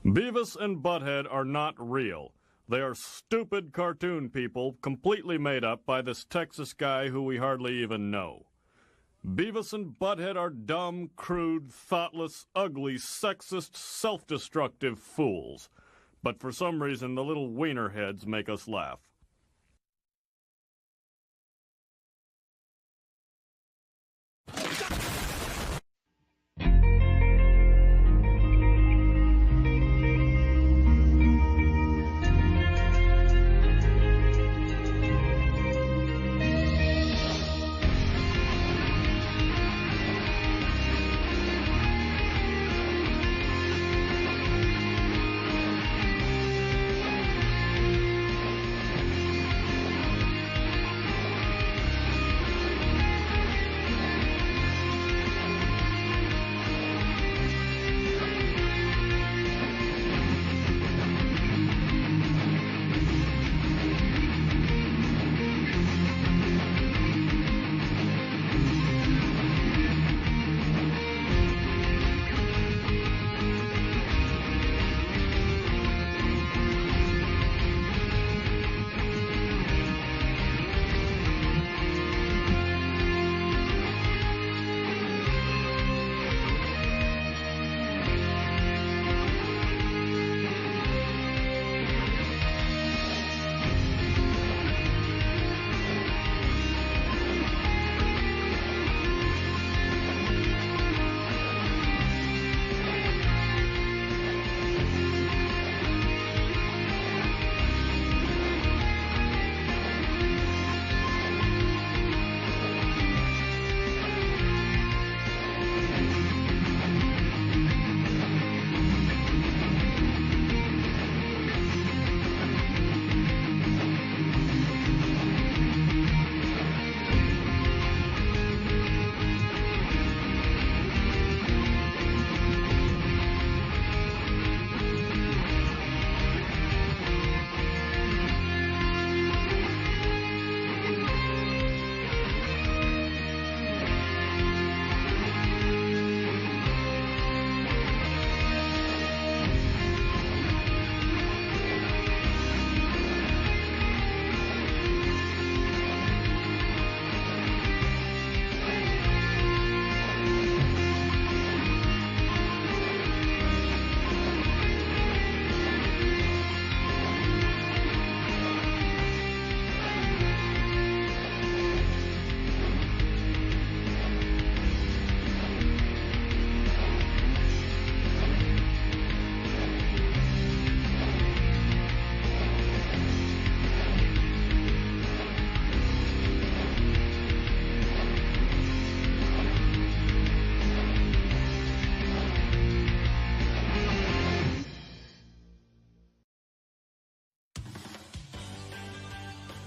Beavis and Butthead are not real. They are stupid cartoon people completely made up by this Texas guy who we hardly even know. Beavis and Butthead are dumb, crude, thoughtless, ugly, sexist, self-destructive fools. But for some reason, the little wiener heads make us laugh.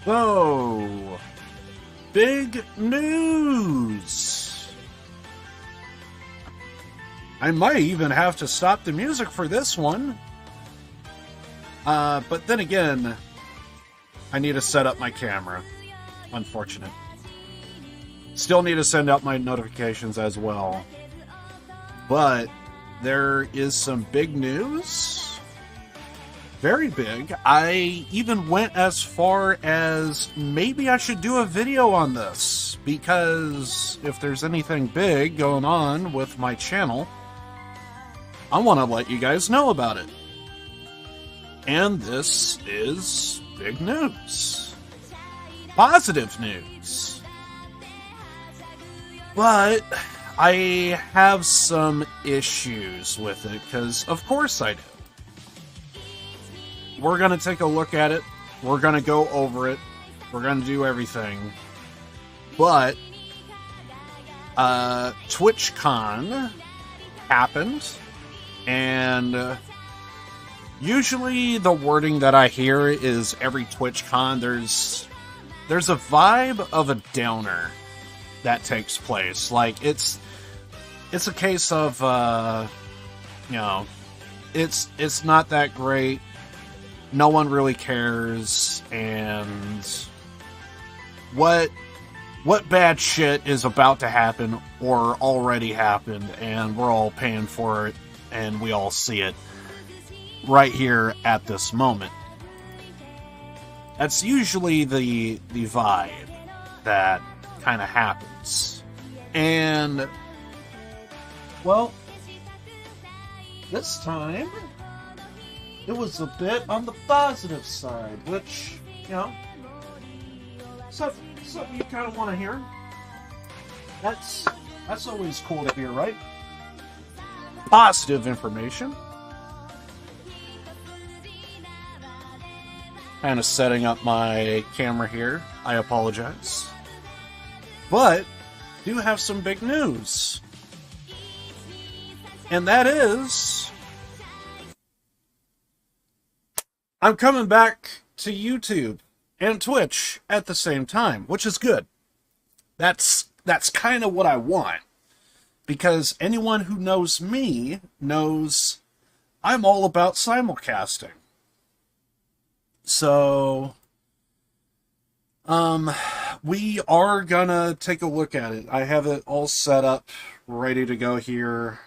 Whoa! Big news! I might even have to stop the music for this one. But then again, I need to set up my camera. Unfortunate. Still need to send out my notifications as well. But there is some big news. Very big. I even went as far as maybe I should do a video on this, because if there's anything big going on with my channel, I want to let you guys know about it. And this is big news. Positive news. But I have some issues with it, because of course I do. We're going to take a look at it. We're going to go over it. We're going to do everything. But TwitchCon happened, and usually the wording that I hear is every TwitchCon there's a vibe of a downer that takes place. Like it's a case of it's not that great. No one really cares, and what bad shit is about to happen or already happened, and we're all paying for it, and we all see it. right here at this moment. That's usually the vibe that kind of happens. And, well, this time, it was a bit on the positive side, which, you know, something you kind of want to hear. That's always cool to hear, right? Positive information. Kind of setting up my camera here. I apologize. But do have some big news. And that is, I'm coming back to YouTube and Twitch at the same time, which is good. That's kind of what I want. Because anyone who knows me knows I'm all about simulcasting. So, we are gonna take a look at it. I have it all set up, ready to go here.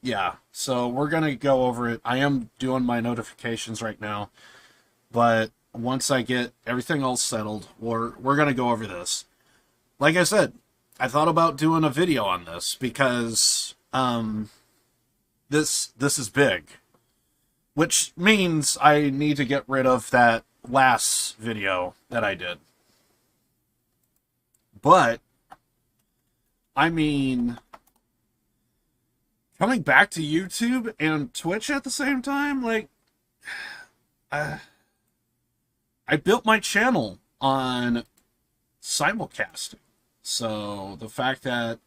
Yeah, so we're gonna go over it. I am doing my notifications right now, but once I get everything all settled, we're gonna go over this. Like I said, I thought about doing a video on this because this is big. Which means I need to get rid of that last video that I did. But, I mean, coming back to YouTube and Twitch at the same time, like, I built my channel on simulcasting. So, the fact that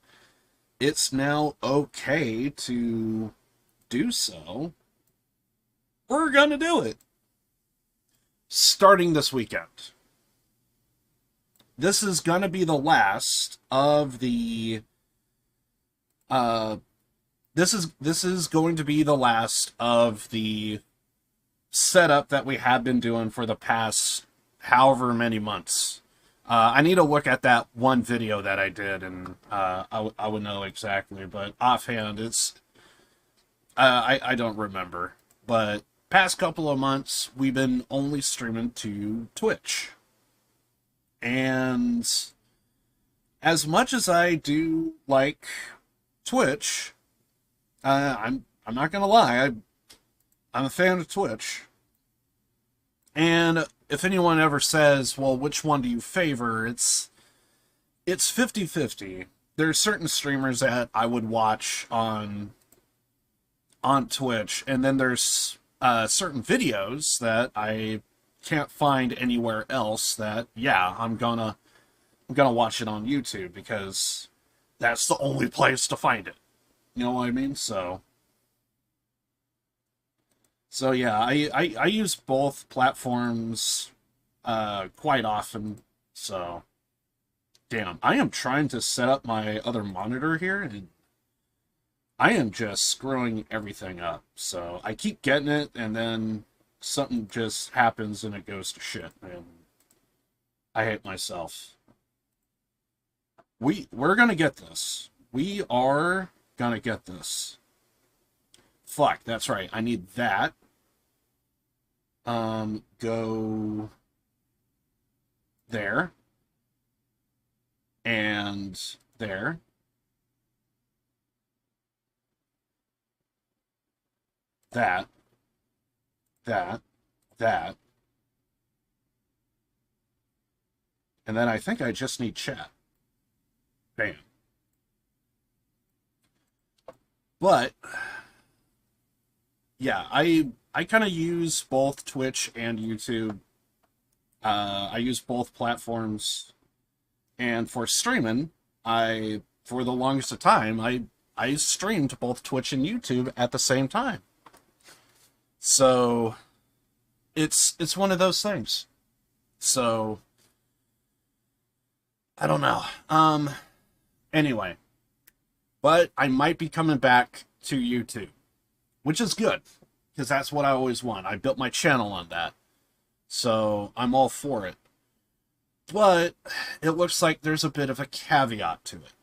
it's now okay to do so, we're gonna do it. Starting this weekend. This is gonna be the last of the this is going to be the last of the setup that we have been doing for the past however many months. I need to look at that one video that I did, and I would know exactly, but offhand, it's I don't remember. But past couple of months, we've been only streaming to Twitch. And as much as I do like Twitch, I'm not gonna lie, I'm a fan of Twitch. And if anyone ever says, well, which one do you favor? It's 50-50. There's certain streamers that I would watch on Twitch, and then there's certain videos that I can't find anywhere else that, yeah, I'm gonna watch it on YouTube because that's the only place to find it. You know what I mean? So yeah, I use both platforms quite often. So, damn, I am trying to set up my other monitor here, and I am just screwing everything up. So I keep getting it, and then something just happens and it goes to shit, and I hate myself. We're gonna get this. We are gonna get this. Fuck, that's right. I need that. Go there. And there. That. And then I think I just need chat. Bam. But yeah, I kind of use both Twitch and YouTube. I use both platforms, and for streaming, for the longest of time, I streamed both Twitch and YouTube at the same time. So it's one of those things. So I don't know. Anyway, but I might be coming back to YouTube, which is good, because that's what I always want. I built my channel on that, so I'm all for it. But it looks like there's a bit of a caveat to it.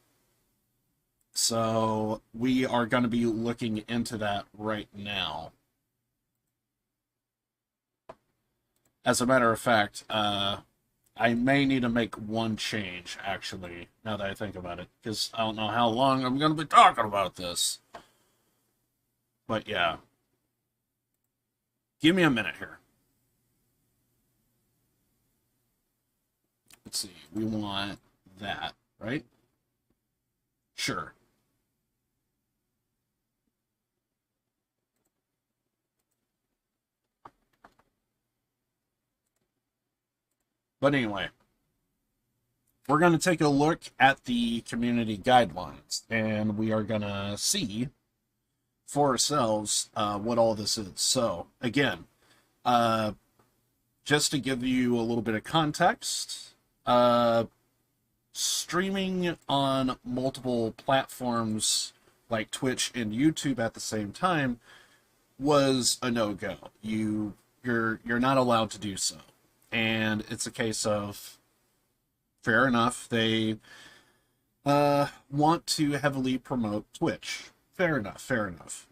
So we are going to be looking into that right now. As a matter of fact, I may need to make one change, actually, now that I think about it, because I don't know how long I'm going to be talking about this. But yeah. Give me a minute here. Let's see. We want that, right? Sure. But anyway, we're going to take a look at the community guidelines, and we are going to see for ourselves what all this is. So, again, just to give you a little bit of context, streaming on multiple platforms like Twitch and YouTube at the same time was a no-go. You're not allowed to do so. And it's a case of, fair enough, they want to heavily promote Twitch. Fair enough.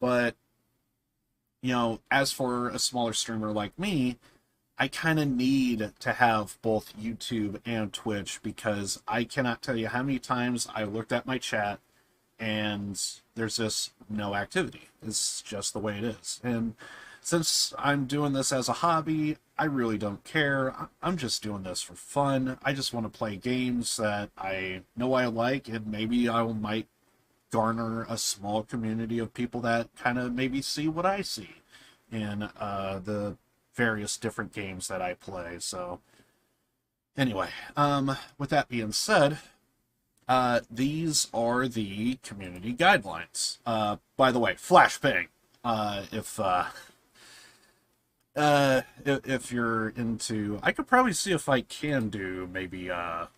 But, you know, as for a smaller streamer like me, I kind of need to have both YouTube and Twitch, because I cannot tell you how many times I looked at my chat and there's just no activity. It's just the way it is. And since I'm doing this as a hobby, I really don't care. I'm just doing this for fun. I just want to play games that I know I like, and maybe I might garner a small community of people that kind of maybe see what I see in the various different games that I play. So anyway, with that being said, these are the community guidelines. By the way, flashbang. If you're into, I could probably see if I can do maybe a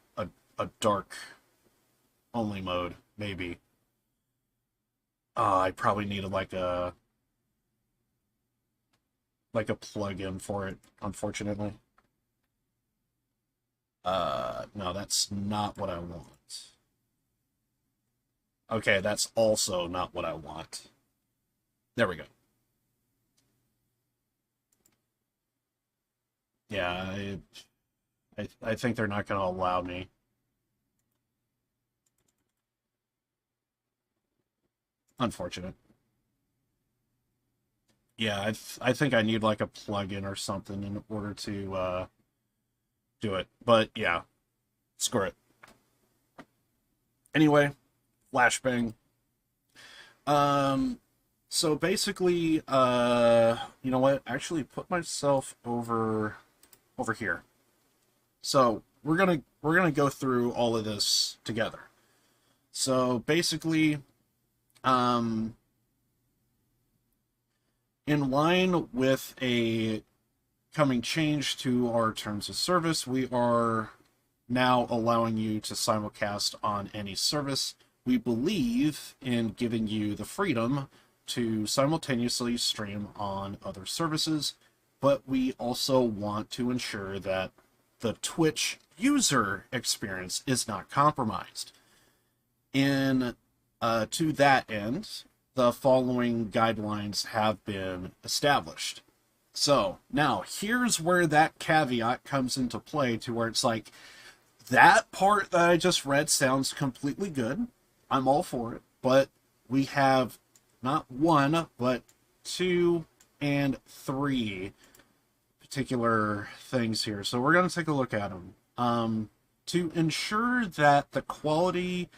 dark only mode, maybe. I probably need like a plug-in for it, unfortunately. No, that's not what I want. Okay, that's also not what I want. There we go. Yeah, I think they're not going to allow me. Unfortunate. Yeah, I think I need like a plugin or something in order to do it. But yeah, screw it. Anyway, flashbang. So basically, you know what? Actually, put myself over here. So we're gonna go through all of this together. So basically, in line with a coming change to our terms of service, we are now allowing you to simulcast on any service. We believe in giving you the freedom to simultaneously stream on other services, but we also want to ensure that the Twitch user experience is not compromised. To that end, the following guidelines have been established. So now here's where that caveat comes into play, to where it's like, that part that I just read sounds completely good. I'm all for it. But we have not one, but 2 and 3 particular things here. So we're going to take a look at them. To ensure that the quality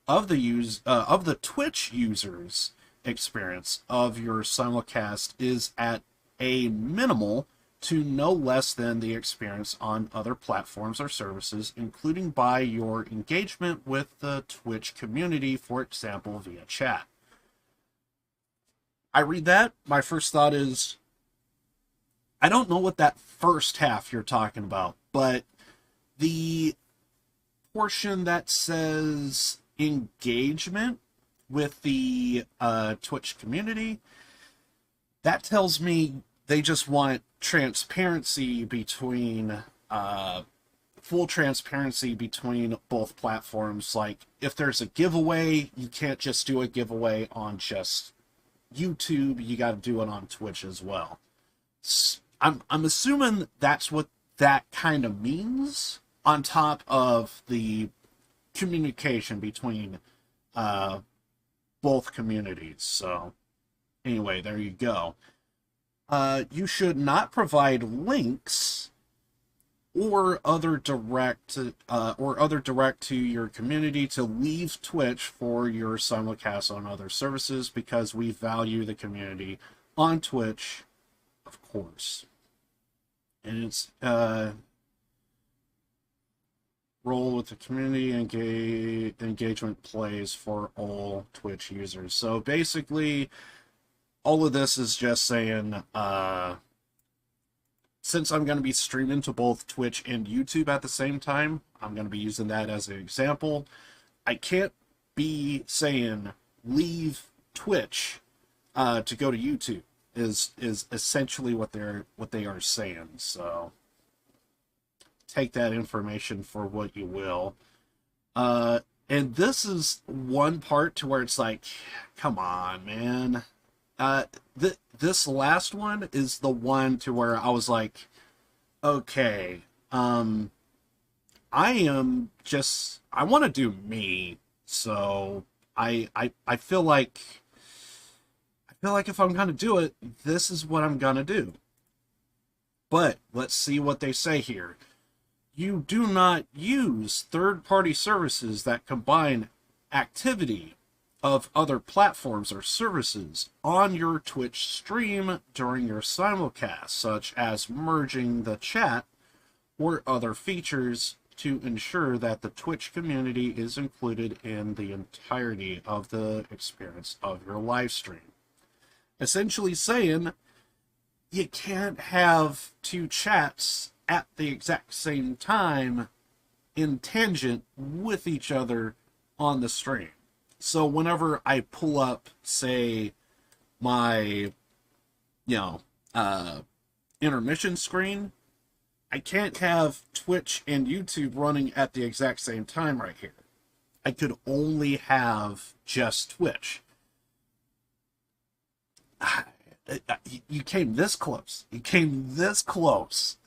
of the Twitch users experience of your simulcast is at a minimal to no less than the experience on other platforms or services, including by your engagement with the Twitch community, for example, via chat. I read that, my first thought is, I don't know what that first half you're talking about, but the portion that says engagement with the Twitch community, that tells me they just want transparency between, full transparency between both platforms. Like, if there's a giveaway, you can't just do a giveaway on just YouTube, you got to do it on Twitch as well. I'm assuming that's what that kind of means, on top of the communication between both communities. So anyway, there you go. You should not provide links or other direct to your community to leave Twitch for your simulcast on other services, because we value the community on Twitch, of course. And it's role with the community engagement plays for all Twitch users. So basically, all of this is just saying, since I'm going to be streaming to both Twitch and YouTube at the same time, I'm going to be using that as an example. I can't be saying leave Twitch to go to YouTube. Is essentially what they are saying. So take that information for what you will. And this is one part to where it's like, come on, man. This last one is the one to where I was like, okay, I want to do me. So I feel like if I'm going to do it, this is what I'm going to do. But let's see what they say here. You do not use third-party services that combine activity of other platforms or services on your Twitch stream during your simulcast, such as merging the chat or other features to ensure that the Twitch community is included in the entirety of the experience of your live stream. Essentially saying you can't have two chats at the exact same time in tangent with each other on the stream. So whenever I pull up, say, my, intermission screen, I can't have Twitch and YouTube running at the exact same time right here. I could only have just Twitch. You came this close. You came this close.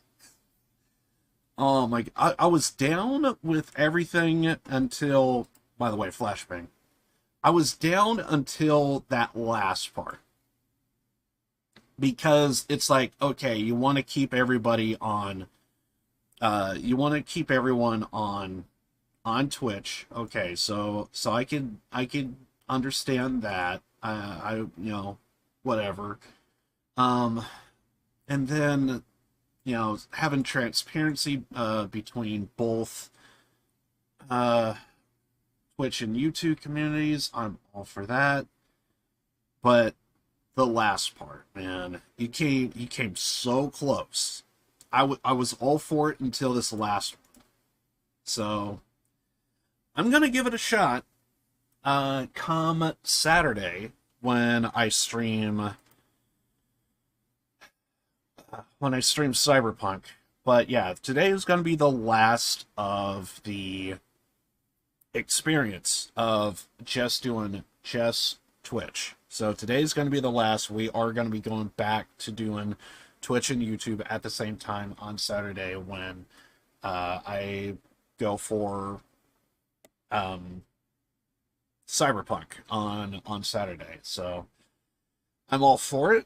Oh my, I was down with everything until, by the way, flashbang. I was down until that last part. Because it's like, okay, you want to keep everybody on, you want to keep everyone on Twitch. Okay, so I can understand that. Whatever. And then, having transparency between both Twitch and YouTube communities, I'm all for that. But the last part, man, you came so close. I was all for it until this last one. So I'm gonna give it a shot. Come Saturday when I stream Cyberpunk. But yeah, today is going to be the last of the experience of just doing just Twitch. So today's going to be the last. We are going to be going back to doing Twitch and YouTube at the same time on Saturday when I go for Cyberpunk on Saturday. So I'm all for it,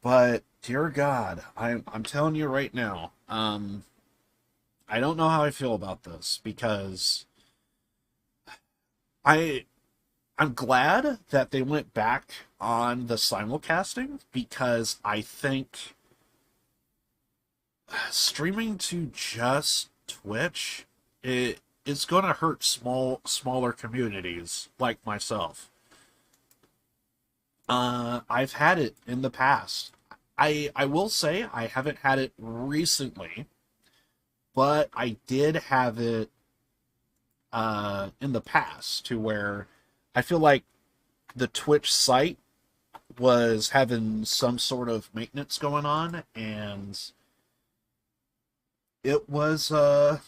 but dear God, I'm telling you right now, I don't know how I feel about this, because I'm glad that they went back on the simulcasting, because I think streaming to just Twitch, it's going to hurt smaller communities like myself. I've had it in the past. I will say I haven't had it recently, but I did have it in the past, to where I feel like the Twitch site was having some sort of maintenance going on, and it was a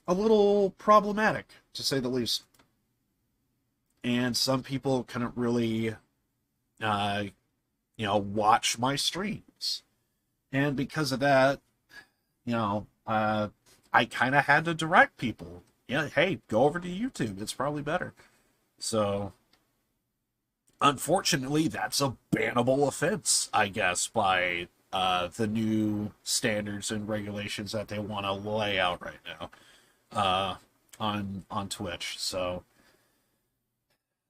little problematic, to say the least. And some people couldn't really watch my streams. And because of that, I kind of had to direct people. Yeah, hey, go over to YouTube. It's probably better. So, unfortunately, that's a bannable offense, I guess, by the new standards and regulations that they want to lay out right now on Twitch. So,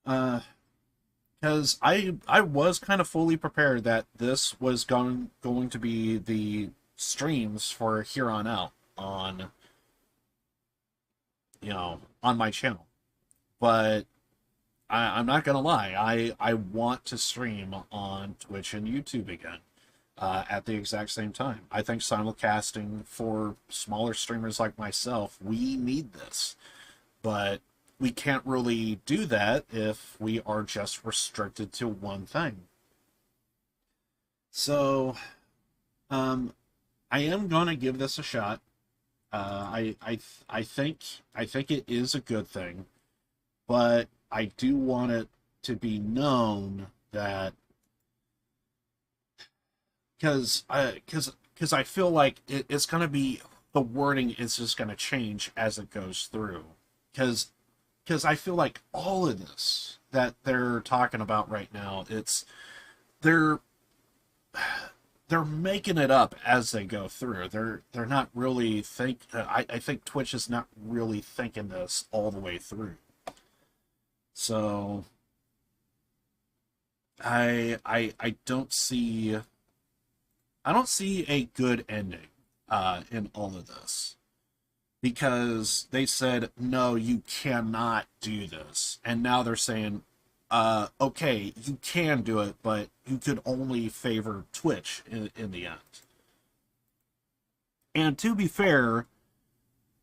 because I was kind of fully prepared that this was going to be the streams for here on out on on my channel, but I'm not gonna lie, I want to stream on Twitch and YouTube again at the exact same time. I think simulcasting for smaller streamers like myself, we need this, but we can't really do that if we are just restricted to one thing. So, I am gonna give this a shot. I think it is a good thing, but I do want it to be known that because I feel like it's gonna be, the wording is just gonna change as it goes through, because I feel like all of this that they're talking about right now, they're making it up as they go through. They're not really I think Twitch is not really thinking this all the way through. So I don't see a good ending in all of this, because they said no, you cannot do this, and now they're saying okay, you can do it, but you could only favor Twitch in the end. And to be fair,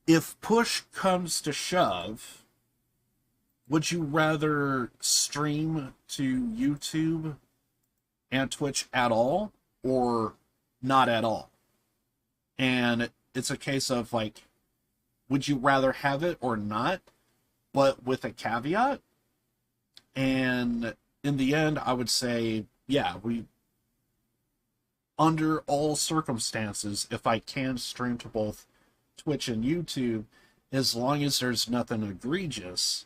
if push comes to shove, would you rather stream to YouTube and Twitch at all, or not at all? And it's a case of like, would you rather have it or not, but with a caveat? And in the end, I would say, yeah, under all circumstances, if I can stream to both Twitch and YouTube, as long as there's nothing egregious,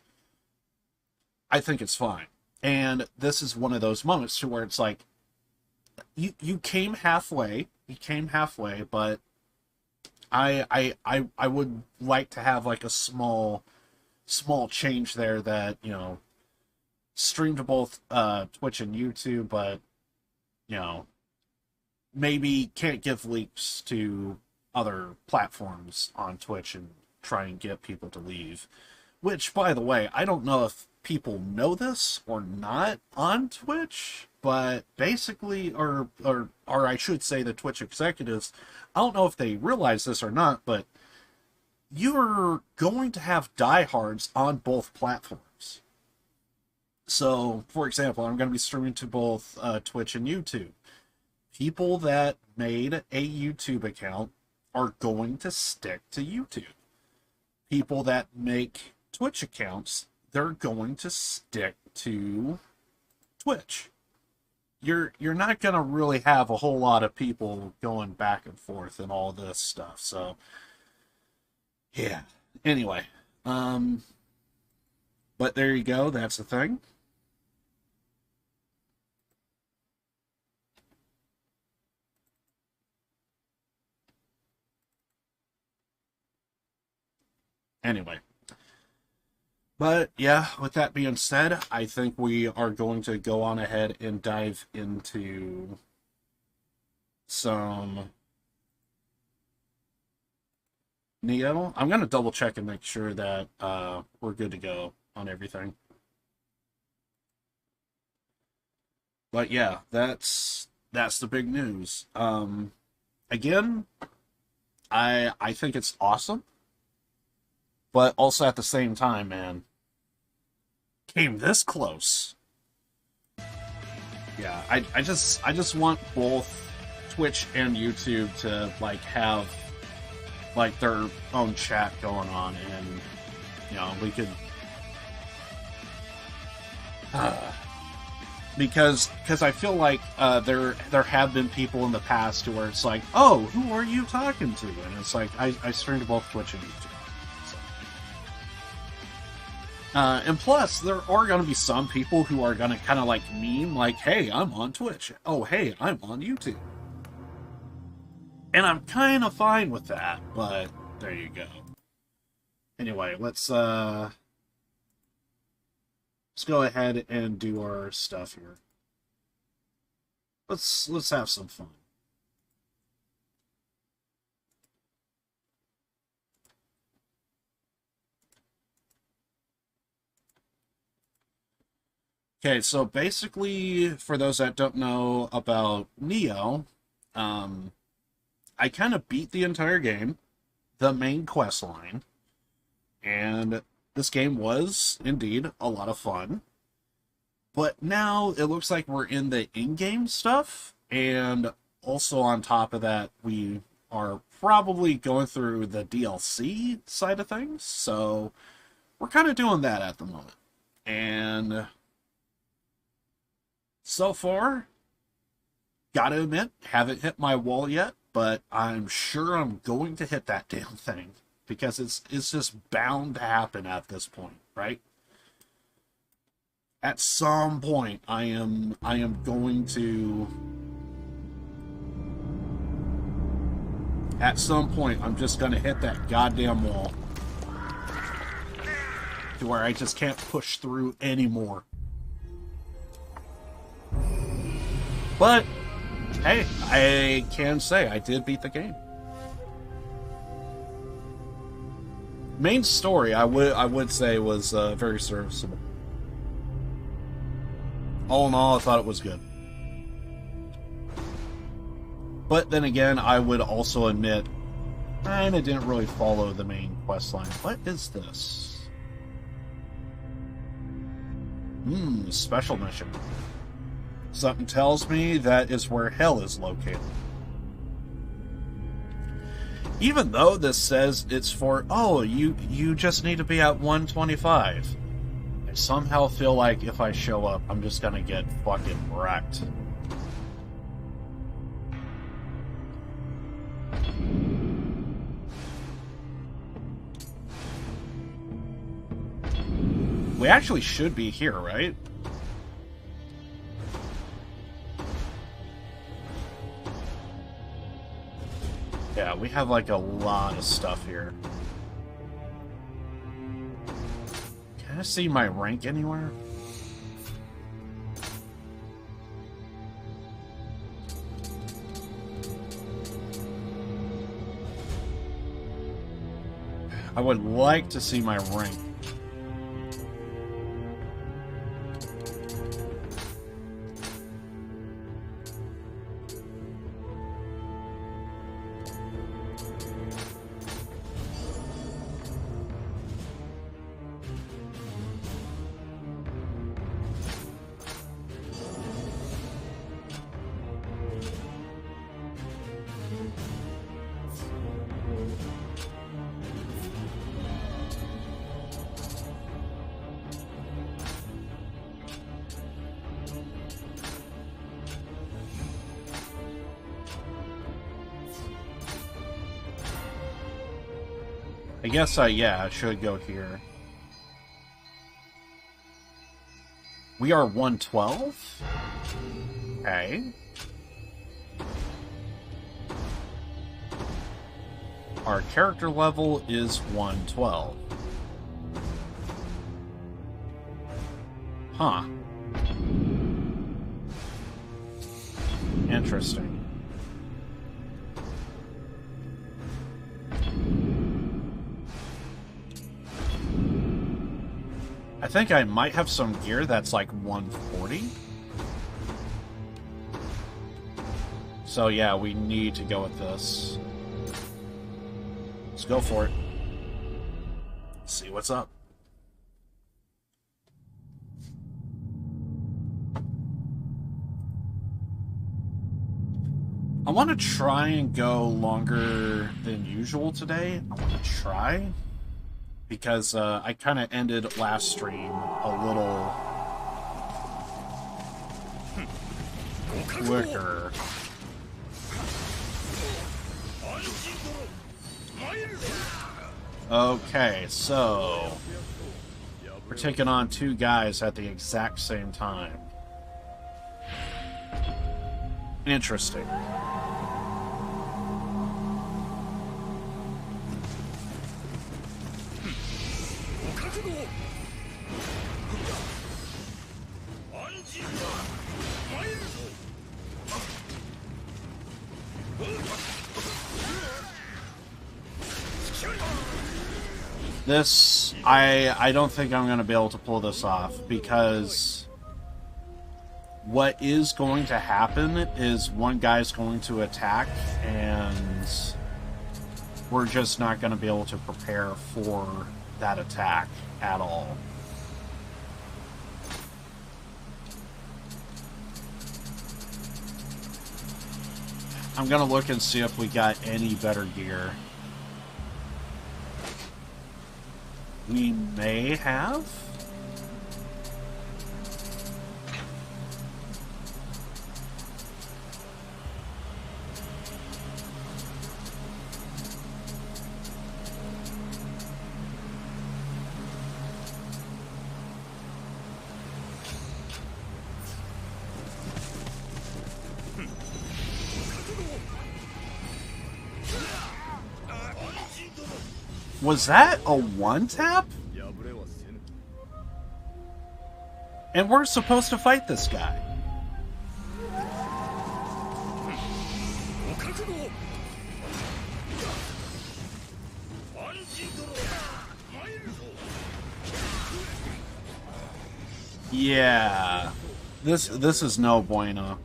I think it's fine. And this is one of those moments to where it's like, you came halfway, but I would like to have like a small change there, that, stream to both Twitch and YouTube, but maybe can't give leaks to other platforms on Twitch and try and get people to leave. Which, by the way, I don't know if people know this or not on Twitch, but basically, or I should say the Twitch executives, I don't know if they realize this or not, but you're going to have diehards on both platforms. So, for example, I'm going to be streaming to both Twitch and YouTube. People that made a YouTube account are going to stick to YouTube. People that make Twitch accounts, they're going to stick to Twitch. You're not going to really have a whole lot of people going back and forth and all this stuff. So, yeah. Anyway, but there you go. That's the thing. Anyway, but yeah, with that being said, I think we are going to go on ahead and dive into some Nioh. I'm going to double check and make sure that we're good to go on everything. But yeah, that's the big news. Again, I think it's awesome. But also at the same time, man, came this close. Yeah, I just want both Twitch and YouTube to like have like their own chat going on, and we could because I feel like there have been people in the past where it's like, oh, who are you talking to? And it's like I stream to both Twitch and YouTube. So. And plus, there are going to be some people who are going to kind of like meme, like, hey, I'm on Twitch. Oh, hey, I'm on YouTube. And I'm kind of fine with that, but there you go. Anyway, let's go ahead and do our stuff here. Let's have some fun. Okay, so basically, for those that don't know about Nioh, I kind of beat the entire game, the main quest line, and this game was, indeed, a lot of fun. But now it looks like we're in the in-game stuff, and also on top of that, we are probably going through the DLC side of things, so we're kind of doing that at the moment. And so far, gotta admit, haven't hit my wall yet, but I'm sure I'm going to hit that damn thing, because it's just bound to happen at this point, right? At some point, I am going to... At some point, I'm just going to hit that goddamn wall. To where I just can't push through anymore. But, hey, I can say I did beat the game. Main story, I would say, was very serviceable. All in all, I thought it was good. But then again, I would also admit, I didn't really follow the main quest line. What is this? Special mission. Something tells me that is where hell is located. Even though this says it's for, oh, you just need to be at 125. I somehow feel like if I show up, I'm just gonna get fucking wrecked. We actually should be here, right? Yeah, we have like a lot of stuff here. Can I see my rank anywhere? I would like to see my rank. I guess yeah, I should go here. We are 112? Okay. Our character level is 112. Huh. Interesting. I think I might have some gear that's like 140. So yeah, we need to go with this. Let's go for it. See what's up. I want to try and go longer than usual today. I want to try. Because I kind of ended last stream a little quicker. Okay, so we're taking on two guys at the exact same time. Interesting. This, I don't think I'm going to be able to pull this off, because what is going to happen is one guy's going to attack, and we're just not going to be able to prepare for that attack at all. I'm going to look and see if we got any better gear. We may have? Was that a one-tap? And we're supposed to fight this guy. Yeah. This is no bueno.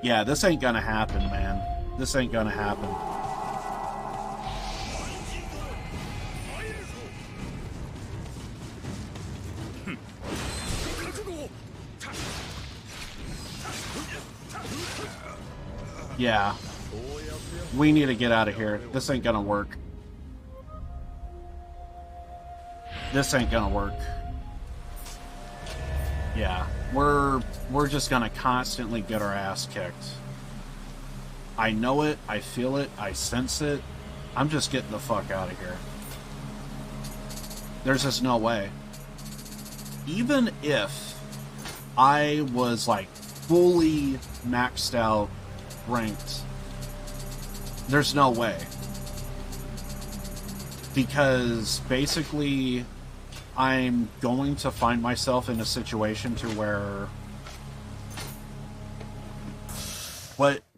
Yeah, this ain't gonna happen, man. This ain't gonna happen. Yeah. We need to get out of here. This ain't gonna work. This ain't gonna work. Yeah. We're just gonna constantly get our ass kicked. I know it, I feel it, I sense it. I'm just getting the fuck out of here. There's just no way. Even if I was like fully maxed out ranked, there's no way. Because basically I'm going to find myself in a situation to where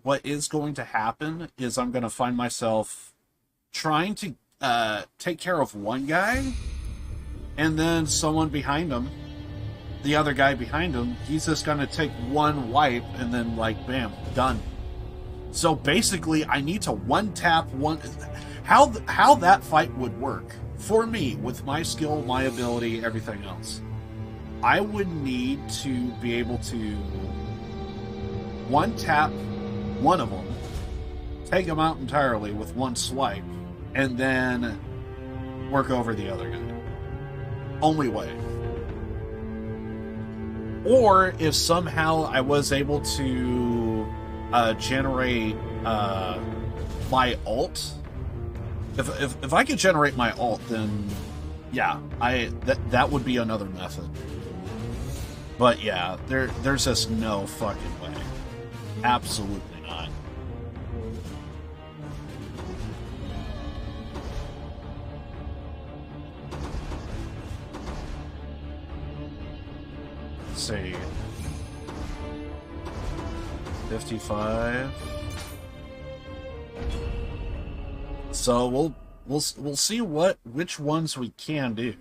what is going to happen is I'm going to find myself trying to take care of one guy, and then someone behind him, the other guy behind him, he's just going to take one wipe, and then, like, bam, done. So basically, I need to one-tap one... How that fight would work, for me, with my skill, my ability, everything else, I would need to be able to one-tap one of them, take them out entirely with one swipe, and then work over the other guy. Only way. Or if somehow I was able to generate my ult, if I could generate my ult, then yeah, that would be another method. But yeah, there's just no fucking way. Absolutely not. Let's see. 55. So we'll see which ones we can do,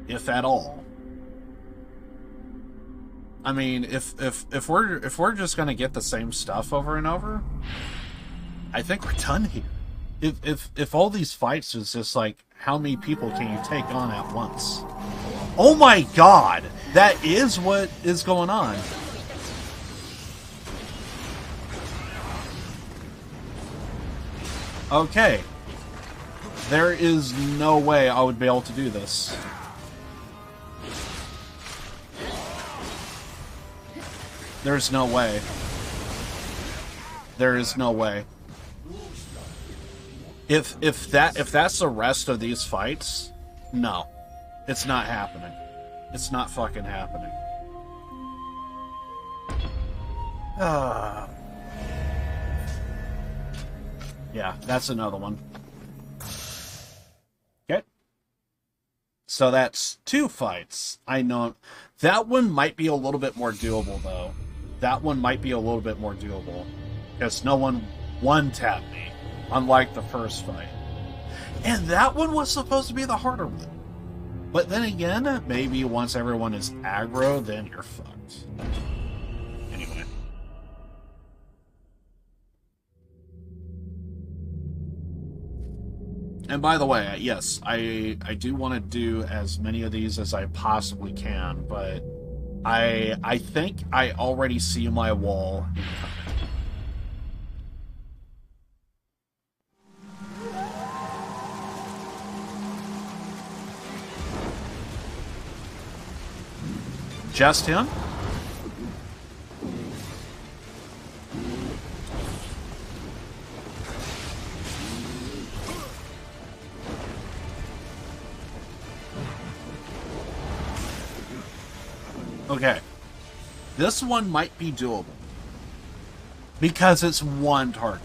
if at all. I mean, if we're just gonna get the same stuff over and over, I think we're done here. If all these fights is just like, how many people can you take on at once? Oh my god, that is what is going on. Okay. There is no way I would be able to do this. There's no way. There is no way. If that's the rest of these fights, no. It's not happening. It's not fucking happening. Yeah, that's another one. Okay. So that's 2 fights. I know that one might be a little bit more doable, though. That one might be a little bit more doable. Because no one one-tapped me, unlike the first fight. And that one was supposed to be the harder one. But then again, maybe once everyone is aggro, then you're fucked. Anyway. And by the way, yes, I do want to do as many of these as I possibly can, but I think I already see my wall incoming. Just him? Okay. This one might be doable. Because it's one target.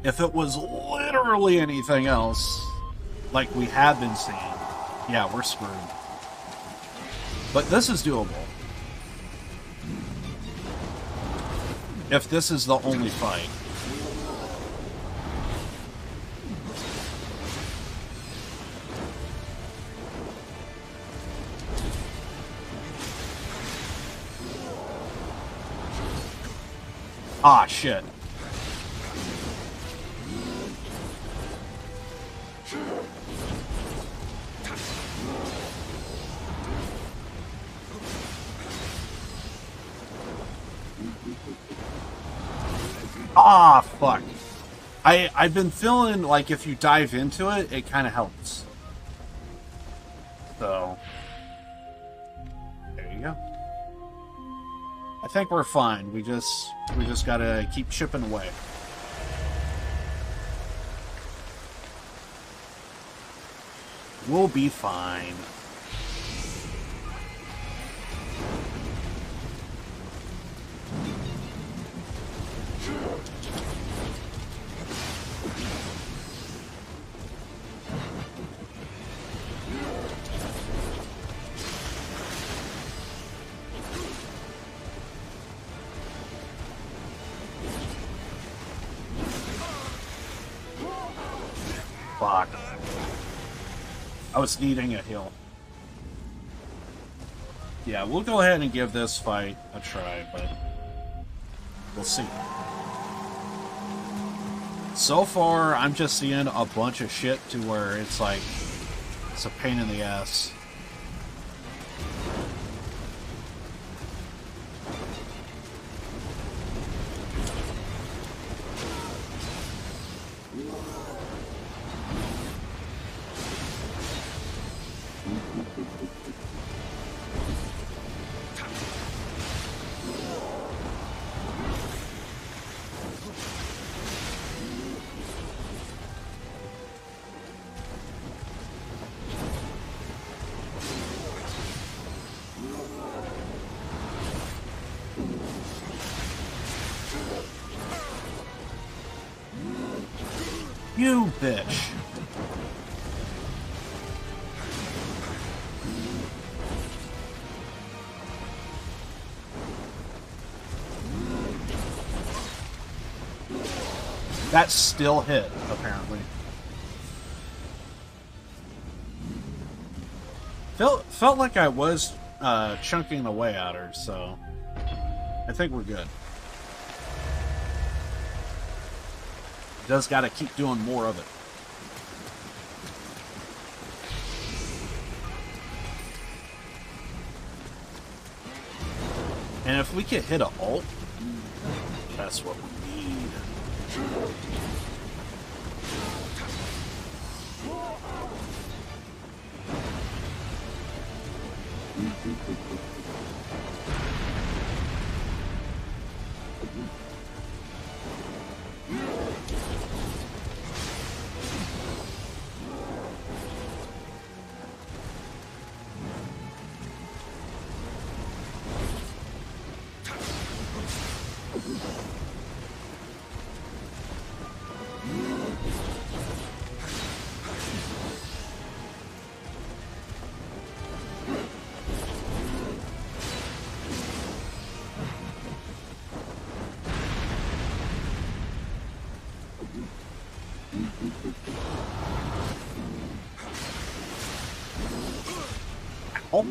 If it was literally anything else, like we have been seeing, yeah, we're screwed. But this is doable. If this is the only fight. Ah, shit. Ah, fuck. I've been feeling like if you dive into it, it kind of helps. So, there you go. I think we're fine. We just gotta keep chipping away. We'll be fine. Fuck. I was needing a heal. Yeah, we'll go ahead and give this fight a try, but we'll see. So far, I'm just seeing a bunch of shit to where it's like, it's a pain in the ass. You bitch. That still hit, apparently. Felt like I was chunking away at her, so I think we're good. Just gotta keep doing more of it. And if we could hit an ult, that's what we need. Oh.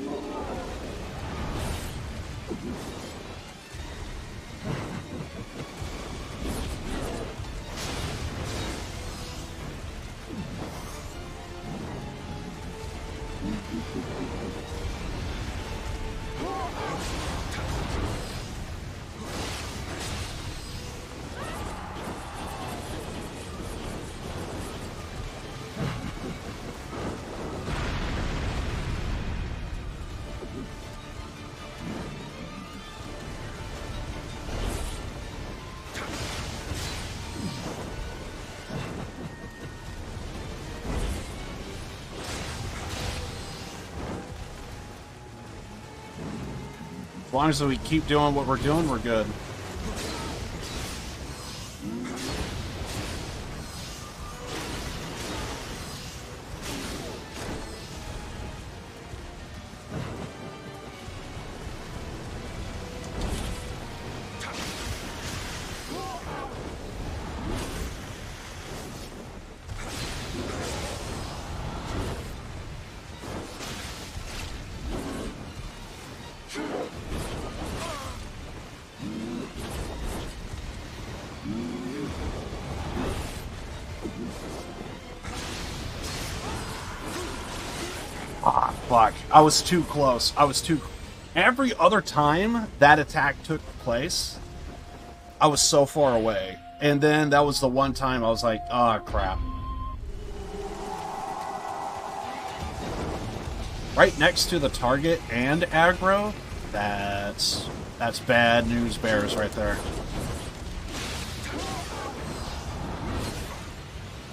As long as we keep doing what we're doing, we're good. Ah, fuck. I was too close. Every other time that attack took place, I was so far away. And then that was the one time I was like, oh, crap. Right next to the target and aggro, that's bad news bears right there.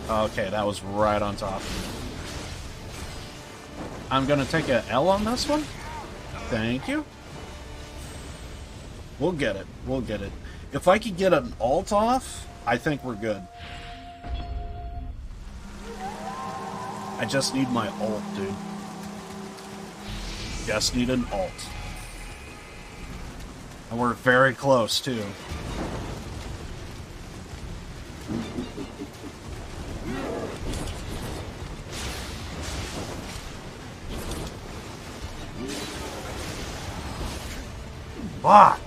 Okay, that was right on top. I'm gonna take a L on this one. Thank you. We'll get it. We'll get it. If I could get an alt off, I think we're good. I just need my alt, dude. Just need an alt. And we're very close, too. Fuck!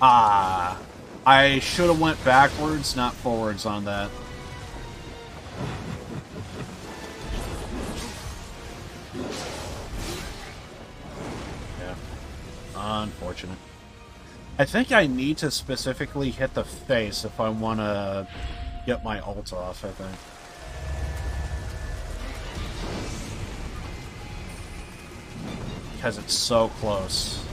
Ah, I should have went backwards, not forwards on that. Yeah, unfortunate. I think I need to specifically hit the face if I want to get my ult off, I think. Because it's so close.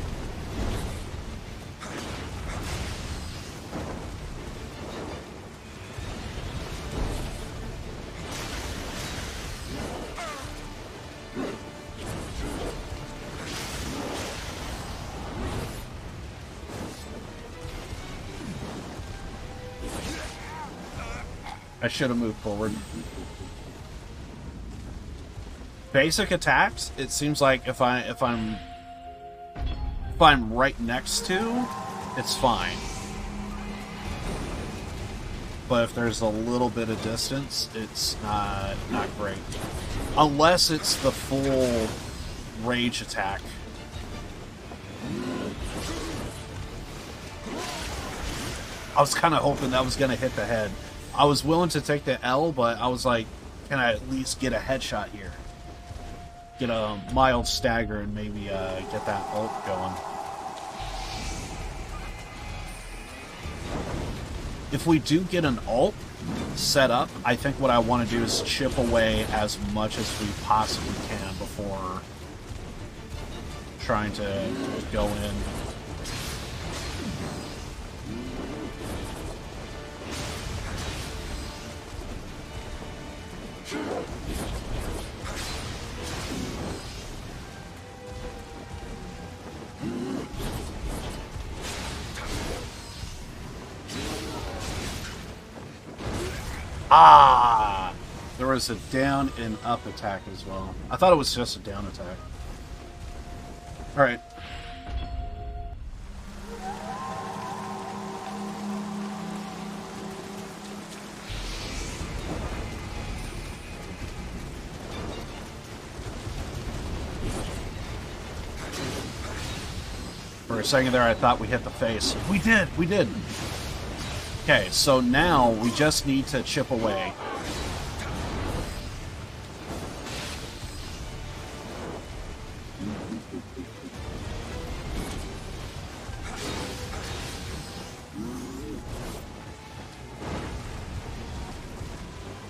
I should have moved forward. Basic attacks, it seems like if I'm right next to, it's fine. But if there's a little bit of distance, it's not great. Unless it's the full rage attack. I was kind of hoping that was going to hit the head. I was willing to take the L, but I was like, can I at least get a headshot here? Get a mild stagger and maybe get that ult going. If we do get an ult set up, I think what I want to do is chip away as much as we possibly can before trying to go in. Ah! There was a down and up attack as well. I thought it was just a down attack. Alright. For a second there, I thought we hit the face. We did! We did! Okay, so now we just need to chip away.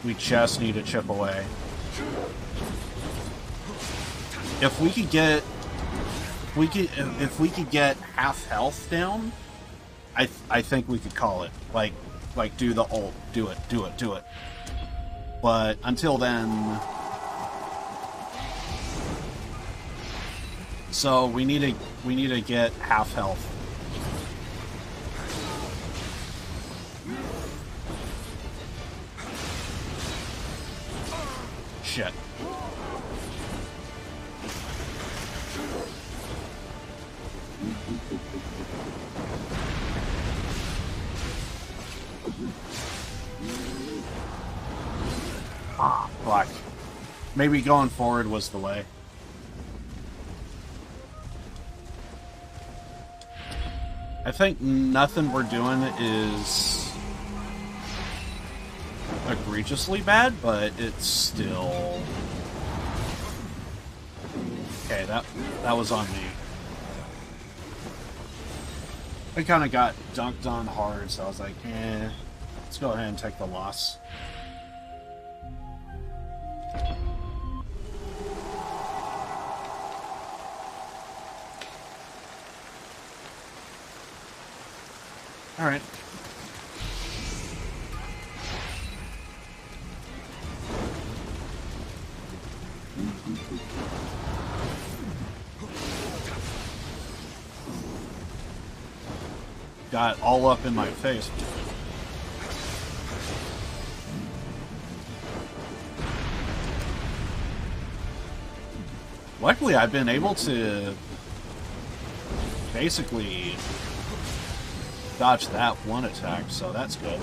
We just need to chip away. If we could get, if we could get half health down, I think we could call it. Like do the ult, do it. But until then, so we need to get half health. Shit. Ah, fuck. Maybe going forward was the way. I think nothing we're doing is egregiously bad, but it's still... Okay, that was on me. I kind of got dunked on hard, so I was like, eh, let's go ahead and take the loss. Alright. Got all up in my face. Luckily, I've been able to basically dodge that one attack, so that's good.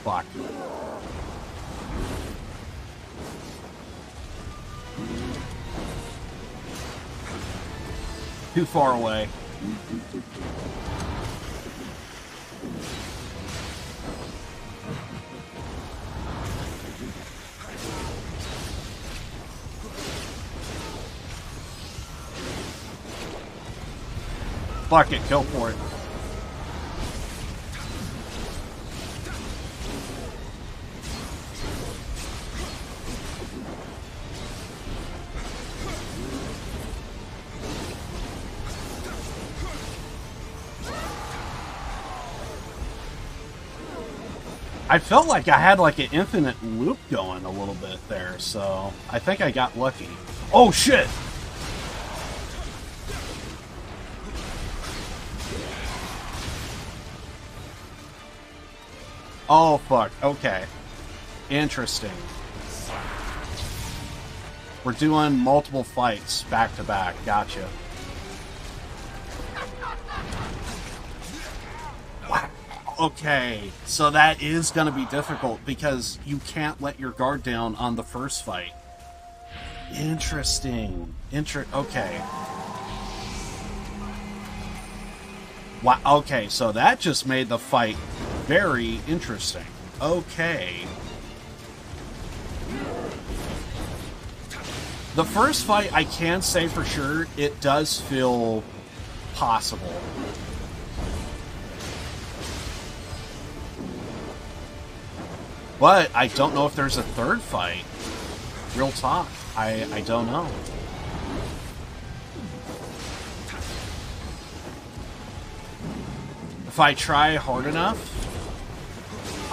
Fuck. Too far away. Fuck it, go for it. I felt like I had like an infinite loop going a little bit there, so I think I got lucky. Oh shit! Oh fuck, okay. Interesting. We're doing multiple fights back to back, gotcha. Wow. Okay, so that is going to be difficult because you can't let your guard down on the first fight. Interesting. Okay. Wow. Okay, so that just made the fight very interesting. Okay. The first fight, I can say for sure, it does feel possible. But I don't know if there's a third fight. Real talk. I don't know. If I try hard enough,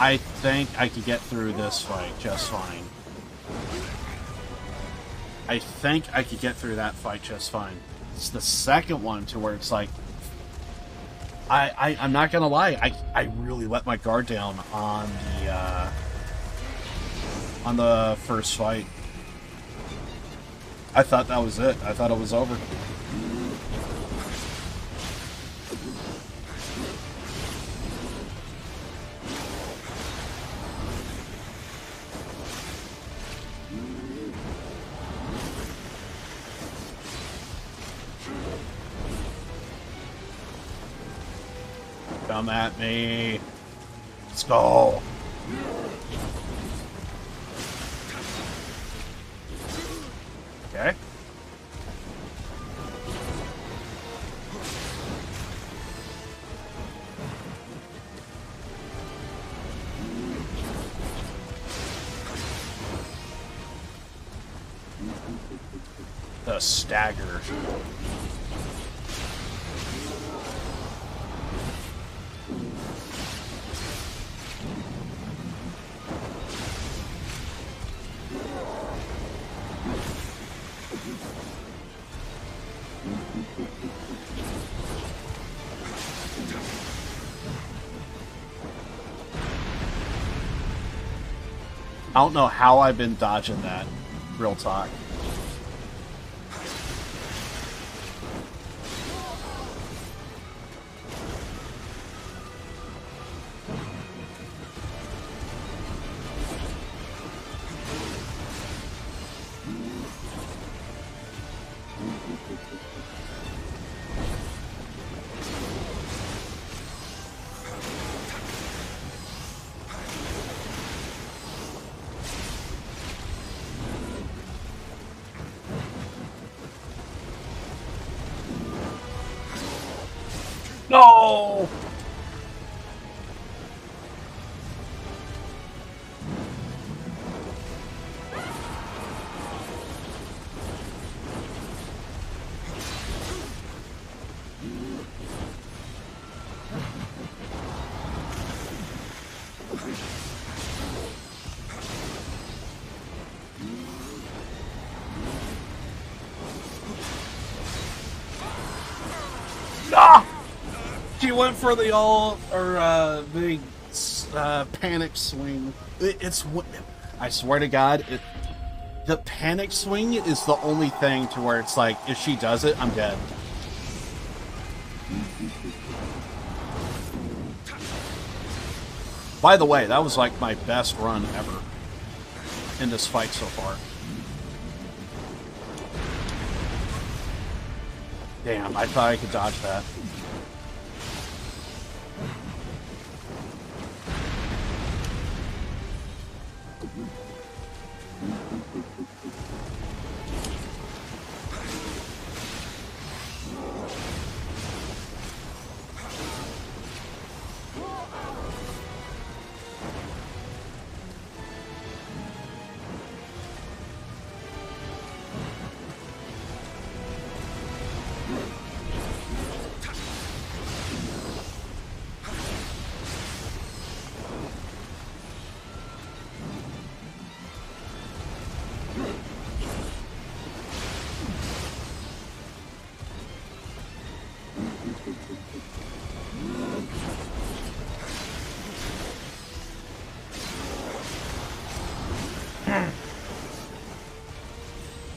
I think I could get through this fight just fine. I think I could get through that fight just fine. It's the second one to where it's like, I'm not gonna lie. I really let my guard down on the first fight. I thought that was it. I thought it was over. Come at me. Let's go. Okay. The stagger. I don't know how I've been dodging that. Real talk. No! Ah! She went for the panic swing. I swear to God, the panic swing is the only thing to where it's like, if she does it, I'm dead. By the way, that was like my best run ever in this fight so far. Damn, I thought I could dodge that.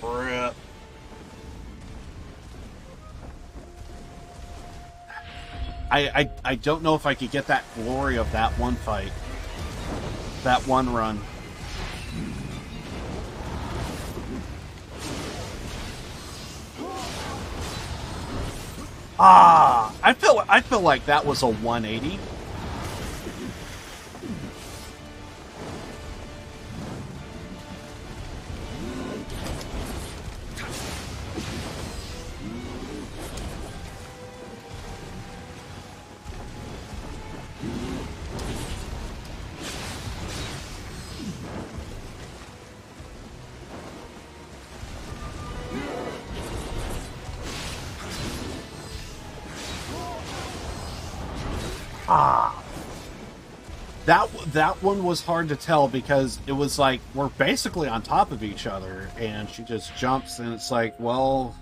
Rip. I don't know if I could get that glory of that one fight. That one run. Ah, I feel like that was a 180. That one was hard to tell because it was like we're basically on top of each other and she just jumps and it's like, well,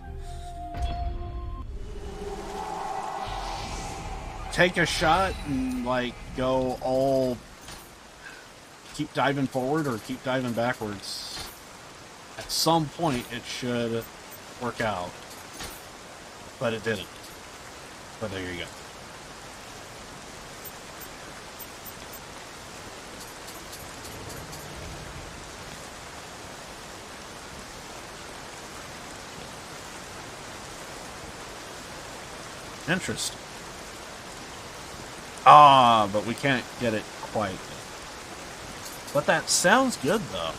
take a shot and, like, go all... keep diving forward or keep diving backwards. At some point, it should work out. But it didn't. But there you go. Interesting. Ah, but we can't get it quite. But that sounds good, though.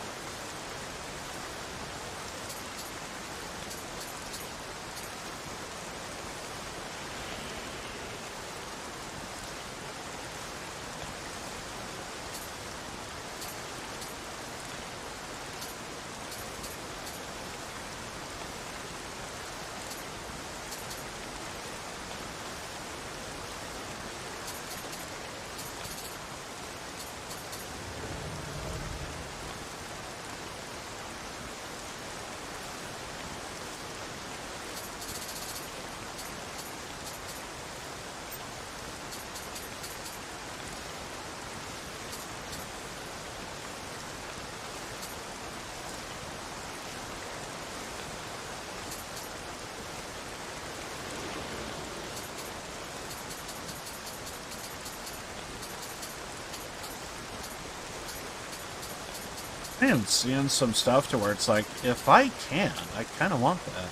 I am seeing some stuff to where it's like, if I can, I kind of want that.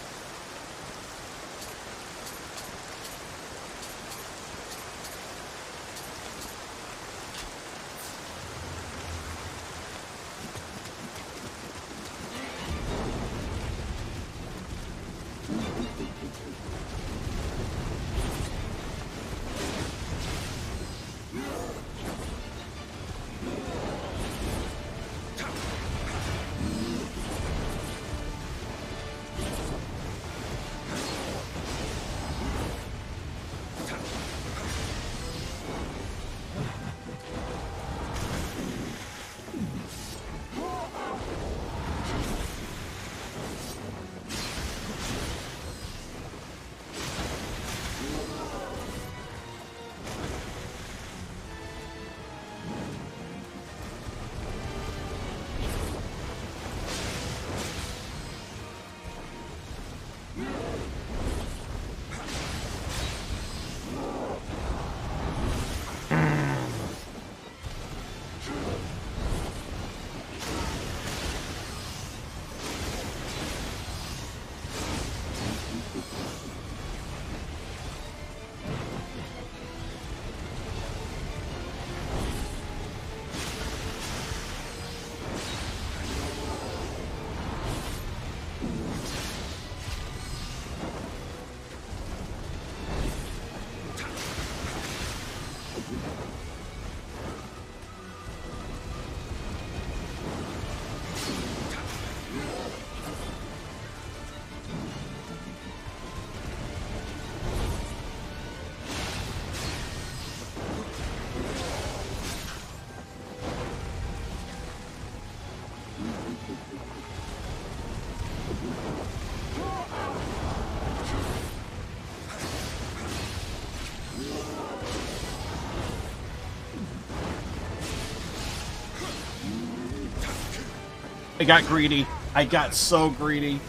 I got greedy. I got so greedy.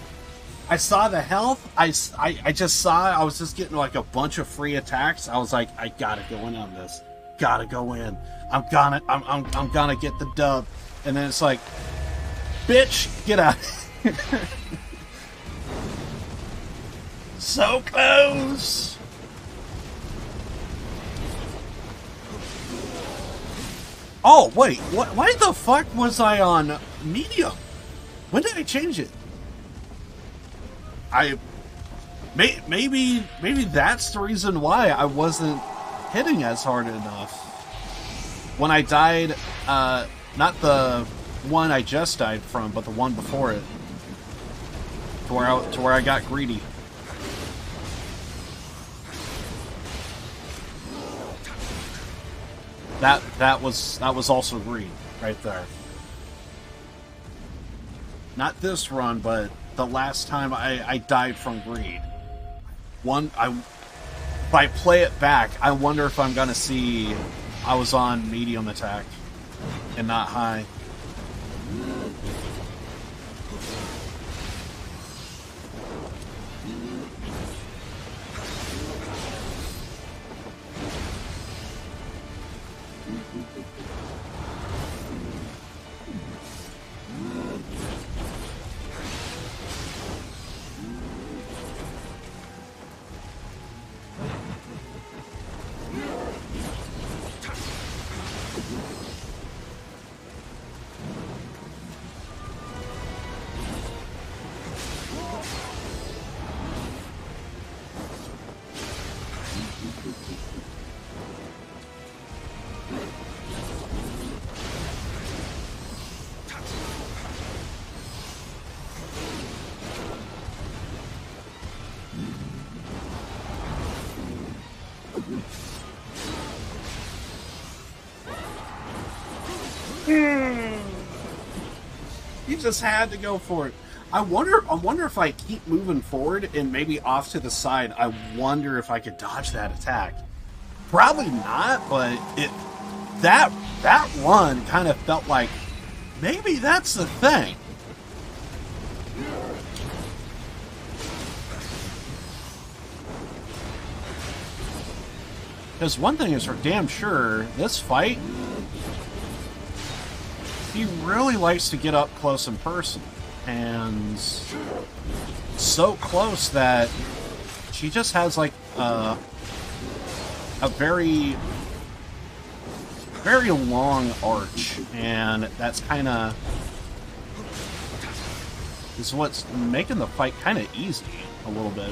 I saw the health. I just saw it. I was just getting like a bunch of free attacks. I was like, I gotta go in on this. Gotta go in. I'm gonna get the dub. And then it's like, bitch, get out. So close. Oh wait, why the fuck was I on medium? When did I change it? Maybe that's the reason why I wasn't hitting as hard enough. When I died, not the one I just died from, but the one before it, to where I got greedy. That was also greed right there. Not this run, but the last time I died from greed. if I play it back, I wonder if I'm gonna see I was on medium attack and not high. You just had to go for it. I wonder if I keep moving forward and maybe off to the side, I wonder if I could dodge that attack. Probably not, but that run kind of felt like maybe that's the thing. Because one thing is for damn sure, this fight, he really likes to get up close and personal. And so close that she just has like a very, very long arch. And that's kind of is what's making the fight kind of easy a little bit.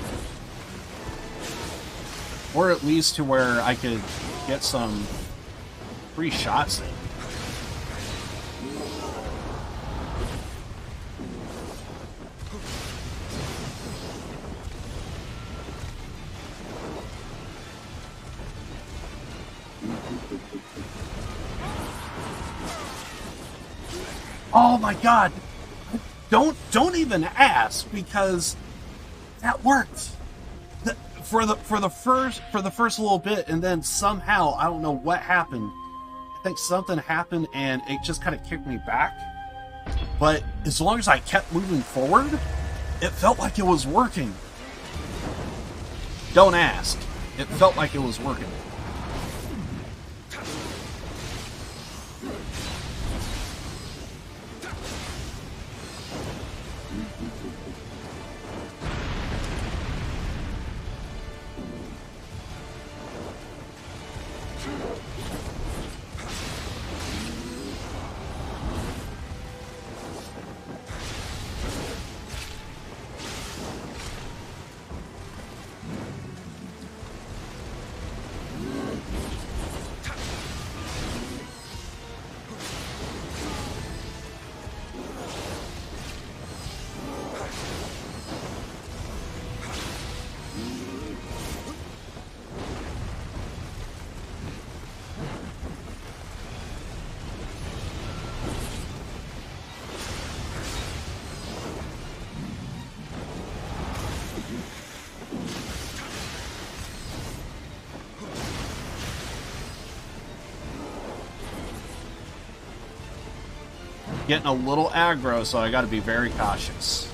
Or at least to where I could get some free shots in. Oh my god! Don't even ask, because that worked. For the first little bit, and then somehow I don't know what happened. I think something happened and it just kind of kicked me back. But as long as I kept moving forward, it felt like it was working. Don't ask. It felt like it was working. Getting a little aggro, so I got to be very cautious.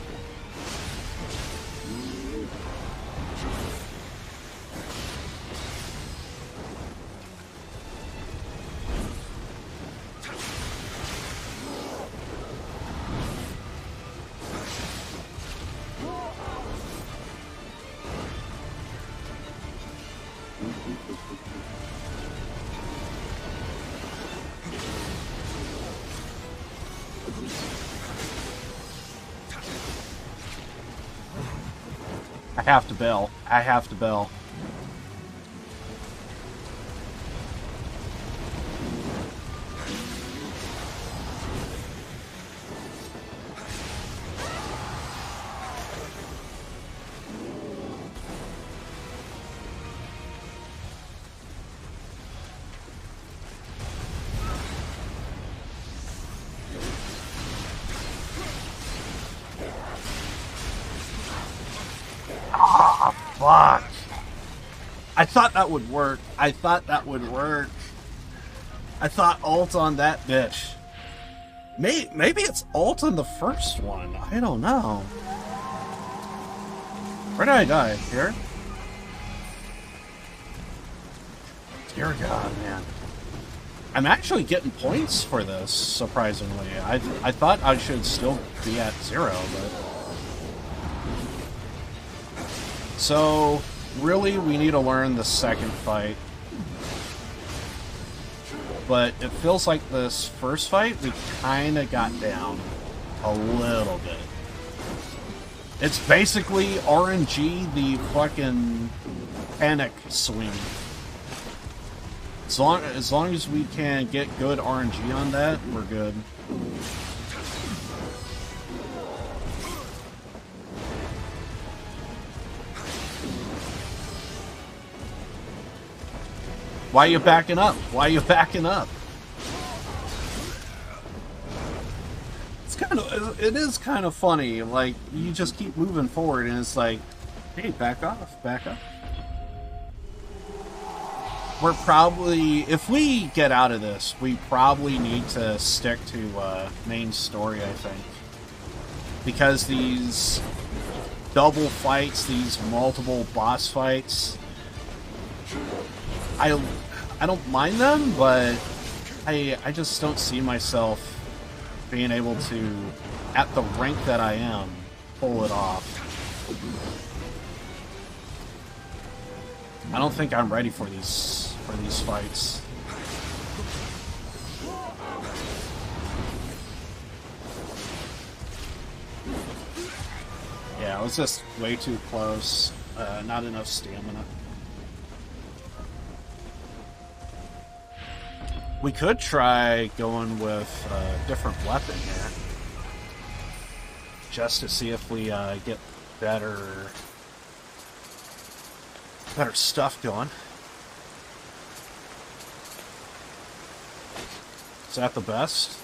I have to bail. I have to bail. Ah, fuck. I thought that would work. I thought that would work. I thought ult on that bitch. Maybe it's ult on the first one. I don't know. Where did I die? Here? Dear God, man. I'm actually getting points for this, surprisingly. I thought I should still be at 0, but... So, really, we need to learn the second fight. But it feels like this first fight, we kind of got down a little bit. It's basically RNG, the fucking panic swing. As long as we can get good RNG on that, we're good. Why are you backing up? Why are you backing up? It is kind of funny. Like, you just keep moving forward, and it's like, hey, back off, back up. We're probably, if we get out of this, we probably need to stick to main story, I think, because these double fights, these multiple boss fights, I don't mind them, but I just don't see myself being able to, at the rank that I am, pull it off. I don't think I'm ready for these fights. Yeah, I was just way too close. Not enough stamina. We could try going with a different weapon here, just to see if we get better stuff going. Is that the best?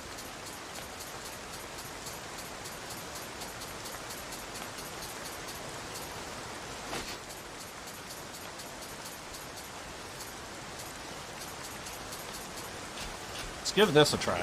Let's give this a try.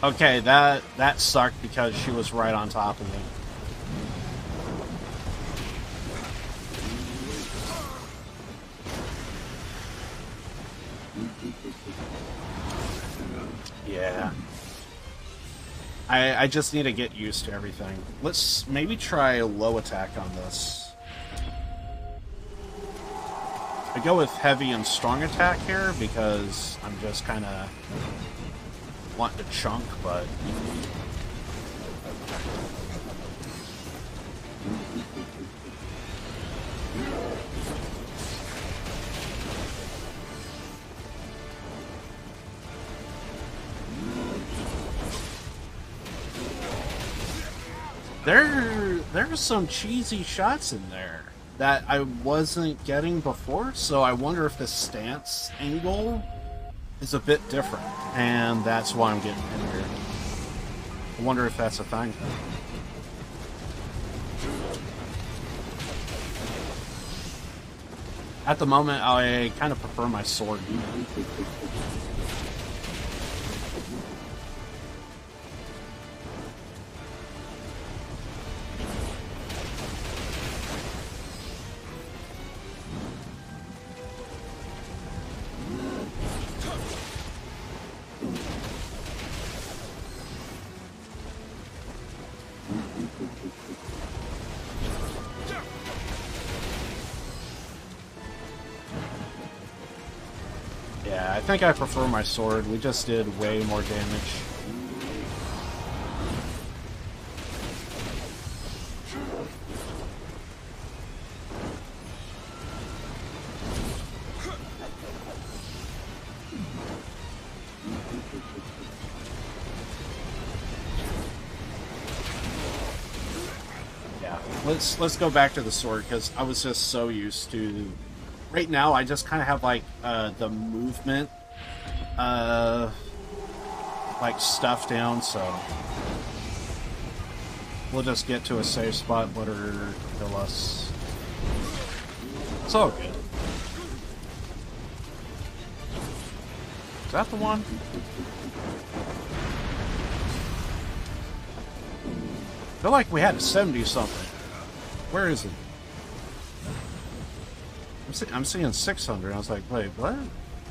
Okay, that sucked because she was right on top of me. Yeah. I just need to get used to everything. Let's maybe try low attack on this. I go with heavy and strong attack here because I'm just kind of wanting to chunk, but there's some cheesy shots in there that I wasn't getting before, so I wonder if the stance angle is a bit different, and that's why I'm getting injured. I wonder if that's a thing. At the moment, I kind of prefer my sword. I think I prefer my sword. We just did way more damage. Yeah, let's go back to the sword, because I was just so used to... Right now, I just kind of have, like, the movement, like, stuff down, so... We'll just get to a safe spot, let her kill us. It's all good. Is that the one? I feel like we had a 70-something. Where is it? I'm seeing 600. I was like, wait, what?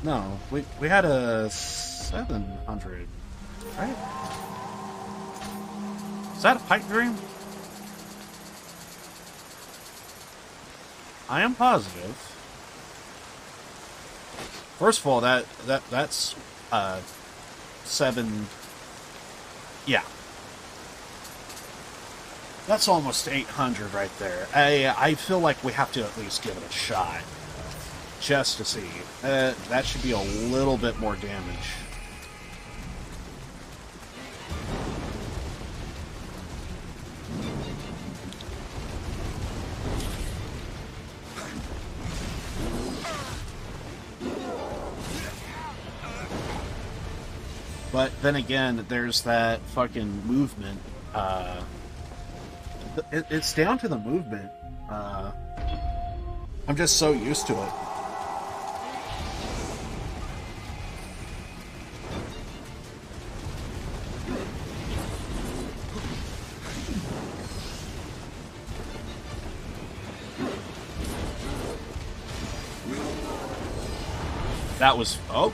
No, we had a 700, right? Is that a pipe dream? I am positive. First of all, that's 7. Yeah. That's almost 800 right there. I feel like we have to at least give it a shot. Just to see. That should be a little bit more damage. But then again, there's that fucking movement. It's down to the movement. I'm just so used to it. That was... Oh.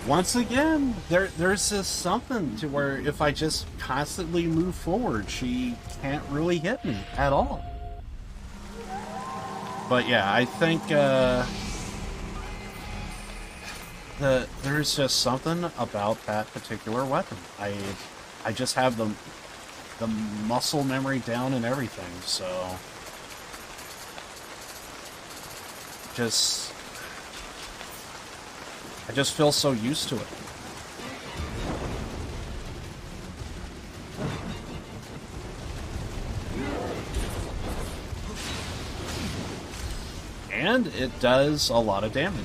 Once again, there's just something to where if I just constantly move forward, she can't really hit me at all. But yeah, I think there's just something about that particular weapon. I just have the muscle memory down and everything, so I just feel so used to it. And it does a lot of damage.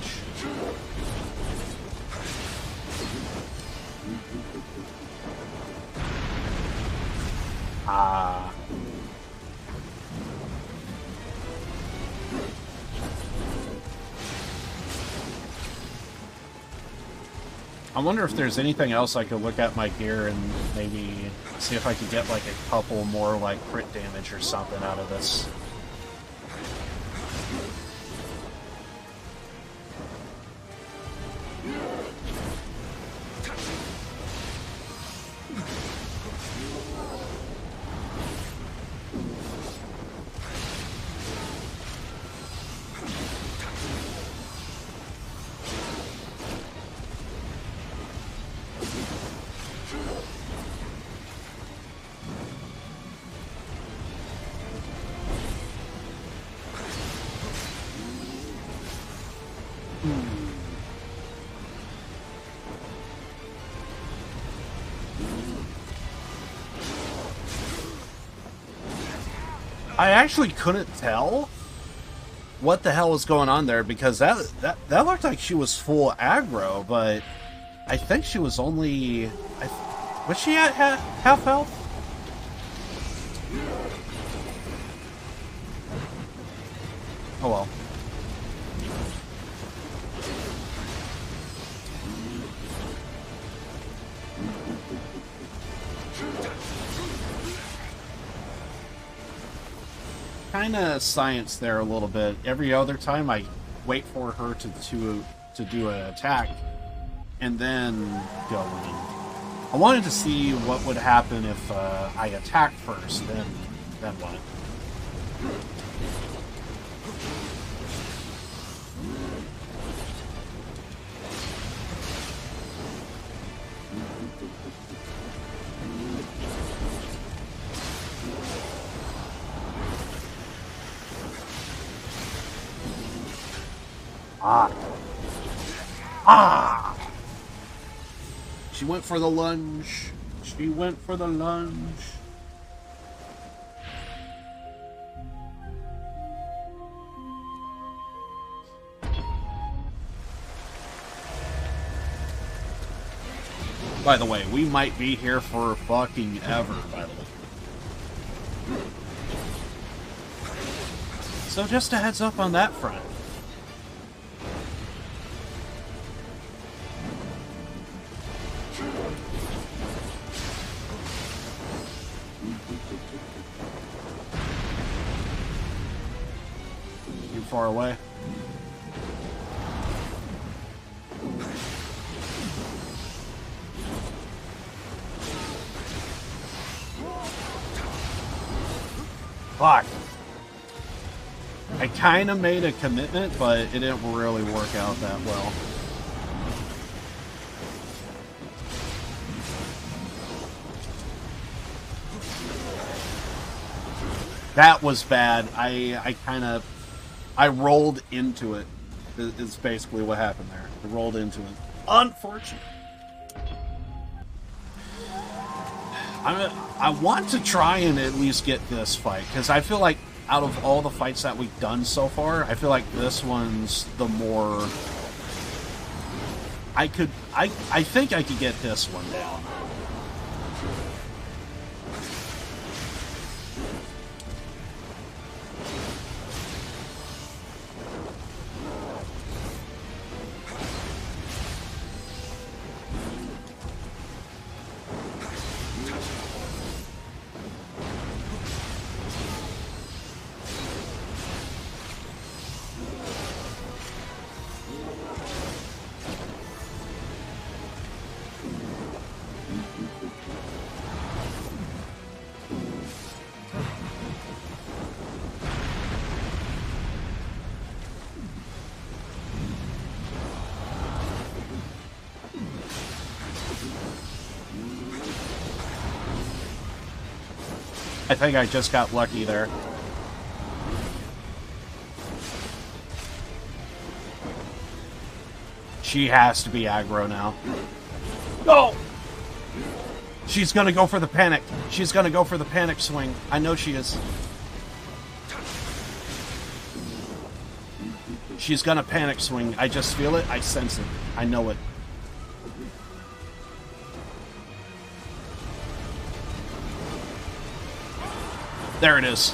I wonder if there's anything else I could look at my gear and maybe see if I could get like a couple more like crit damage or something out of this. I actually couldn't tell what the hell was going on there, because that looked like she was full aggro, but I think she was only... was she at half health? Oh well. Kind of science there a little bit. Every other time I wait for her to do an attack and then go in. I wanted to see what would happen if I attacked first, then what? She went for the lunge. She went for the lunge. By the way, we might be here for fucking ever, by the way. So just a heads up on that front. Too far away. Fuck. I kind of made a commitment, but it didn't really work out that well. That was bad. I rolled into it. Is basically what happened there. I rolled into it. Unfortunate. I want to try and at least get this fight, because I feel like out of all the fights that we've done so far, I feel like this one's the more... I think I could get this one down. I think I just got lucky there. She has to be aggro now. Go! She's gonna go for the panic. She's gonna go for the panic swing. I know she is. She's gonna panic swing. I just feel it. I sense it. I know it. There it is.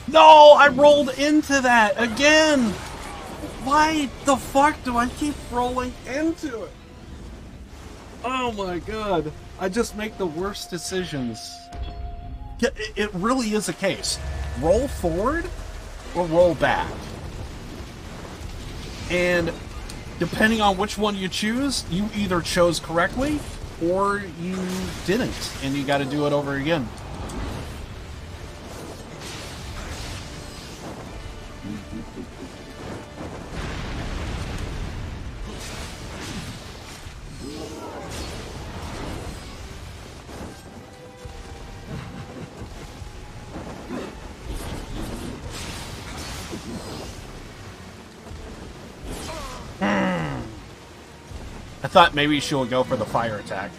No, I rolled into that again. Why the fuck do I keep rolling into it? Oh my god. I just make the worst decisions. It really is a case. Roll forward, or roll back. And depending on which one you choose, you either chose correctly or you didn't, and you got to do it over again. I thought maybe she would go for the fire attack.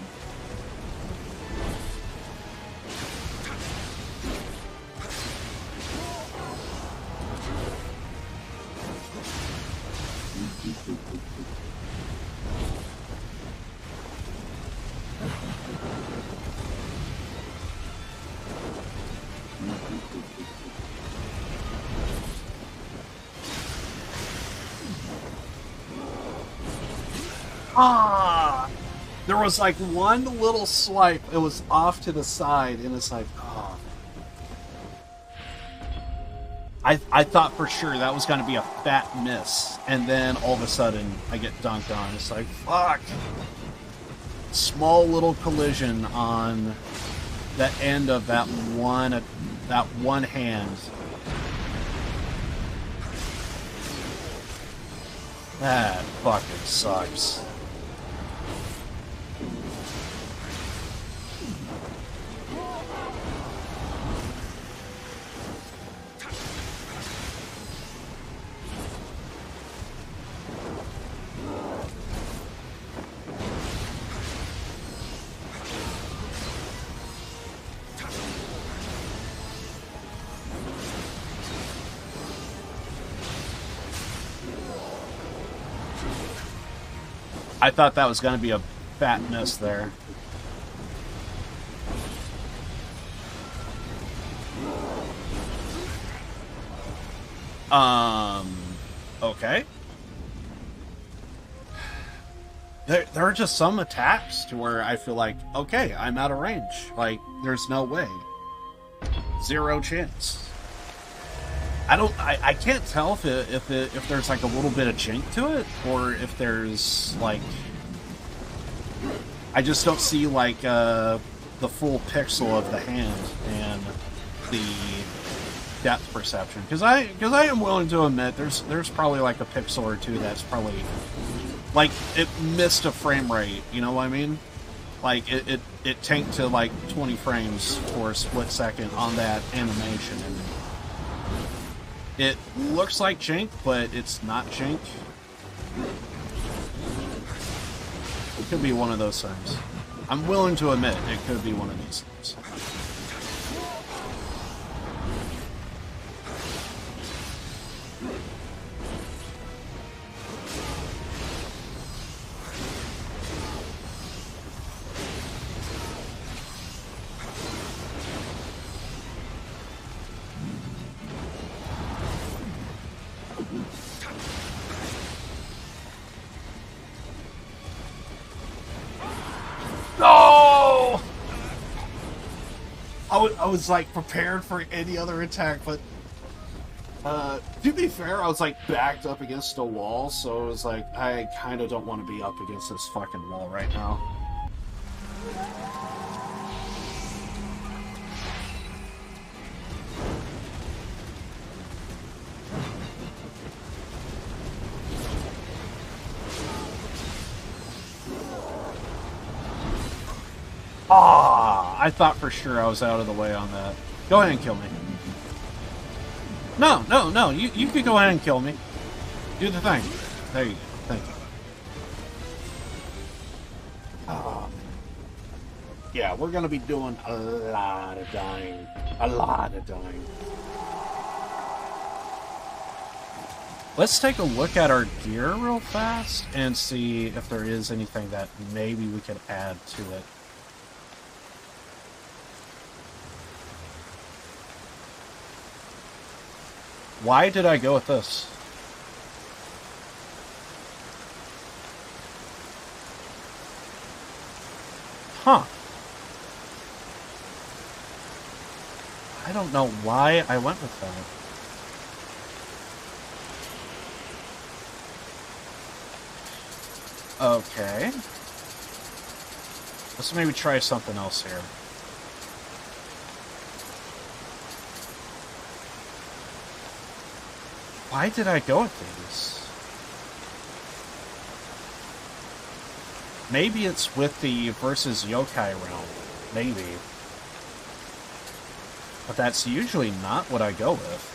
There was like one little swipe. It was off to the side, and it's like, oh. I thought for sure that was going to be a fat miss, and then all of a sudden I get dunked on. It's like, fuck. Small little collision on the end of that one hand. That fucking sucks. I thought that was going to be a fat miss there. Okay. There are just some attacks to where I feel like, okay, I'm out of range. Like, there's no way. Zero chance. I can't tell if there's like a little bit of jink to it, or if there's like, I just don't see like the full pixel of the hand and the depth perception. Because I am willing to admit there's probably like a pixel or two that's probably like it missed a frame rate. You know what I mean? Like it tanked to like 20 frames for a split second on that animation, and it looks like jink, but it's not jink. It could be one of those things. I'm willing to admit it could be one of these things. No! I was like prepared for any other attack, but to be fair, I was like backed up against a wall, so it was like I kind of don't want to be up against this fucking wall right now. Ah, I thought for sure I was out of the way on that. Go ahead and kill me. No, you could go ahead and kill me. Do the thing. There you go. Thank you. Oh. Yeah, we're going to be doing a lot of dying. A lot of dying. Let's take a look at our gear real fast and see if there is anything that maybe we could add to it. Why did I go with this? Huh. I don't know why I went with that. Okay. Let's maybe try something else here. Why did I go with these? Maybe it's with the versus yokai realm. Maybe. But that's usually not what I go with.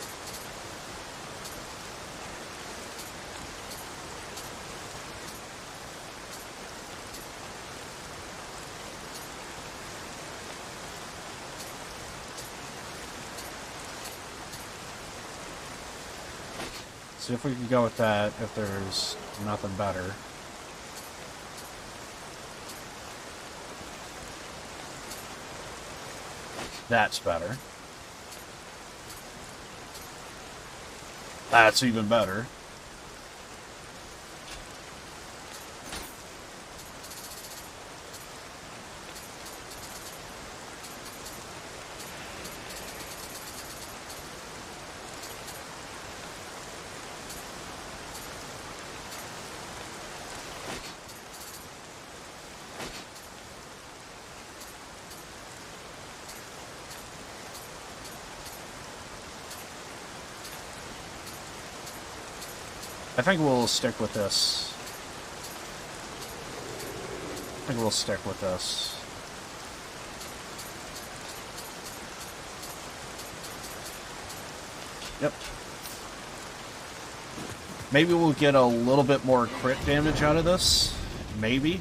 See if we can go with that if there's nothing better. That's better. That's even better. I think we'll stick with this. I think we'll stick with this. Yep. Maybe we'll get a little bit more crit damage out of this. Maybe.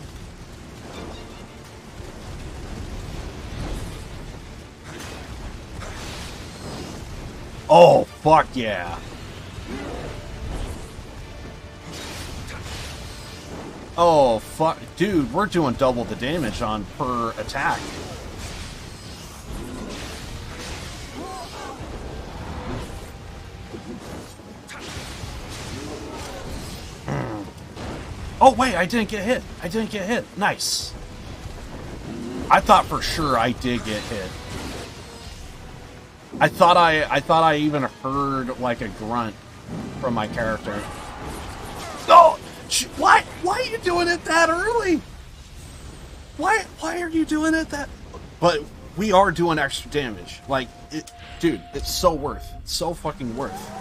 Oh, fuck yeah. Oh, fuck. Dude, we're doing double the damage on per attack. Oh, wait, I didn't get hit. I didn't get hit. Nice. I thought for sure I did get hit. I thought I even heard, like, a grunt from my character. Oh! Why are you doing it that early? Why are you doing it that... But we are doing extra damage. Like, dude, it's so worth. It's so fucking worth.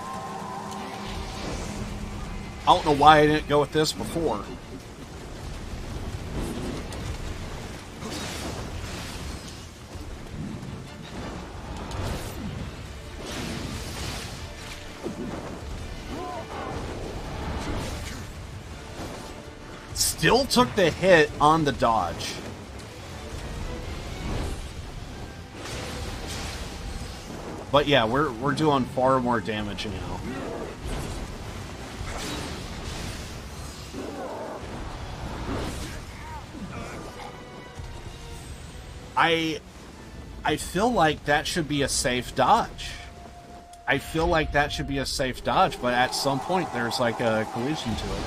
I don't know why I didn't go with this before. Still took the hit on the dodge. But yeah, we're doing far more damage now. I feel like that should be a safe dodge. I feel like that should be a safe dodge, but at some point there's like a collision to it.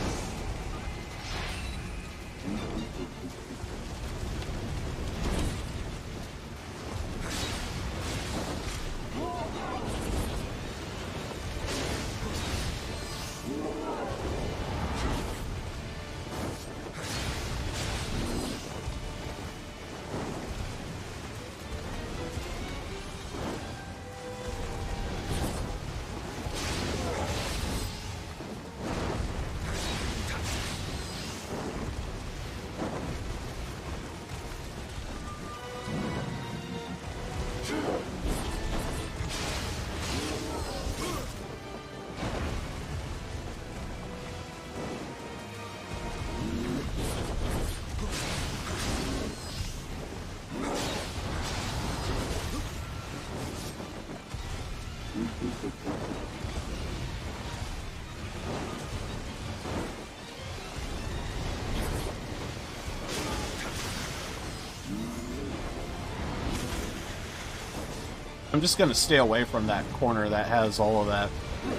I'm just gonna stay away from that corner that has all of that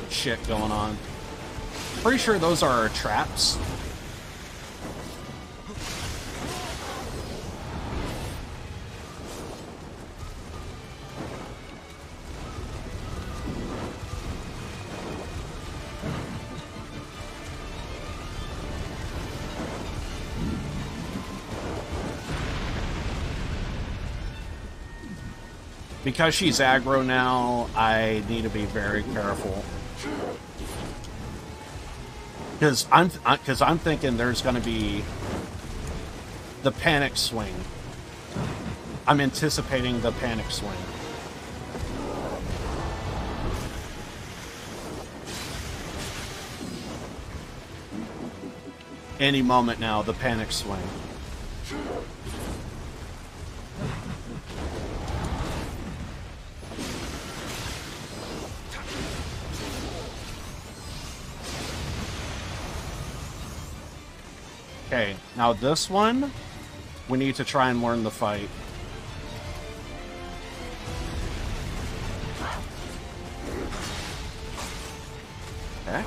shit going on. Pretty sure those are our traps. Because she's aggro now, I need to be very careful. Because I'm thinking there's going to be the panic swing. I'm anticipating the panic swing. Any moment now, the panic swing. Okay, now this one, we need to try and learn the fight. Okay.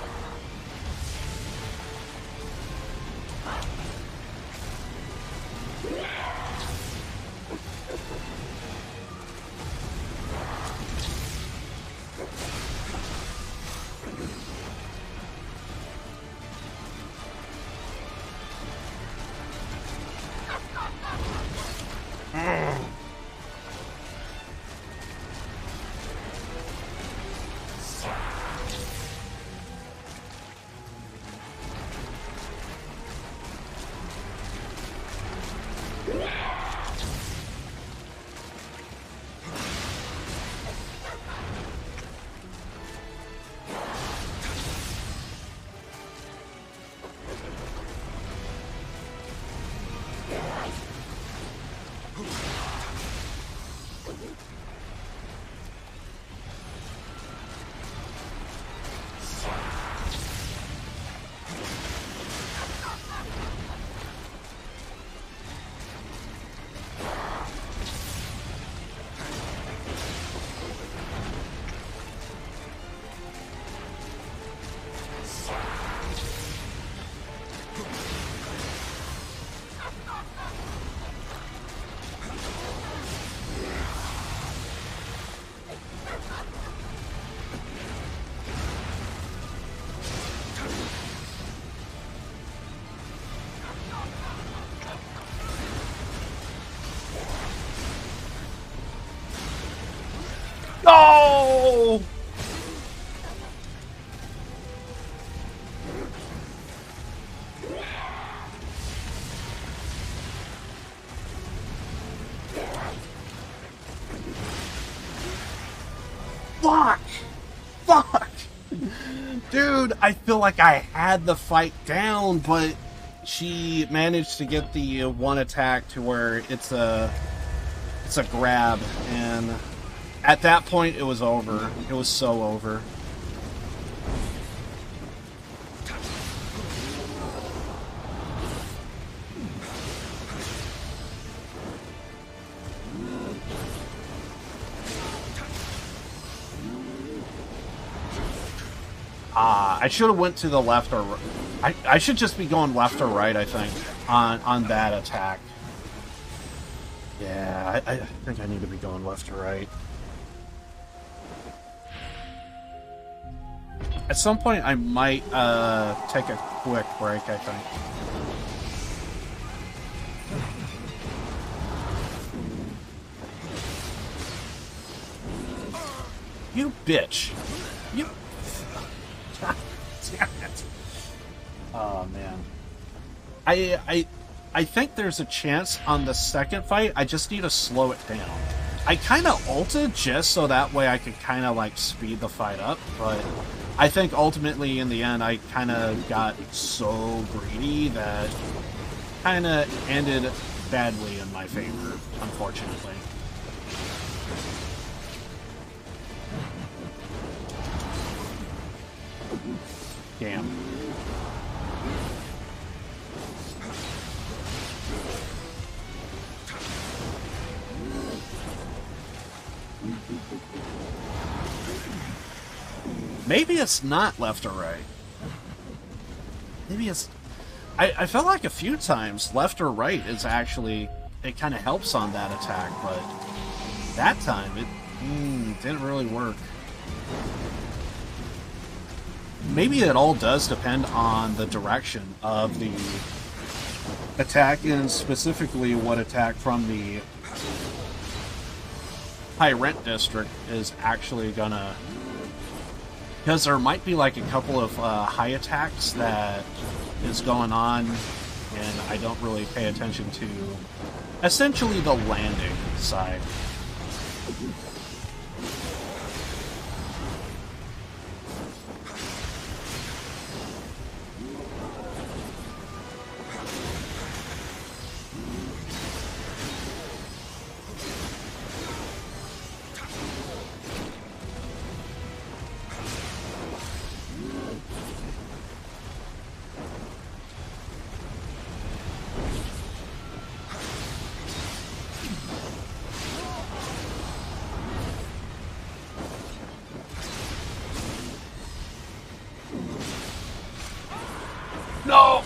No! Fuck! Fuck! Dude, I feel like I had the fight down, but she managed to get the one attack to where it's a grab, and at that point it was over. It was so over. I should have went to the left or right. I should just be going left or right, I think, on that attack. Yeah, I think I need to be going left or right. At some point, I might take a quick break, I think. You bitch. You... Damn it. Oh, man. I think there's a chance on the second fight. I just need to slow it down. I kind of ulted just so that way I could kind of like speed the fight up, but I think ultimately in the end I kind of got so greedy that kind of ended badly in my favor, unfortunately. Damn. Maybe it's not left or right. Maybe it's... I felt like a few times left or right is actually... It kind of helps on that attack, but that time it didn't really work. Maybe it all does depend on the direction of the attack, and specifically what attack from high rent district is actually gonna, because there might be like a couple of high attacks that is going on, and I don't really pay attention to essentially the landing side. No!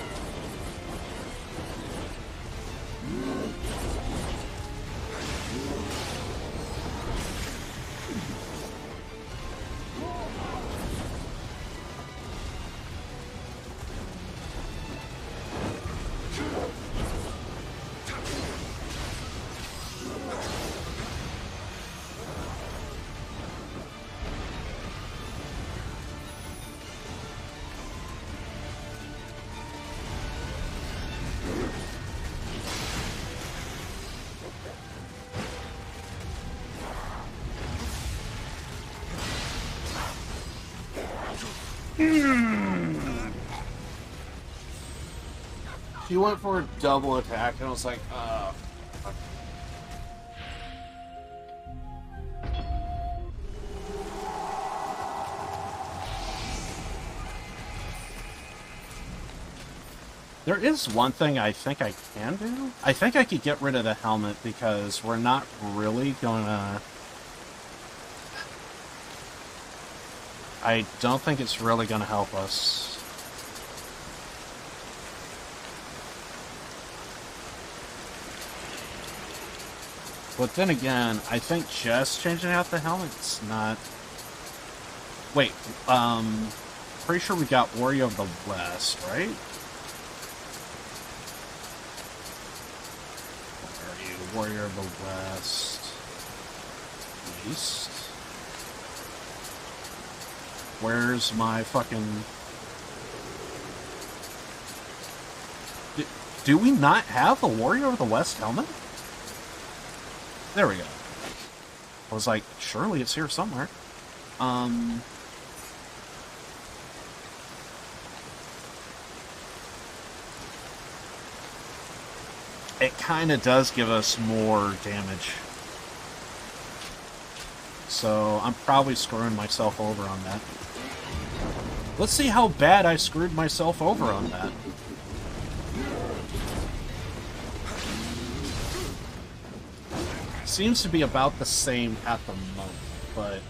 She went for a double attack, and I was like, fuck. There is one thing I think I can do. I think I could get rid of the helmet because we're not really gonna... I don't think it's really gonna help us. But then again, I think just changing out the helmet's not... Wait, pretty sure we got Warrior of the West, right? Where are you? Warrior of the West. East. Where's my fucking... Do we not have a Warrior of the West helmet? There we go. I was like, surely it's here somewhere. It kind of does give us more damage. So I'm probably screwing myself over on that. Let's see how bad I screwed myself over on that. Seems to be about the same at the moment, but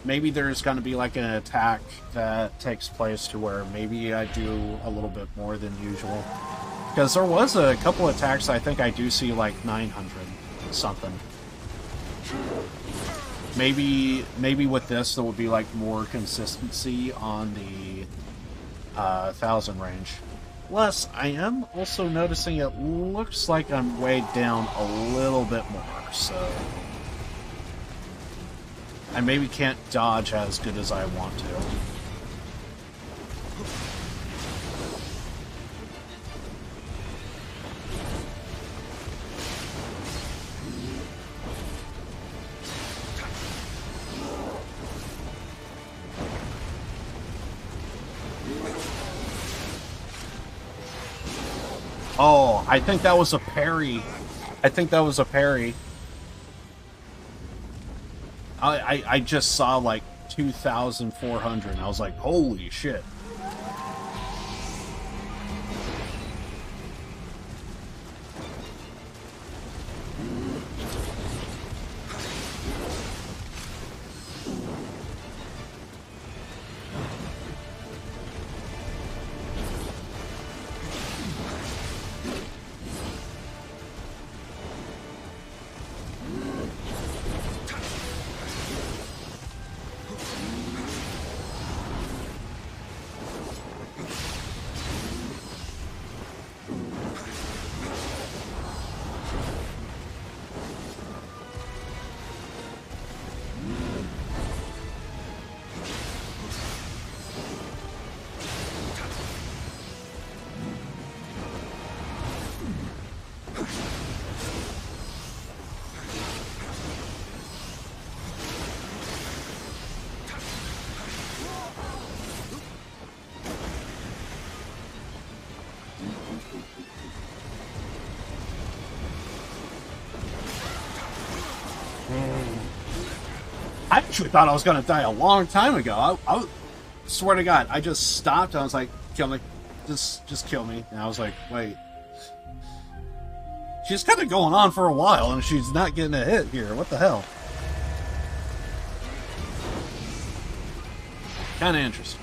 maybe there's going to be like an attack that takes place to where maybe I do a little bit more than usual. Because there was a couple attacks I think I do see like 900 something. Maybe with this there will be like more consistency on the 1000 range. Plus, I am also noticing it looks like I'm weighed down a little bit more, so... I maybe can't dodge as good as I want to. Oh, I think that was a parry. I think that was a parry. I just saw like 2,400 and I was like, holy shit. I actually thought I was going to die a long time ago. I swear to God, I just stopped. I was like, kill me. Just kill me. And I was like, wait. She's kind of going on for a while, and she's not getting a hit here. What the hell? Kind of interesting.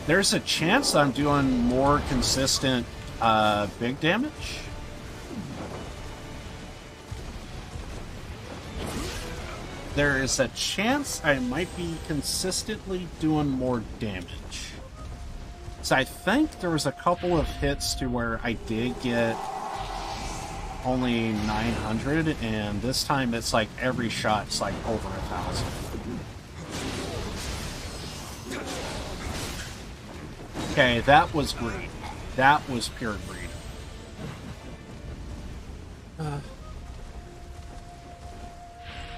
There's a chance I'm doing more consistent big damage. There is a chance I might be consistently doing more damage. So I think there was a couple of hits to where I did get only 900, and this time it's like every shot's like over 1,000. Okay, that was greed. That was pure greed.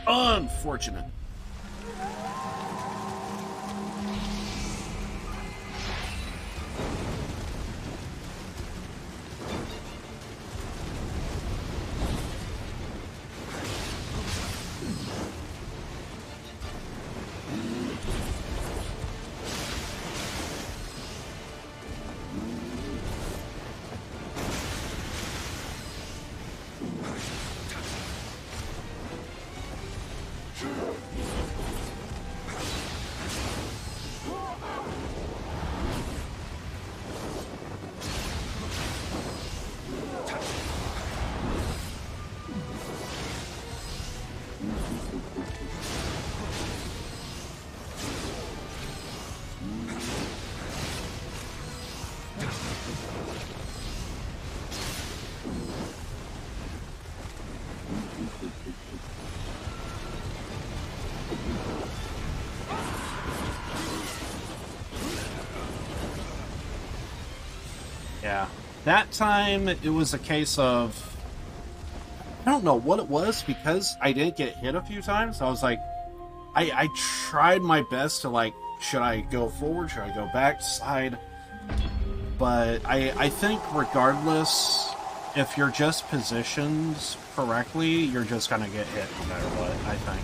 Unfortunate. Yeah. That time, it was a case of... I don't know what it was, because I didn't get hit a few times. I was like... I tried my best to, like, should I go forward? Should I go back, side? But I think regardless, if you're just positioned correctly, you're just gonna get hit no matter what, I think.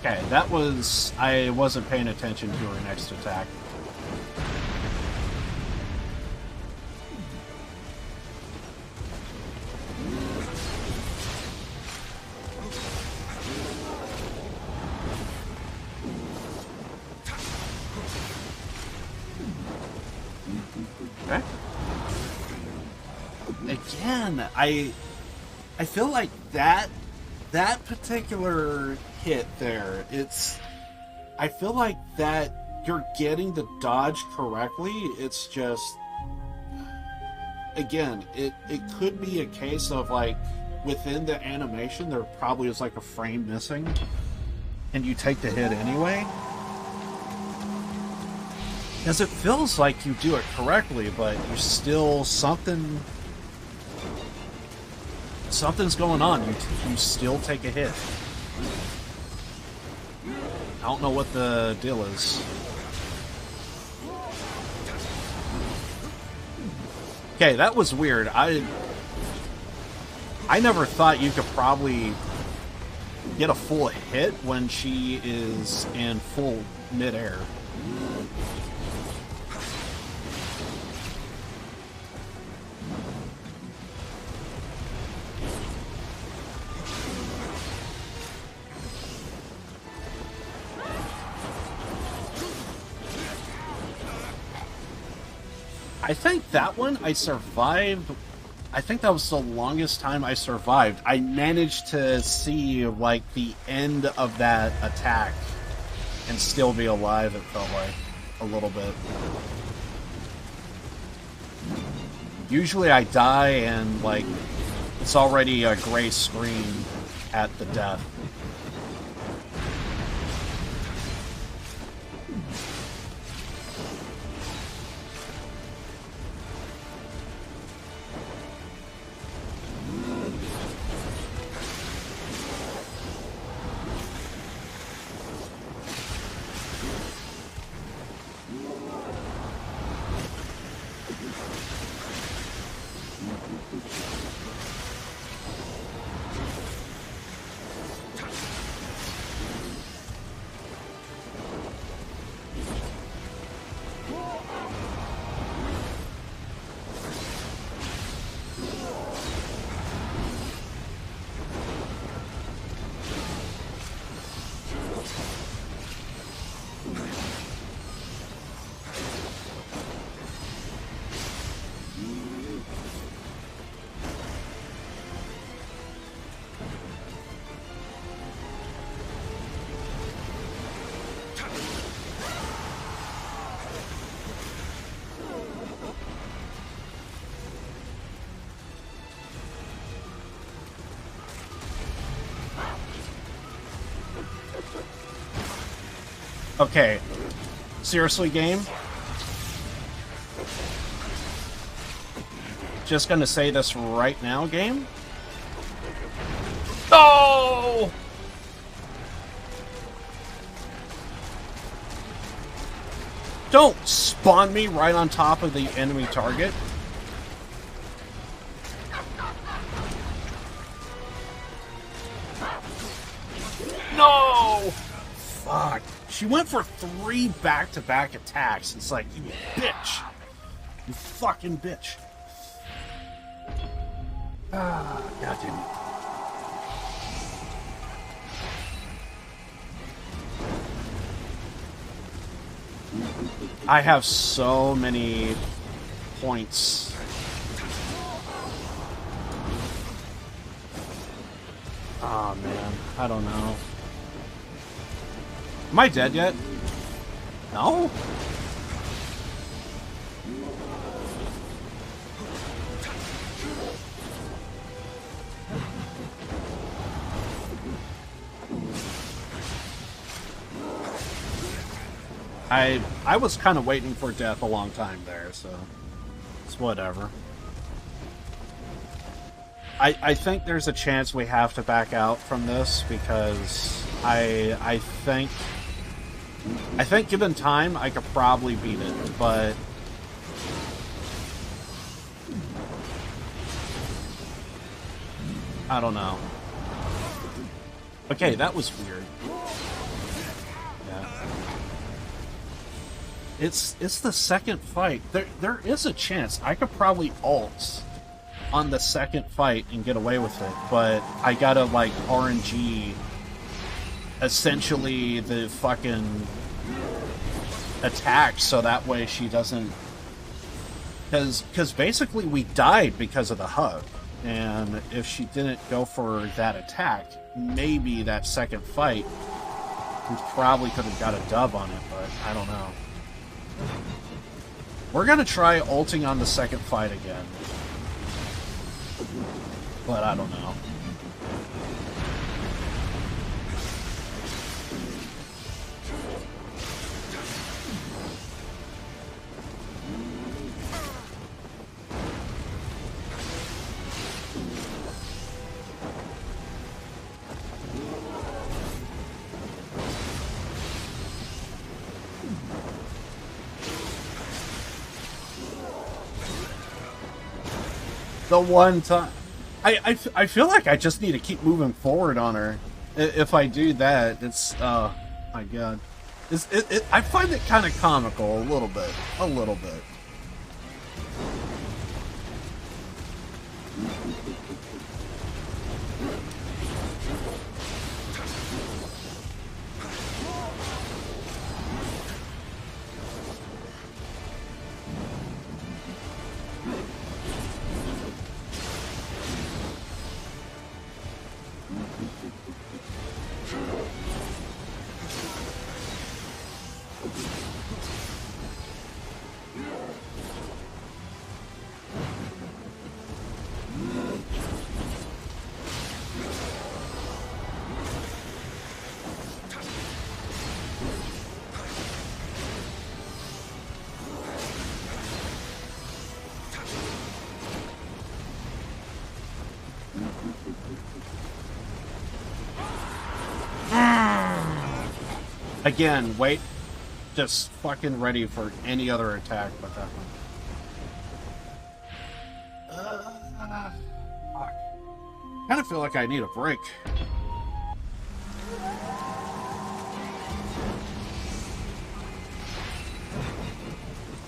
Okay, that was... I wasn't paying attention to her next attack. Okay. Again, I feel like that particular hit there, I feel like that you're getting the dodge correctly. It's just, again, it could be a case of like within the animation there probably is like a frame missing and you take the hit anyway. Because it feels like you do it correctly, but you're still something's going on. You still take a hit. I don't know what the deal is. Okay, that was weird. I never thought you could probably get a full hit when she is in full midair. I think that one I survived. I think that was the longest time I survived. I managed to see like the end of that attack and still be alive, it felt like, a little bit. Usually I die and like it's already a gray screen at the death. Okay. Seriously, game? Just gonna say this right now, game? Oh! Don't spawn me right on top of the enemy target. No! Fuck. She went for 3 back-to-back attacks. It's like, you bitch. You fucking bitch. Ah, goddamn it. I have so many points. Oh, man. I don't know. Am I dead yet? No? I was kind of waiting for death a long time there, so it's whatever. I think there's a chance we have to back out from this because I think given time I could probably beat it, but I don't know. Okay, that was weird. Yeah. It's the second fight. There is a chance I could probably ult on the second fight and get away with it, but I gotta like RNG essentially the fucking attack so that way she doesn't, because basically we died because of the hug, and if she didn't go for that attack, maybe that second fight we probably could have got a dub on it, but I don't know. We're gonna try ulting on the second fight again, but I don't know. The one time I feel like I just need to keep moving forward on her. If I do that, it's oh my god, I find it kind of comical a little bit. Again, wait. Just fucking ready for any other attack but that one. kind of feel like I need a break.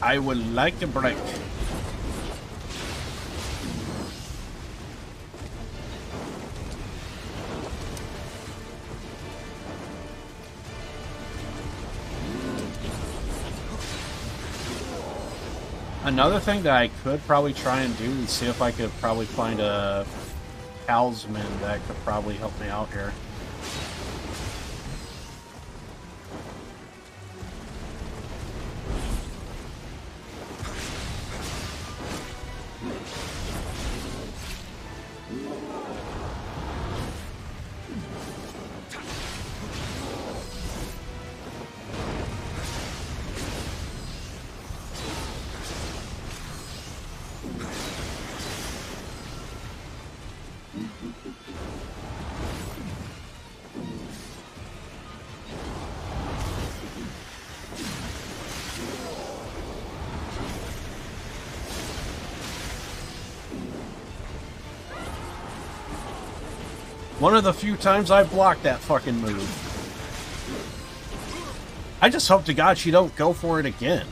I would like a break. Another thing that I could probably try and do is see if I could probably find a talisman that could probably help me out here. One of the few times I blocked that fucking move. I just hope to God she don't go for it again.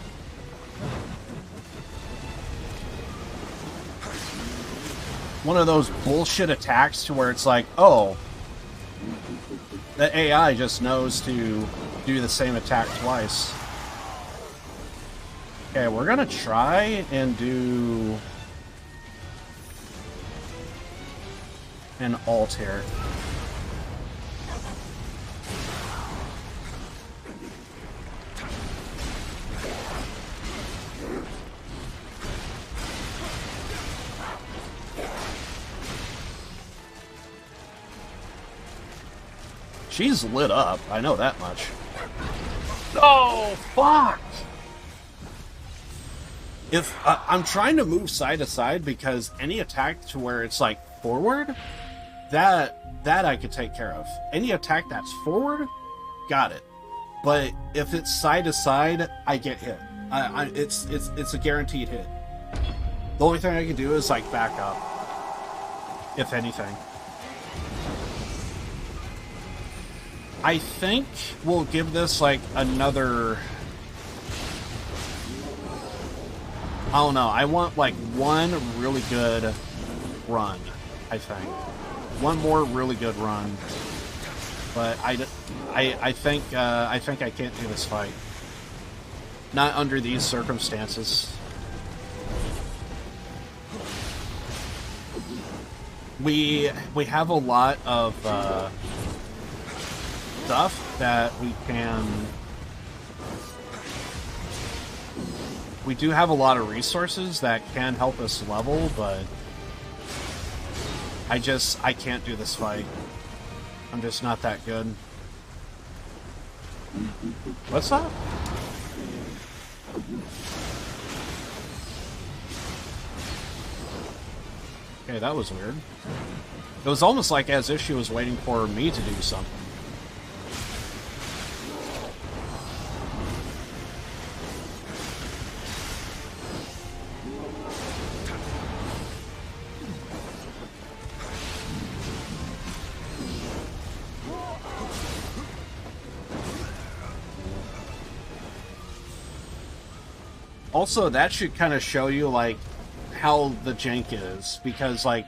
One of those bullshit attacks to where it's like, oh, the AI just knows to do the same attack twice. Okay, we're gonna try and do an alt here. She's lit up, I know that much. Oh, fuck! If I'm trying to move side to side because any attack to where it's like forward, that I could take care of. Any attack that's forward, got it. But if it's side to side, I get hit. It's a guaranteed hit. The only thing I can do is like back up, if anything. I think we'll give this like another. I don't know. I want like one really good run. I think one more really good run, but I think I can't do this fight. Not under these circumstances. We have a lot of stuff that we can. We do have a lot of resources that can help us level, but I can't do this fight. I'm just not that good. What's that? Okay, that was weird. It was almost like as if she was waiting for me to do something. Also, that should kind of show you, like, how the jank is. Because, like,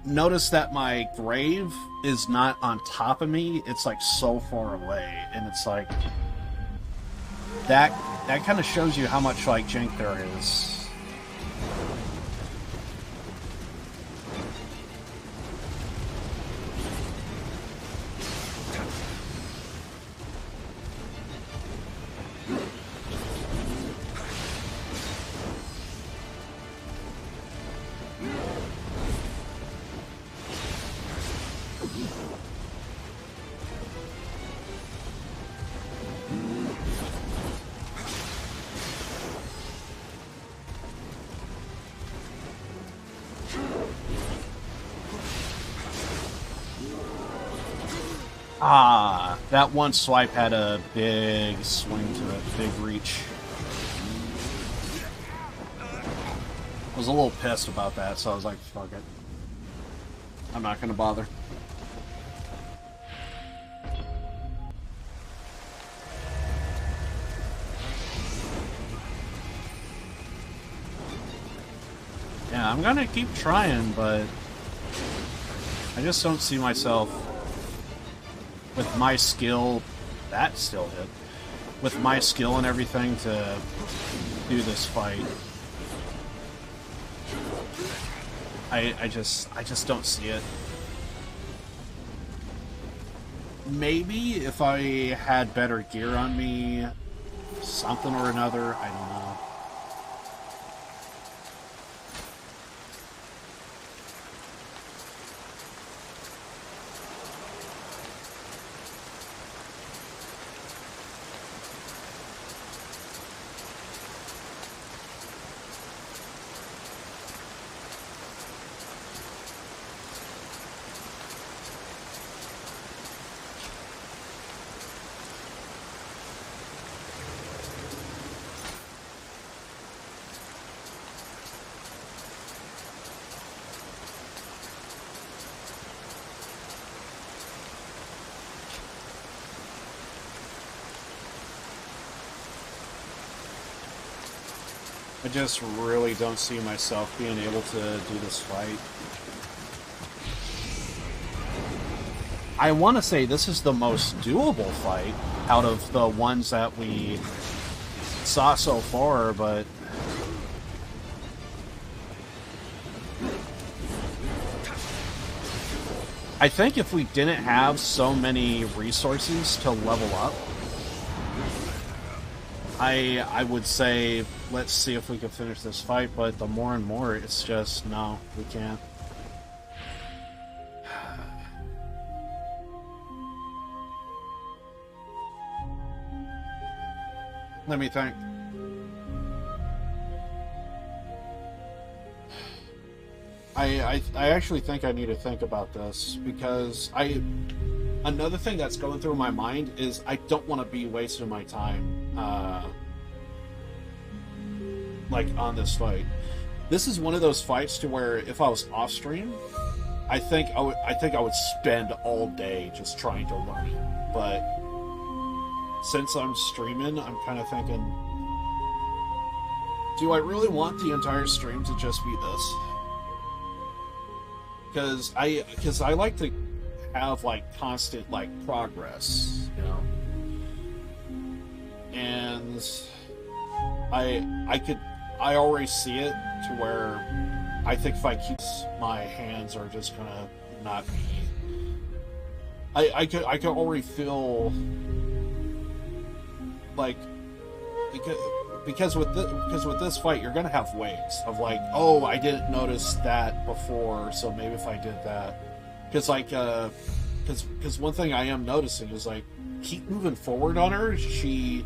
notice that my grave is not on top of me. It's, like, so far away. And it's, like, that kind of shows you how much, like, jank there is. Ah, that one swipe had a big swing to it, big reach. I was a little pissed about that, so I was like, fuck it. I'm not gonna bother. Yeah, I'm gonna keep trying, but I just don't see myself with my skill. That still hit. With my skill and everything to do this fight. I just don't see it. Maybe if I had better gear on me, something or another, I don't know. I just really don't see myself being able to do this fight. I want to say this is the most doable fight out of the ones that we saw so far, but I think if we didn't have so many resources to level up, I would say, let's see if we can finish this fight, but the more and more, it's just, no, we can't. Let me think. I actually think I need to think about this, because another thing that's going through my mind is I don't want to be wasting my time like on this fight. This is one of those fights to where if I was off stream, I think I would spend all day just trying to learn it. But since I'm streaming, I'm kind of thinking, do I really want the entire stream to just be this? Because I like to have like constant like progress, you know. And I already see it to where I think if I keep, my hands are just gonna not be. I could already feel like, because with this fight you're gonna have waves of like, oh, I didn't notice that before, so maybe if I did that, because like because one thing I am noticing is like, keep moving forward on her, she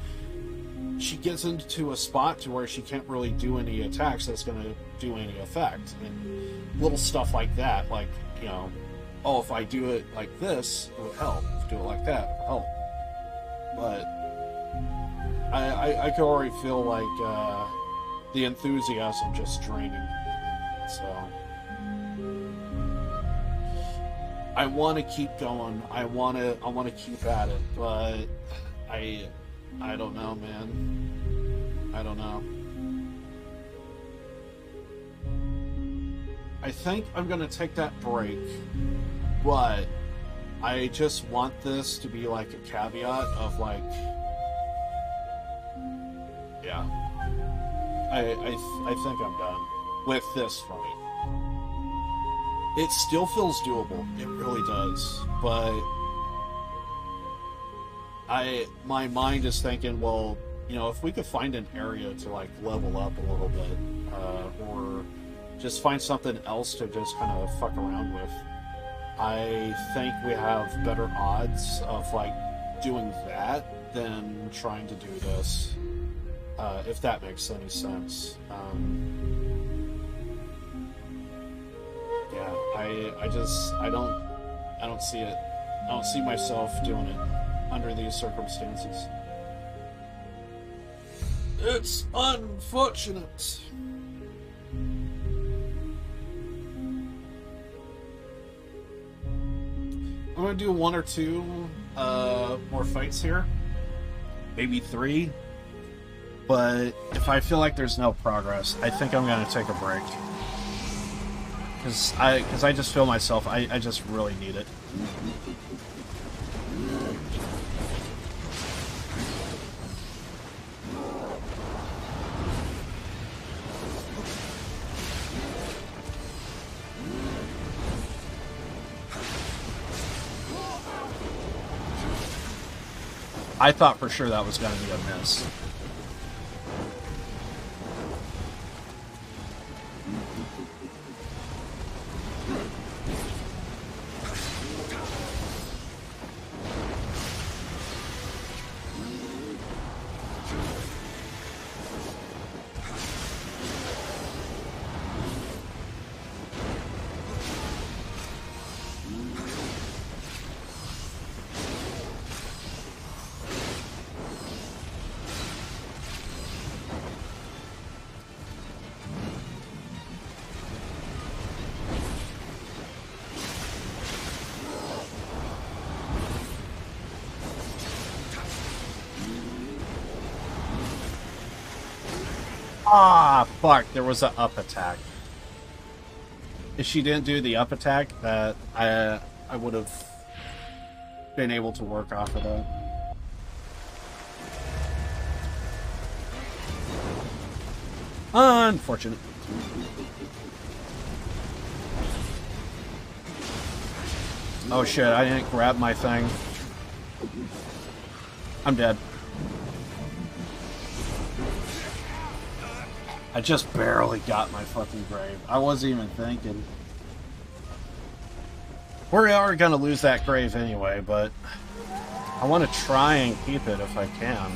gets into a spot to where she can't really do any attacks that's going to do any effect, and little stuff like that, like, you know, oh, if I do it like this, it would help. If I do it like that, it would help. But I could already feel like the enthusiasm just draining. So I want to keep going. I want to keep at it, but I don't know, man. I don't know. I think I'm gonna take that break, but I just want this to be like a caveat of like, yeah, I think I'm done with this fight. It still feels doable, it really does, but my mind is thinking, well, you know, if we could find an area to like level up a little bit, or just find something else to just kind of fuck around with, I think we have better odds of like doing that than trying to do this, if that makes any sense. Yeah, I don't see it. I don't see myself doing it under these circumstances. It's unfortunate. going to do 1 or 2 more fights here. Maybe 3. But if I feel like there's no progress, I think I'm going to take a break. Because I just feel myself, I just really need it. I thought for sure that was going to be a miss. Ah, fuck, there was an up attack. If she didn't do the up attack, that I would have been able to work off of that. Unfortunate. Oh shit, I didn't grab my thing. I'm dead. I just barely got my fucking grave. I wasn't even thinking. We are going to lose that grave anyway, but I want to try and keep it if I can.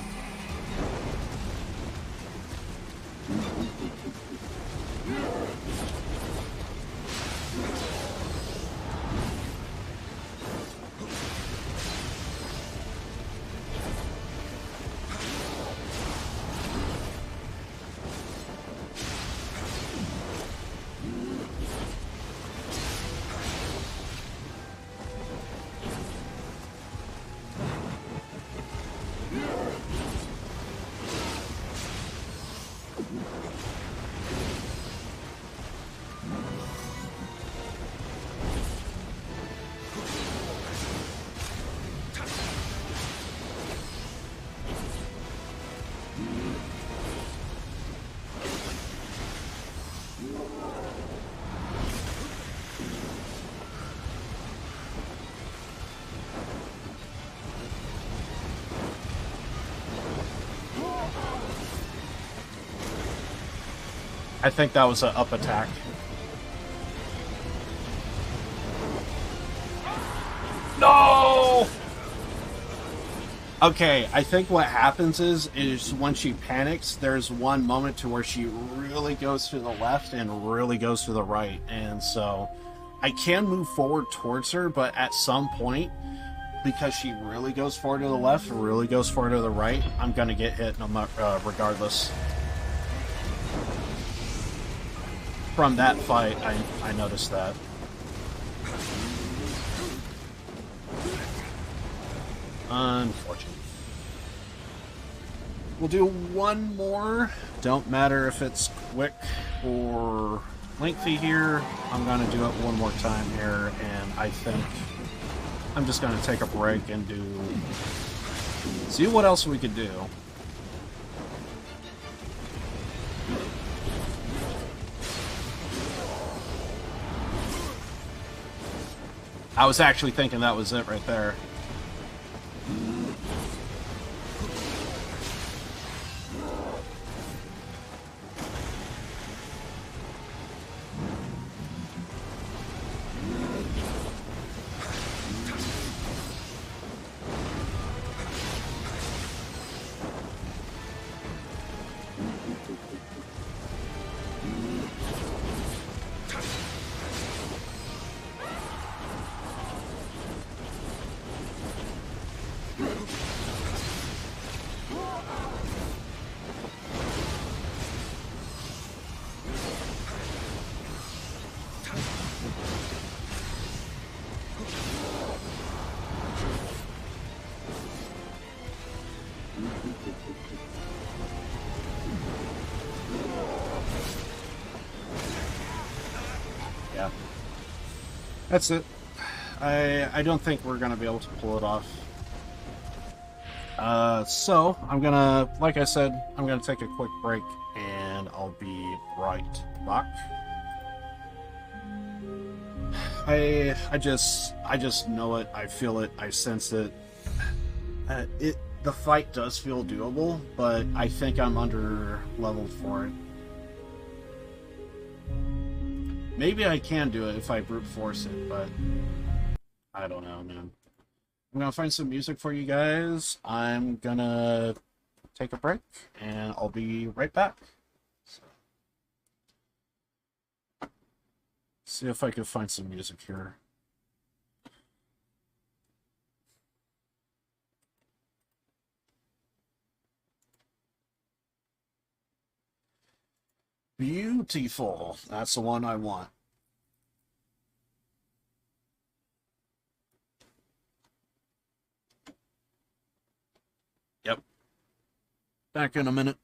I think that was an up attack. No! Okay, I think what happens is when she panics, there's one moment to where she really goes to the left and really goes to the right. And so I can move forward towards her, but at some point, because she really goes forward to the left, really goes forward to the right, I'm going to get hit regardless. From that fight, I noticed that. Unfortunate. We'll do one more. Don't matter if it's quick or lengthy here. I'm going to do it one more time here, and I think I'm just going to take a break and see what else we could do. I was actually thinking that was it right there. That's it. I don't think we're gonna be able to pull it off. So I'm gonna, like I said, I'm gonna take a quick break, and I'll be right back. I just know it. I feel it. I sense it. The fight does feel doable, but I think I'm under leveled for it. Maybe I can do it if I brute force it, but I don't know, man. I'm gonna find some music for you guys. I'm gonna take a break, and I'll be right back. So, see if I can find some music here. Beautiful. That's the one I want. Yep. Back in a minute.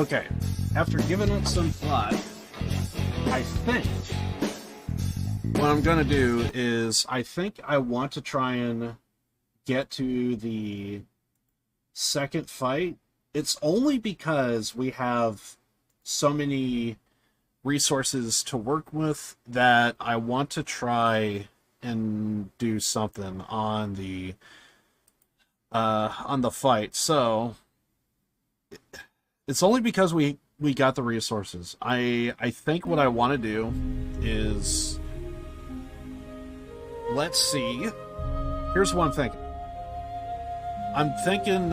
Okay, after giving it some thought, I think what I'm gonna do is I think I want to try and get to the second fight. It's only because we have so many resources to work with that I want to try and do something on the fight. So it's only because we got the resources. I think what I want to do is, let's see. Here's what I'm thinking. I'm thinking,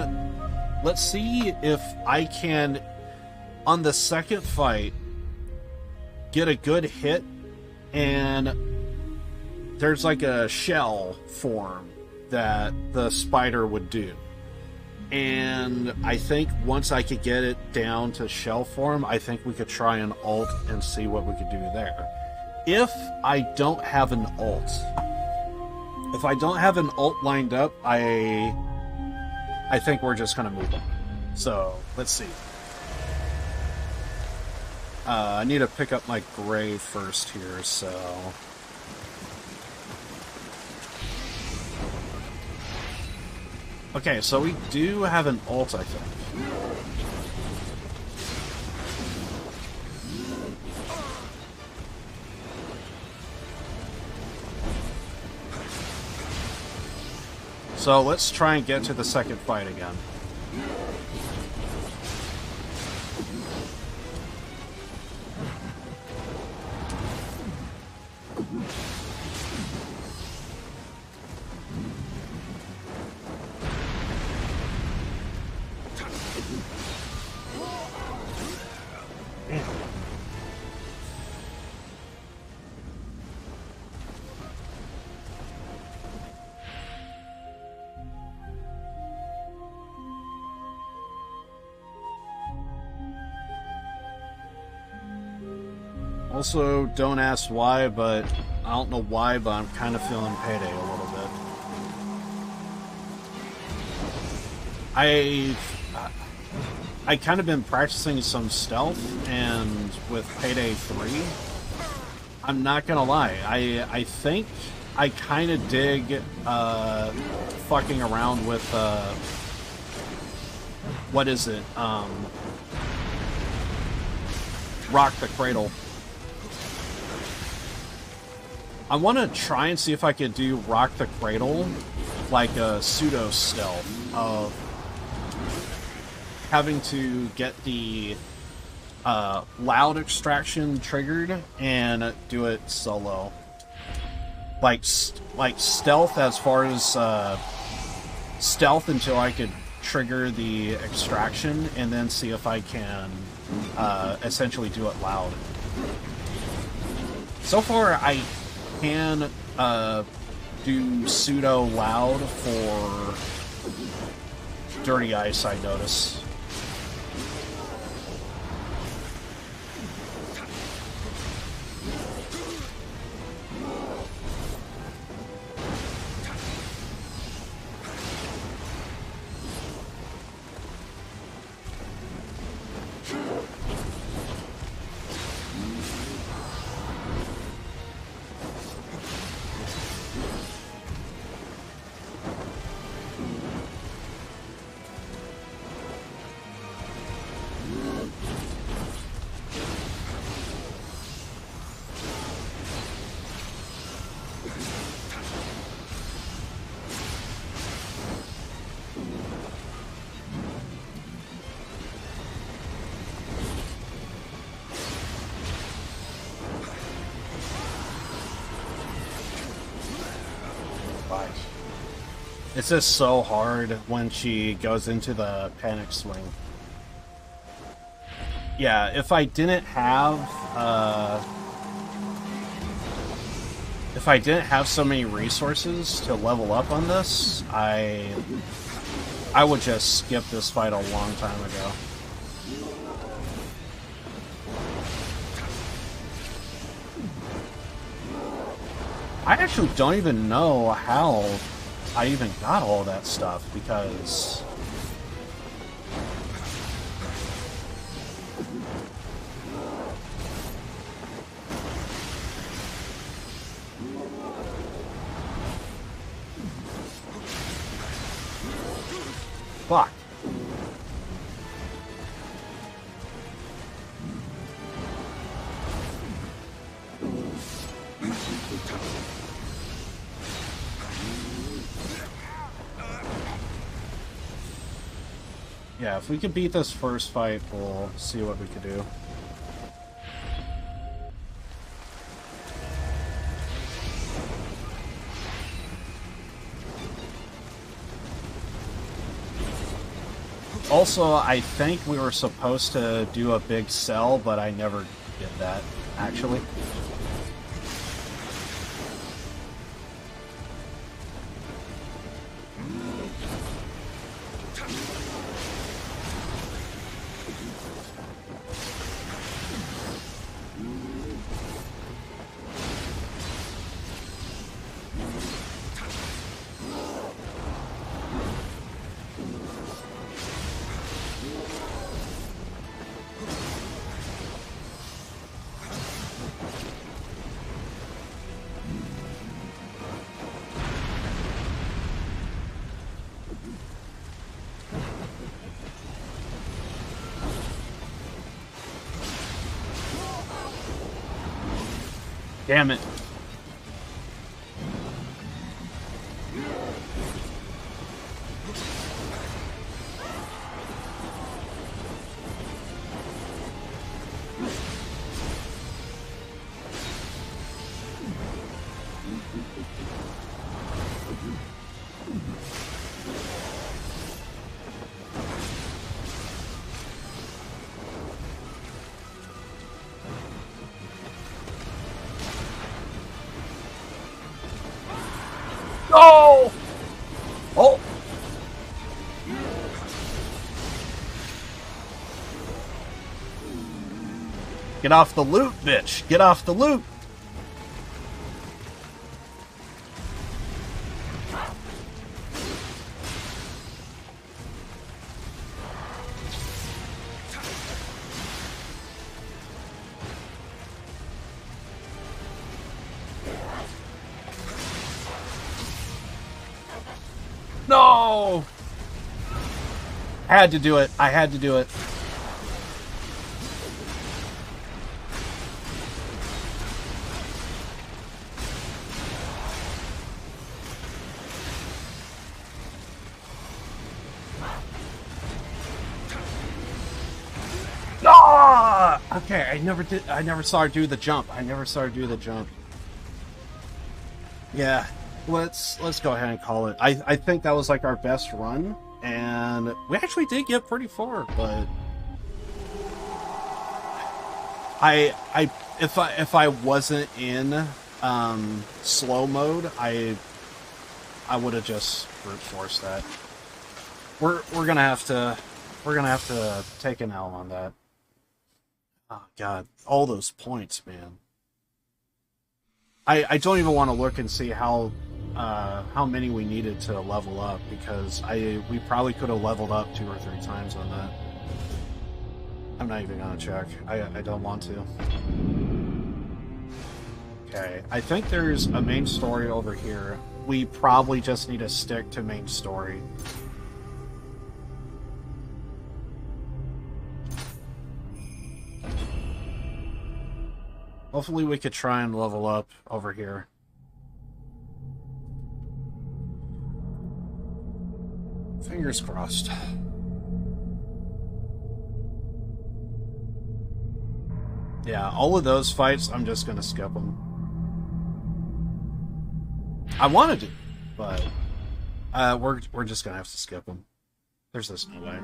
let's see if I can, on the second fight, get a good hit, and there's like a shell form that the spider would do. And I think once I could get it down to shell form, I think we could try an ult and see what we could do there. If I don't have an ult, lined up, I think we're just gonna move on. So let's see. I need to pick up my gray first here, so. Okay, so we do have an ult, I think. So let's try and get to the second fight again. Also, don't ask why, but I don't know why, but I'm kind of feeling Payday a little bit. I kind of been practicing some stealth, and with Payday 3, I'm not gonna lie, I think I kind of dig fucking around with what is it? Rock the Cradle. I want to try and see if I could do Rock the Cradle, like a pseudo stealth of having to get the loud extraction triggered and do it solo. Like stealth as far as stealth until I could trigger the extraction and then see if I can essentially do it loud. So far, I can do pseudo loud for Dirty Ice, I notice. It's just so hard when she goes into the panic swing. Yeah, if I didn't have so many resources to level up on this, I would just skip this fight a long time ago. I actually don't even know how I even got all that stuff, because Fuck. Yeah, if we could beat this first fight, we'll see what we could do. Also, I think we were supposed to do a big sell, but I never did that, actually. Damn it. No! Oh! Get off the loot, bitch! Get off the loot! No! I had to do it. I had to do it. No! Okay, I never saw her do the jump. Yeah. Let's go ahead and call it. I think that was like our best run, and we actually did get pretty far, but if I wasn't in slow mode, I would have just brute forced that. We're gonna have to take an L on that. Oh god, all those points, man. I don't even want to look and see how many we needed to level up, because we probably could have leveled up 2 or 3 times on that. I'm not even gonna check. I don't want to. Okay, I think there's a main story over here. We probably just need to stick to main story. Hopefully we could try and level up over here. Fingers crossed. Yeah, all of those fights, I'm just gonna skip them. I wanted to, but we're just gonna have to skip them. There's this no way.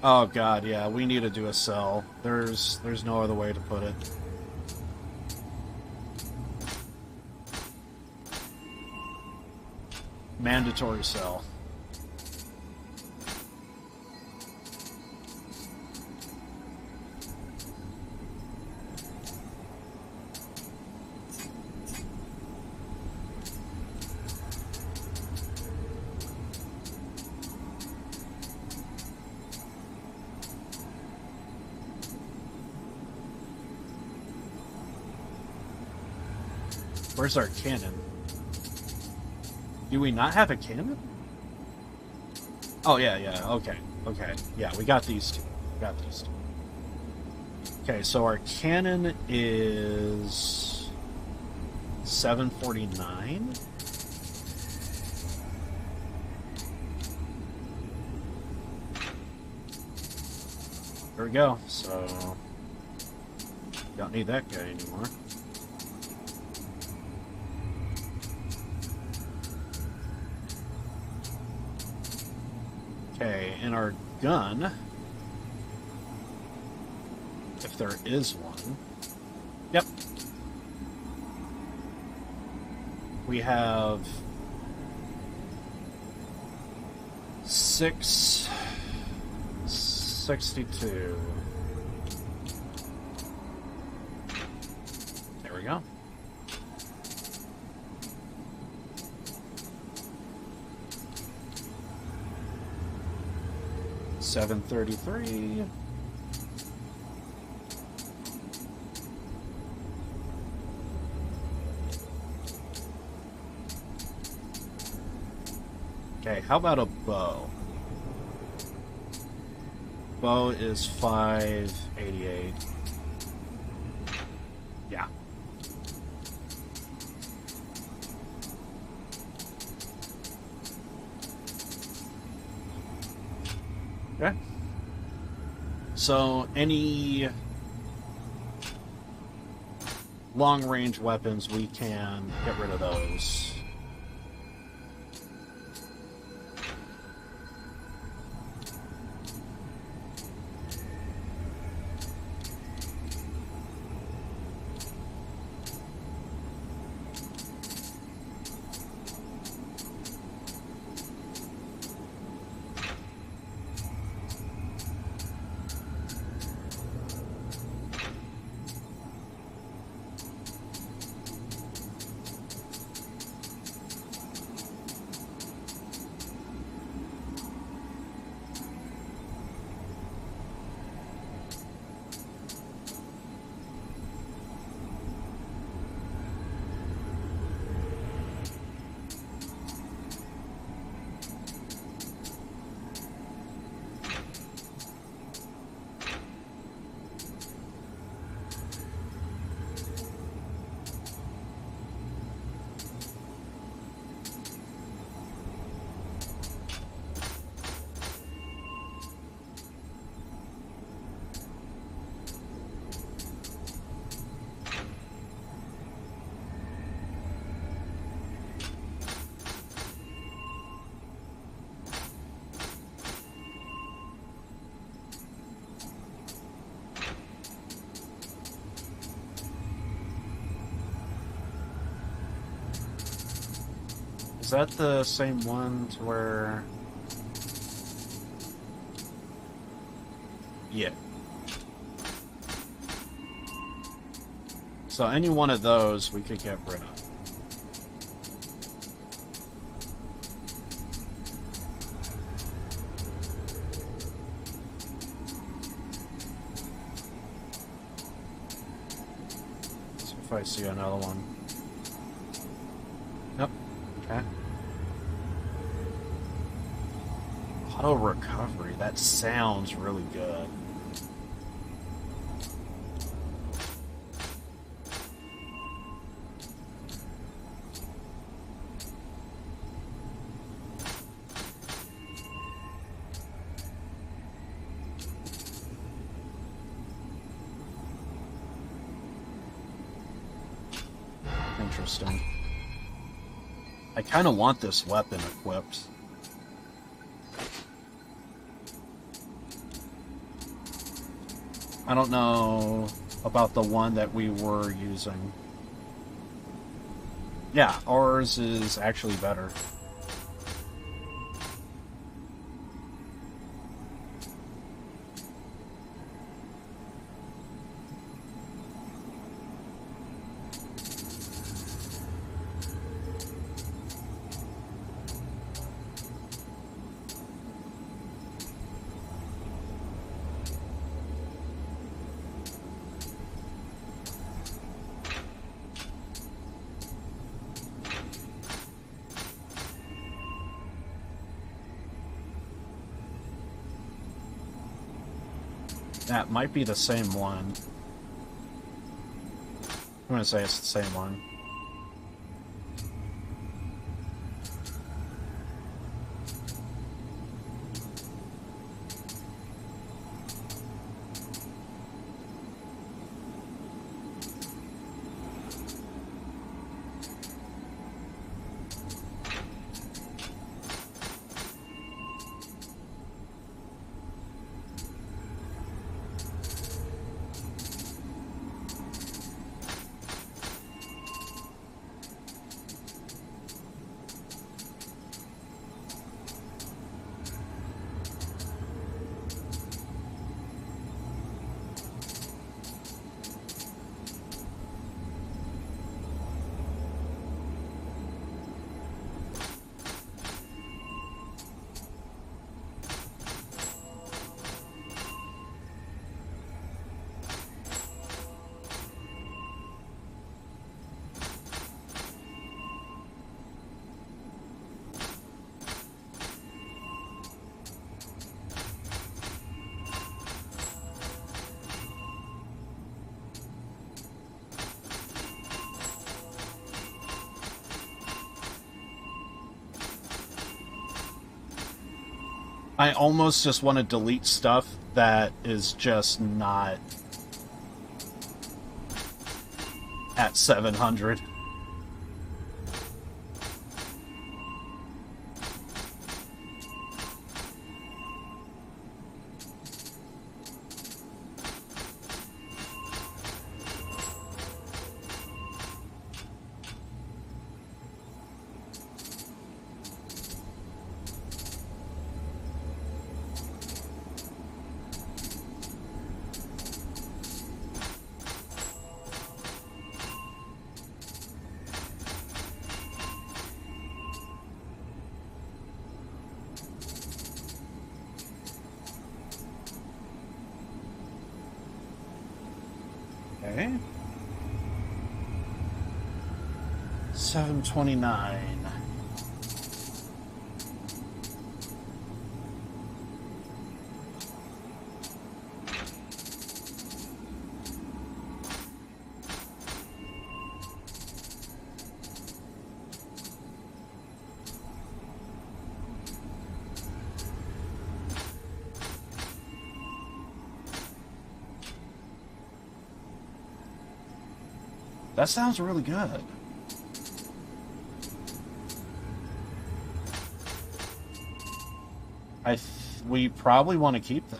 Oh god, yeah, we need to do a sell. There's no other way to put it. Mandatory sell. Where's our cannon? Do we not have a cannon? Oh, yeah, okay. Yeah, we got these two. Okay, so our cannon is 749. There we go. So don't need that guy anymore. Okay, and our gun, if there is one. Yep. We have 662. There we go. $733. Okay, how about a bow? Bow is 588. Yeah. Okay. So, any long-range weapons, we can get rid of those. Is that the same one to where... Yeah. So any one of those we could get rid of. See if I see another one. Nope. Okay. Auto recovery. That sounds really good. Interesting. I kind of want this weapon equipped. I don't know about the one that we were using. Yeah, ours is actually better. That might be the same one. I'm gonna say it's the same one. I almost just want to delete stuff that is just not at 700. Okay. 729. That sounds really good. We probably want to keep that.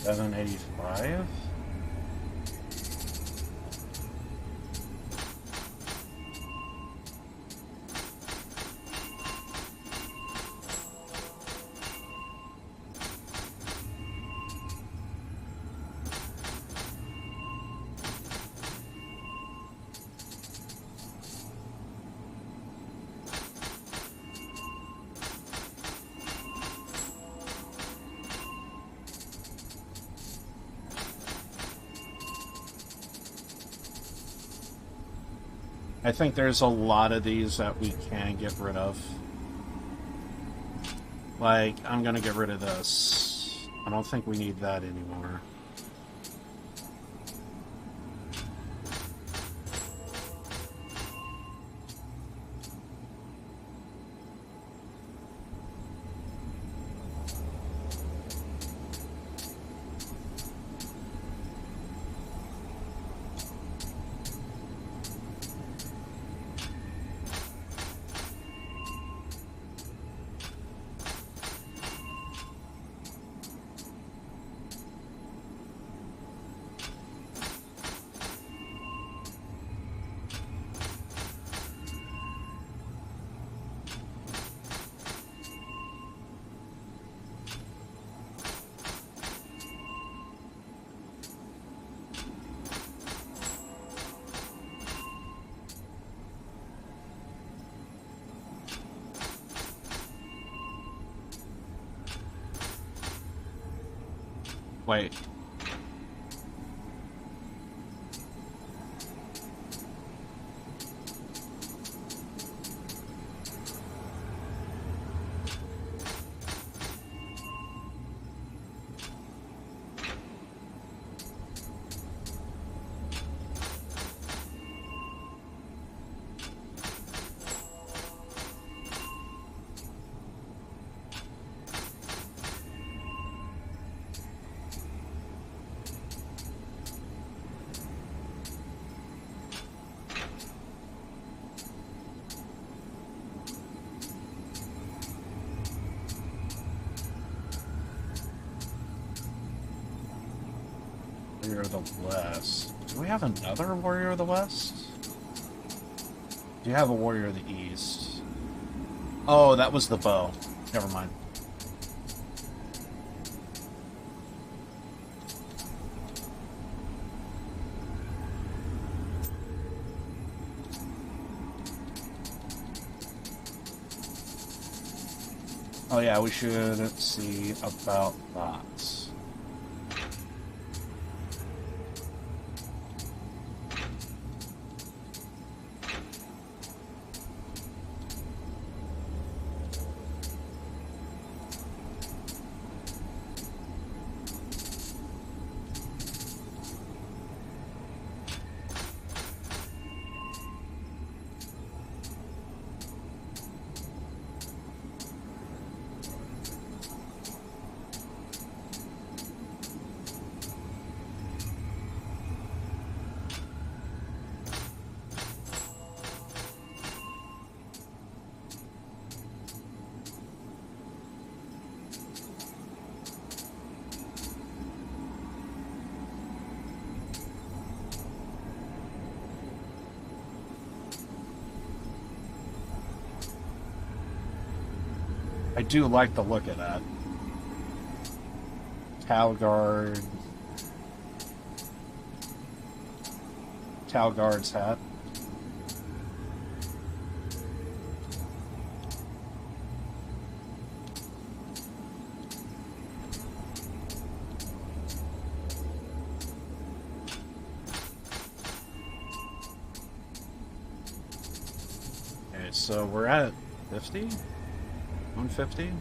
$785. I think there's a lot of these that we can get rid of. Like, I'm gonna get rid of this. I don't think we need that anymore. Wait. Warrior of the West. Do we have another Warrior of the West? Do you have a Warrior of the East? Oh, that was the bow. Never mind. Oh yeah, we should see about that. I do like the look of that. Talguard's hat. Okay, so we're at 50? 150?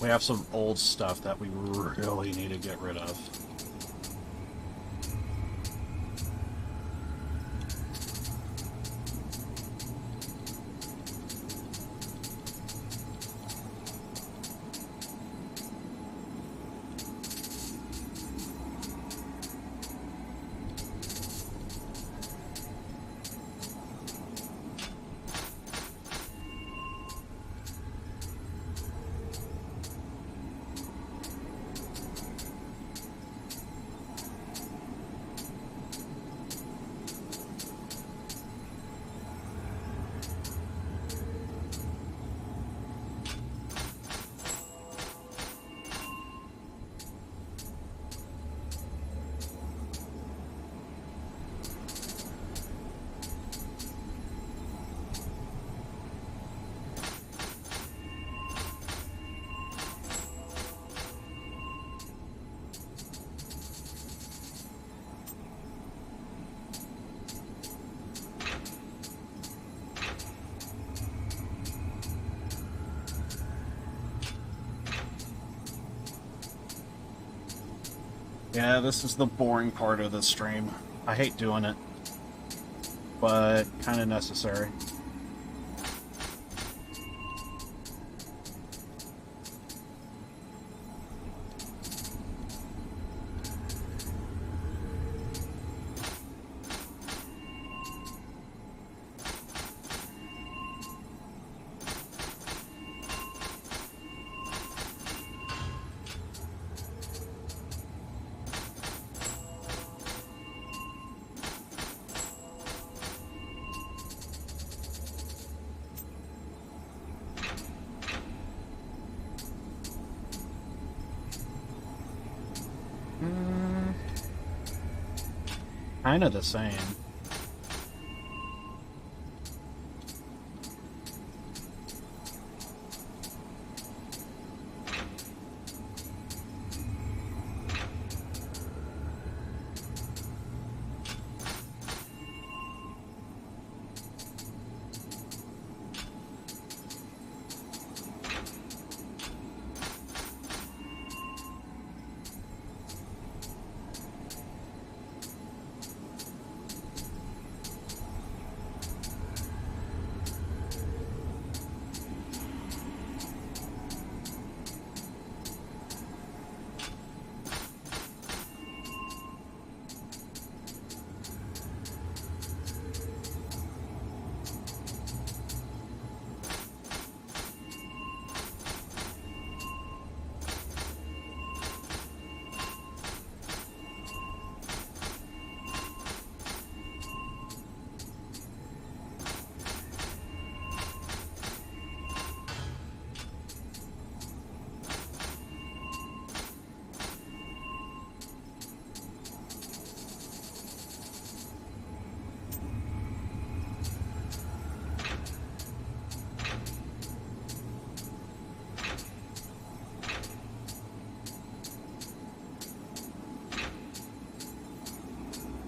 We have some old stuff that we really need to get rid of. Yeah, this is the boring part of the stream. I hate doing it, but kind of necessary. Kind of the same.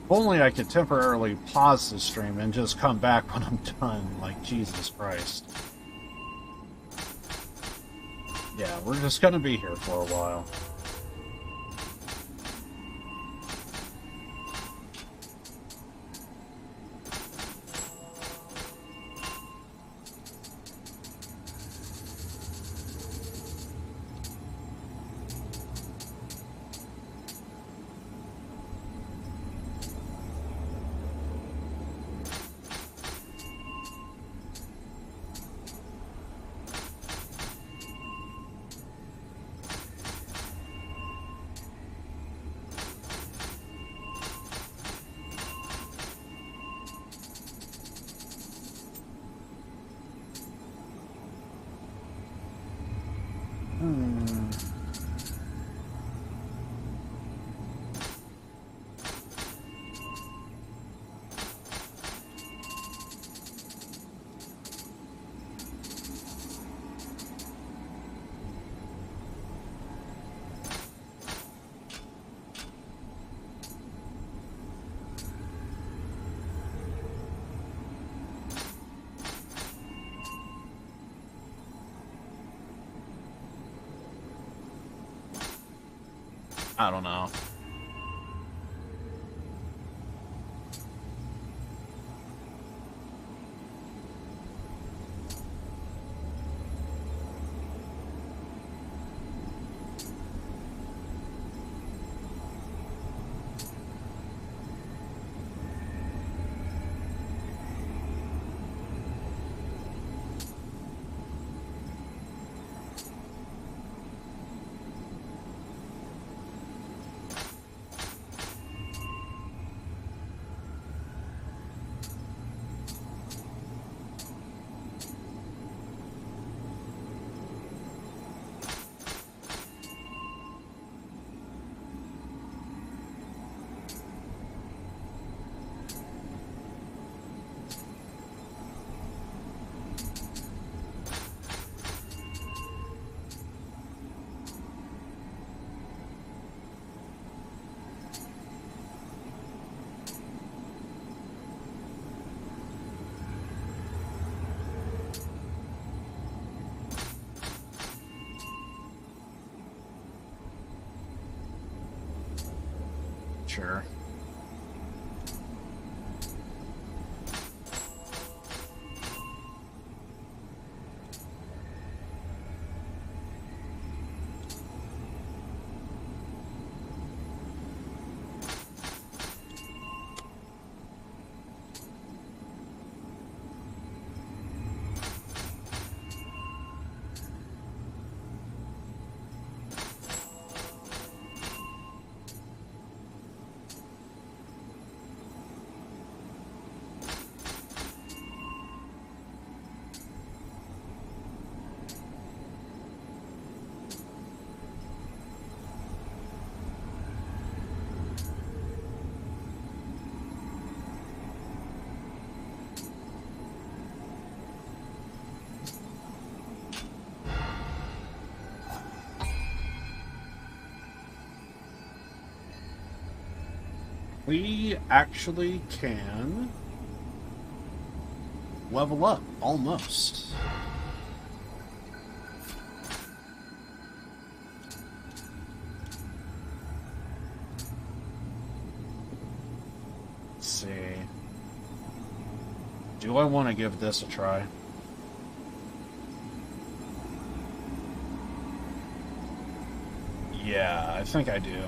If only I could temporarily pause the stream and just come back when I'm done, like Jesus Christ. Yeah, we're just gonna be here for a while. I don't know. sure. We actually can level up, almost. Let's see. Do I want to give this a try? Yeah, I think I do.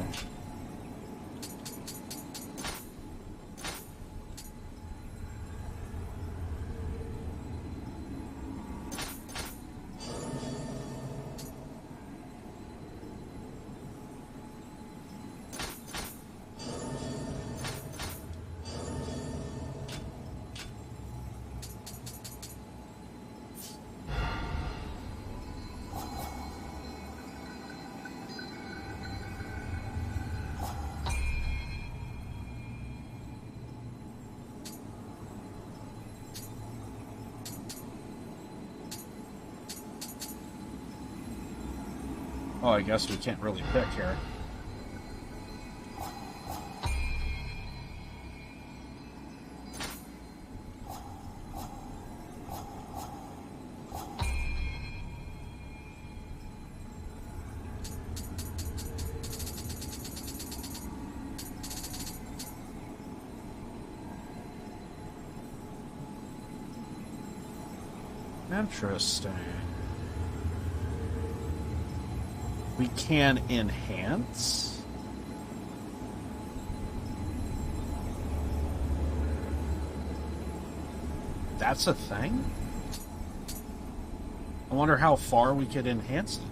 Oh, I guess we can't really pick here. Interesting. We can enhance. That's a thing? I wonder how far we could enhance it.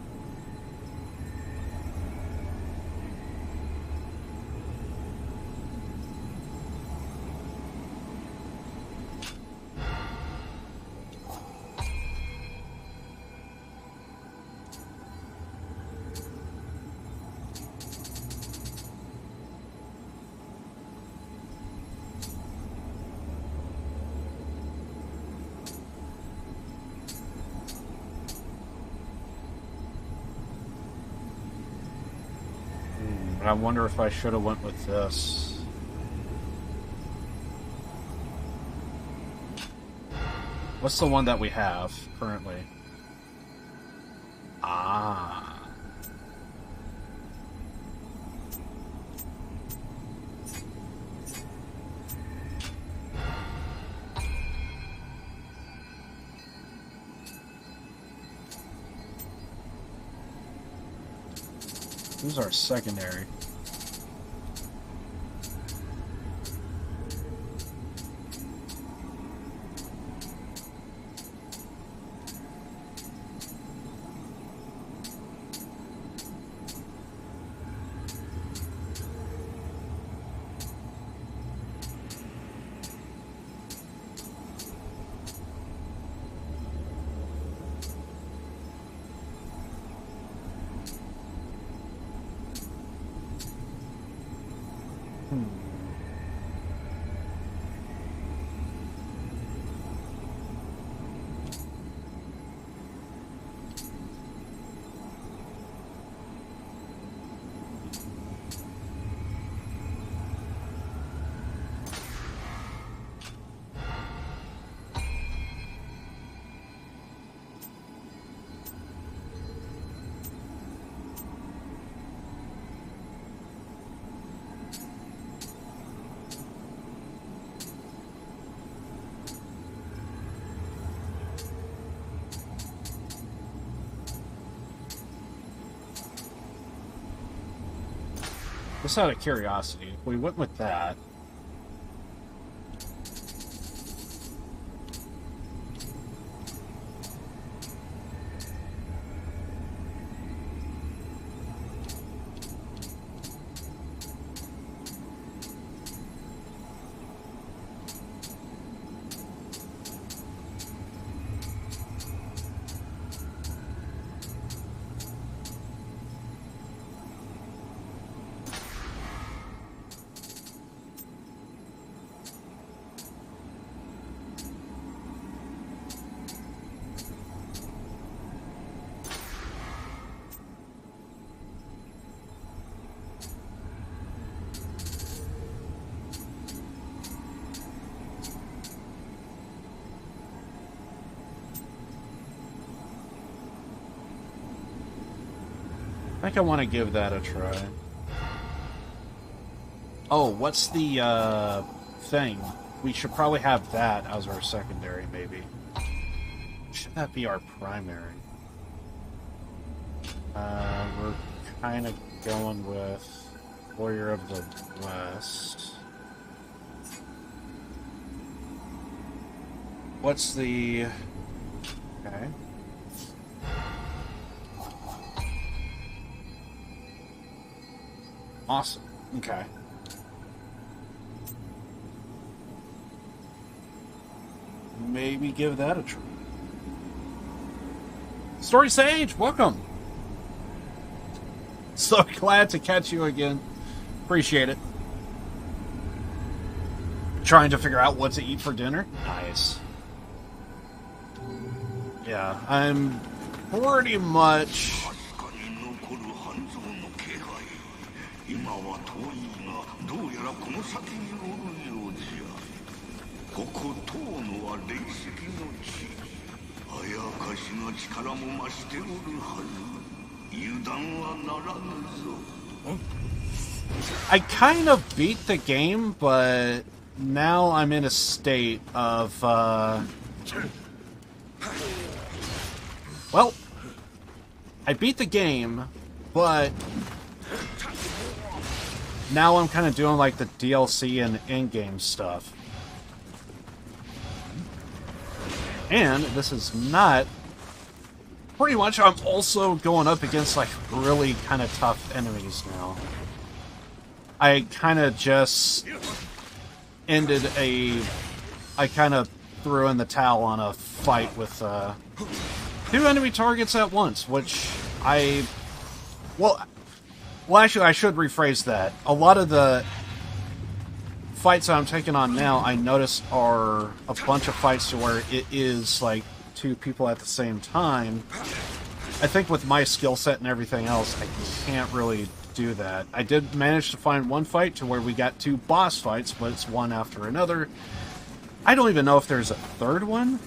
I wonder if I should have went with this. What's the one that we have currently? Ah. Who's our secondary? Just out of curiosity, if we went with that. I think I want to give that a try. Oh, what's the thing? We should probably have that as our secondary, maybe. Should that be our primary? We're kind of going with Warrior of the West. What's the... Okay. Awesome. Okay. Maybe give that a try. Story Sage, welcome. So glad to catch you again. Appreciate it. Trying to figure out what to eat for dinner? Nice. Yeah, I'm pretty much... I kind of beat the game, but now I'm in a state of, well, I beat the game, but now I'm kind of doing like the DLC and in-game stuff. And this is not... Pretty much I'm also going up against like really kind of tough enemies now. I kind of just ended a... I kind of threw in the towel on a fight with 2 enemy targets at once, which I... Well, actually, I should rephrase that. A lot of the fights that I'm taking on now, I notice are a bunch of fights to where it is like 2 people at the same time. I think with my skill set and everything else, I can't really do that. I did manage to find one fight to where we got 2 boss fights, but it's one after another. I don't even know if there's a third one.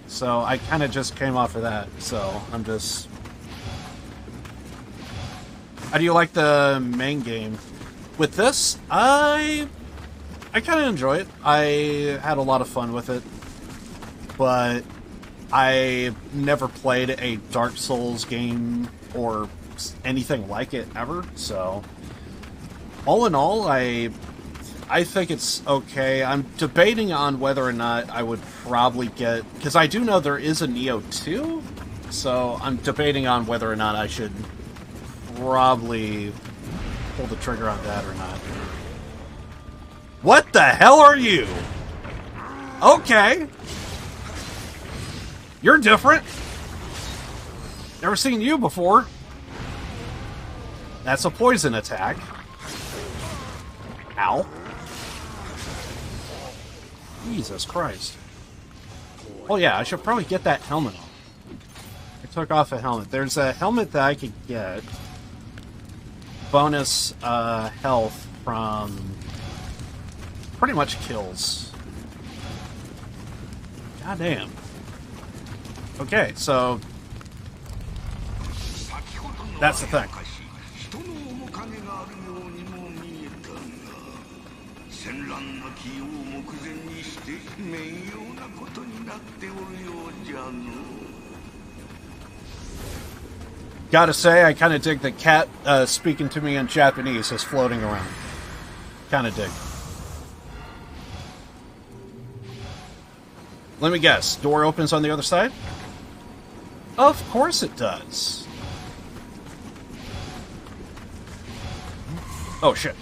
So I kind of just came off of that. So I'm just... How do you like the main game? With this, I kind of enjoy it. I had a lot of fun with it. But I never played a Dark Souls game or anything like it ever. So all in all, I think it's okay. I'm debating on whether or not I would probably get... Because I do know there is a Nioh 2. So I'm debating on whether or not I should probably pull the trigger on that or not. What the hell are you? Okay. You're different. Never seen you before. That's a poison attack. Ow. Jesus Christ. Oh yeah, I should probably get that helmet on. I took off a helmet. There's a helmet that I could get. Bonus health from pretty much kills. God damn. Okay, so that's the thing. Gotta say, I kind of dig the cat speaking to me in Japanese is floating around. Kind of dig. Let me guess. Door opens on the other side? Of course it does. Oh, shit.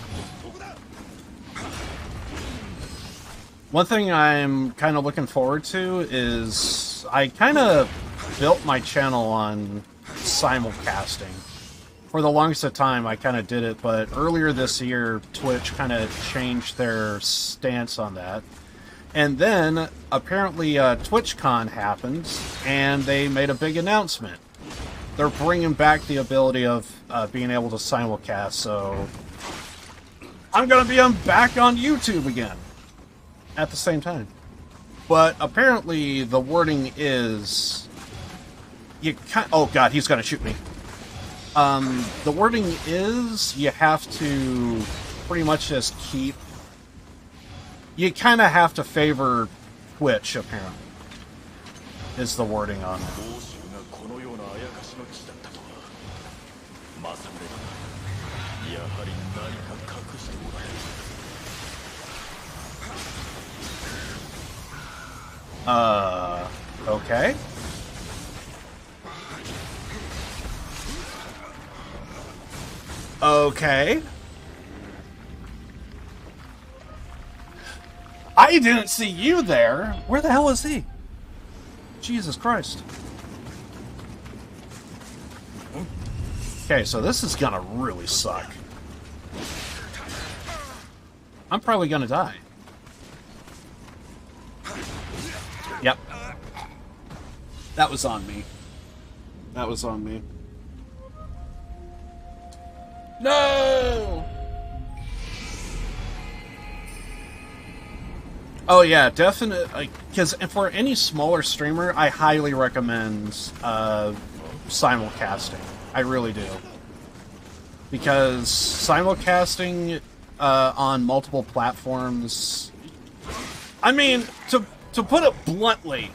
One thing I'm kind of looking forward to is I kind of built my channel on simulcasting. For the longest of time, I kind of did it, but earlier this year, Twitch kind of changed their stance on that. And then, apparently, TwitchCon happened, and they made a big announcement. They're bringing back the ability of being able to simulcast, so I'm going to be back on YouTube again at the same time. But apparently, the wording is... oh, God, he's going to shoot me. The wording is you have to pretty much just keep... You kind of have to favor Twitch, apparently, is the wording on it. Okay. Okay. I didn't see you there. Where the hell is he? Jesus Christ. Okay, so this is gonna really suck. I'm probably gonna die. Yep. That was on me. That was on me. No! Oh yeah, definitely. Because for any smaller streamer, I highly recommend simulcasting. I really do. Because simulcasting on multiple platforms... I mean, to put it bluntly,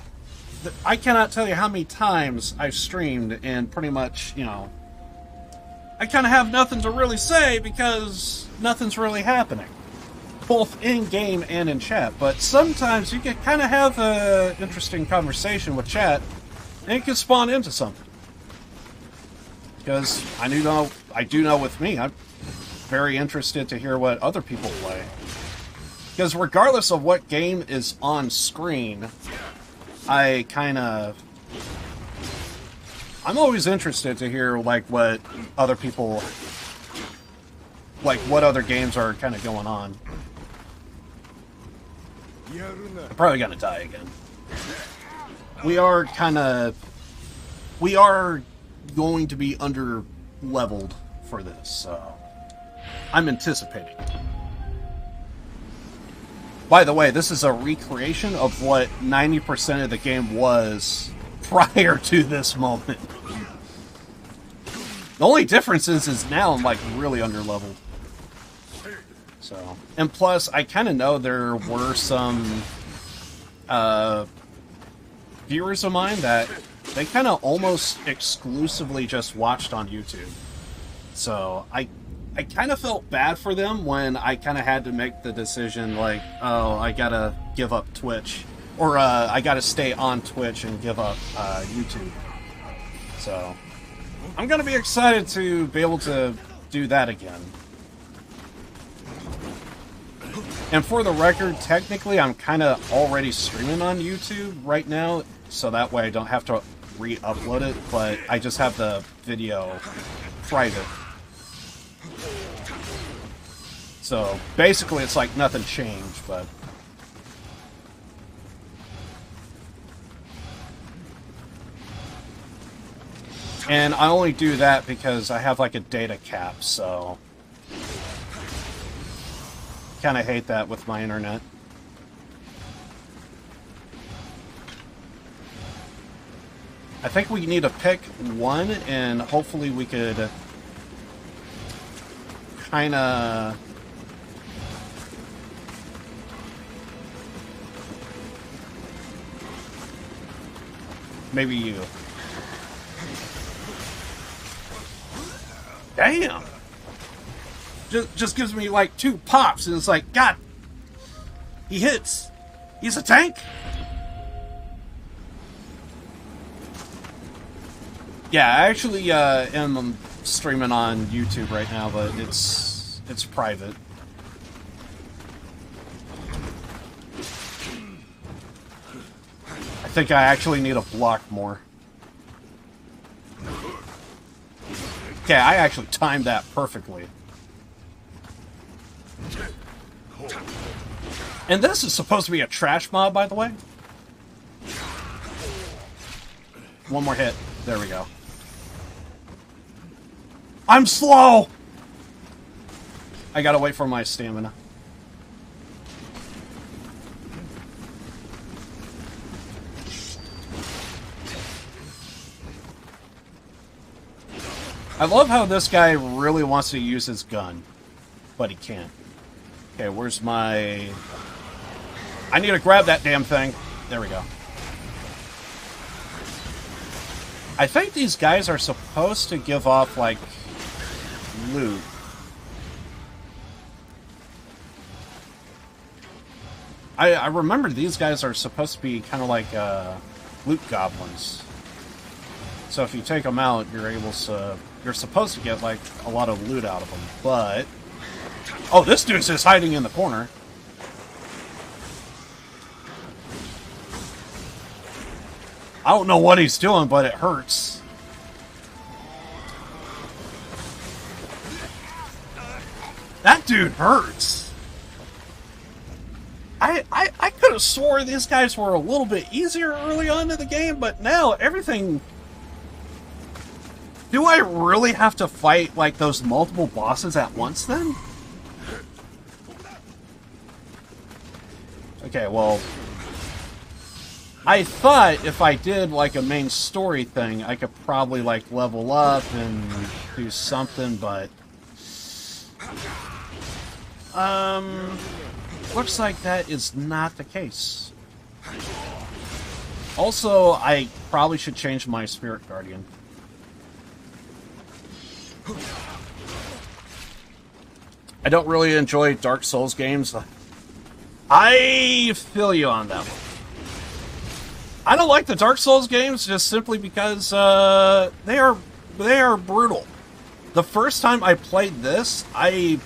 I cannot tell you how many times I've streamed and pretty much, you know... I kind of have nothing to really say because nothing's really happening. Both in-game and in chat, but sometimes you can kind of have an interesting conversation with chat, and it can spawn into something. Because I do know with me, I'm very interested to hear what other people play. Because regardless of what game is on screen, I'm always interested to hear, like, what other people... Like, what other games are kind of going on. I'm probably gonna die again. We are going to be under-leveled for this, so... I'm anticipating. By the way, this is a recreation of what 90% of the game was prior to this moment. The only difference is now I'm, like, really under-leveled. So, and plus, I kind of know there were some viewers of mine that they kind of almost exclusively just watched on YouTube. So, I kind of felt bad for them when I kind of had to make the decision, like, oh, I gotta give up Twitch. Or, I gotta stay on Twitch and give up YouTube. So, I'm gonna be excited to be able to do that again. And for the record, technically, I'm kind of already streaming on YouTube right now, so that way I don't have to re-upload it, but I just have the video private. So, basically, it's like nothing changed, but... And I only do that because I have, like, a data cap, so... Kind of hate that with my internet. I think we need to pick one, and hopefully we could kind of... Maybe you. damn. Just gives me like 2 pops, and it's like, God, he hits. He's a tank. Yeah, I actually am streaming on YouTube right now, but it's private. I think I actually need to block more. Okay, I actually timed that perfectly. And this is supposed to be a trash mob, by the way. One more hit. There we go. I'm slow! I gotta wait for my stamina. I love how this guy really wants to use his gun, but he can't. Okay, where's my... I need to grab that damn thing. There we go. I think these guys are supposed to give off, like, loot. I remember these guys are supposed to be kind of like loot goblins. So if you take them out, you're able to... You're supposed to get, like, a lot of loot out of them, but... Oh, this dude's just hiding in the corner. I don't know what he's doing, but it hurts. That dude hurts. I could have swore these guys were a little bit easier early on in the game, but now everything... Do I really have to fight, like, those multiple bosses at once, then? Okay, well... I thought if I did, like, a main story thing, I could probably, like, level up and do something, but... Looks like that is not the case. Also, I probably should change my Spirit Guardian. I don't really enjoy Dark Souls games. I feel you on that one. I don't like the Dark Souls games just simply because they are brutal. The first time I played this, I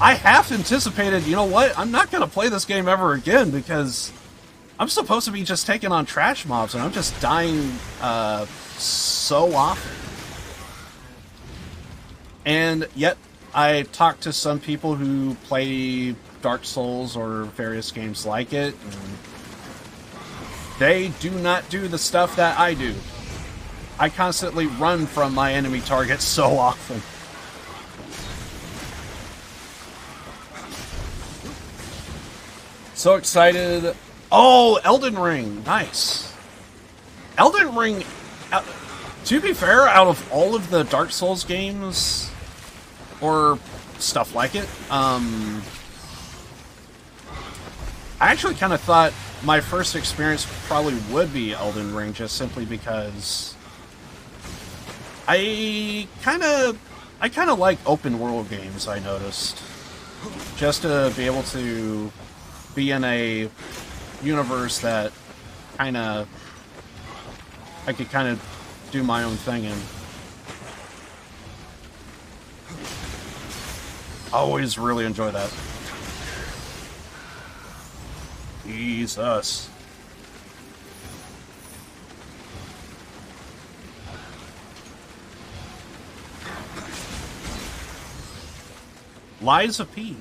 half anticipated, you know what, I'm not going to play this game ever again because I'm supposed to be just taking on trash mobs and I'm just dying so often. And yet, I talked to some people who play Dark Souls or various games like it, and they do not do the stuff that I do. I constantly run from my enemy targets so often. So excited. Oh, Elden Ring. Nice. Elden Ring, to be fair, out of all of the Dark Souls games... or stuff like it. I actually kind of thought my first experience probably would be Elden Ring, just simply because I kind of like open world games. I noticed just to be able to be in a universe that I could kind of do my own thing in. I always really enjoy that. Jesus. Lies of P.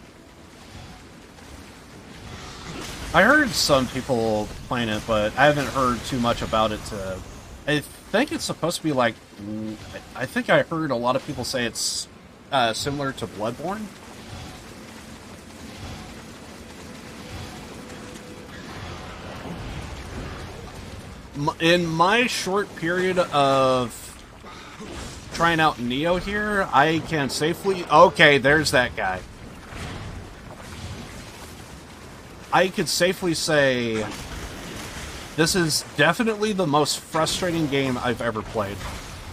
I heard some people playing it, but I haven't heard too much about it to... I think it's supposed to be like... I think I heard a lot of people say it's similar to Bloodborne. In my short period of trying out Nioh here, I can safely... Okay, there's that guy. I could safely say this is definitely the most frustrating game I've ever played.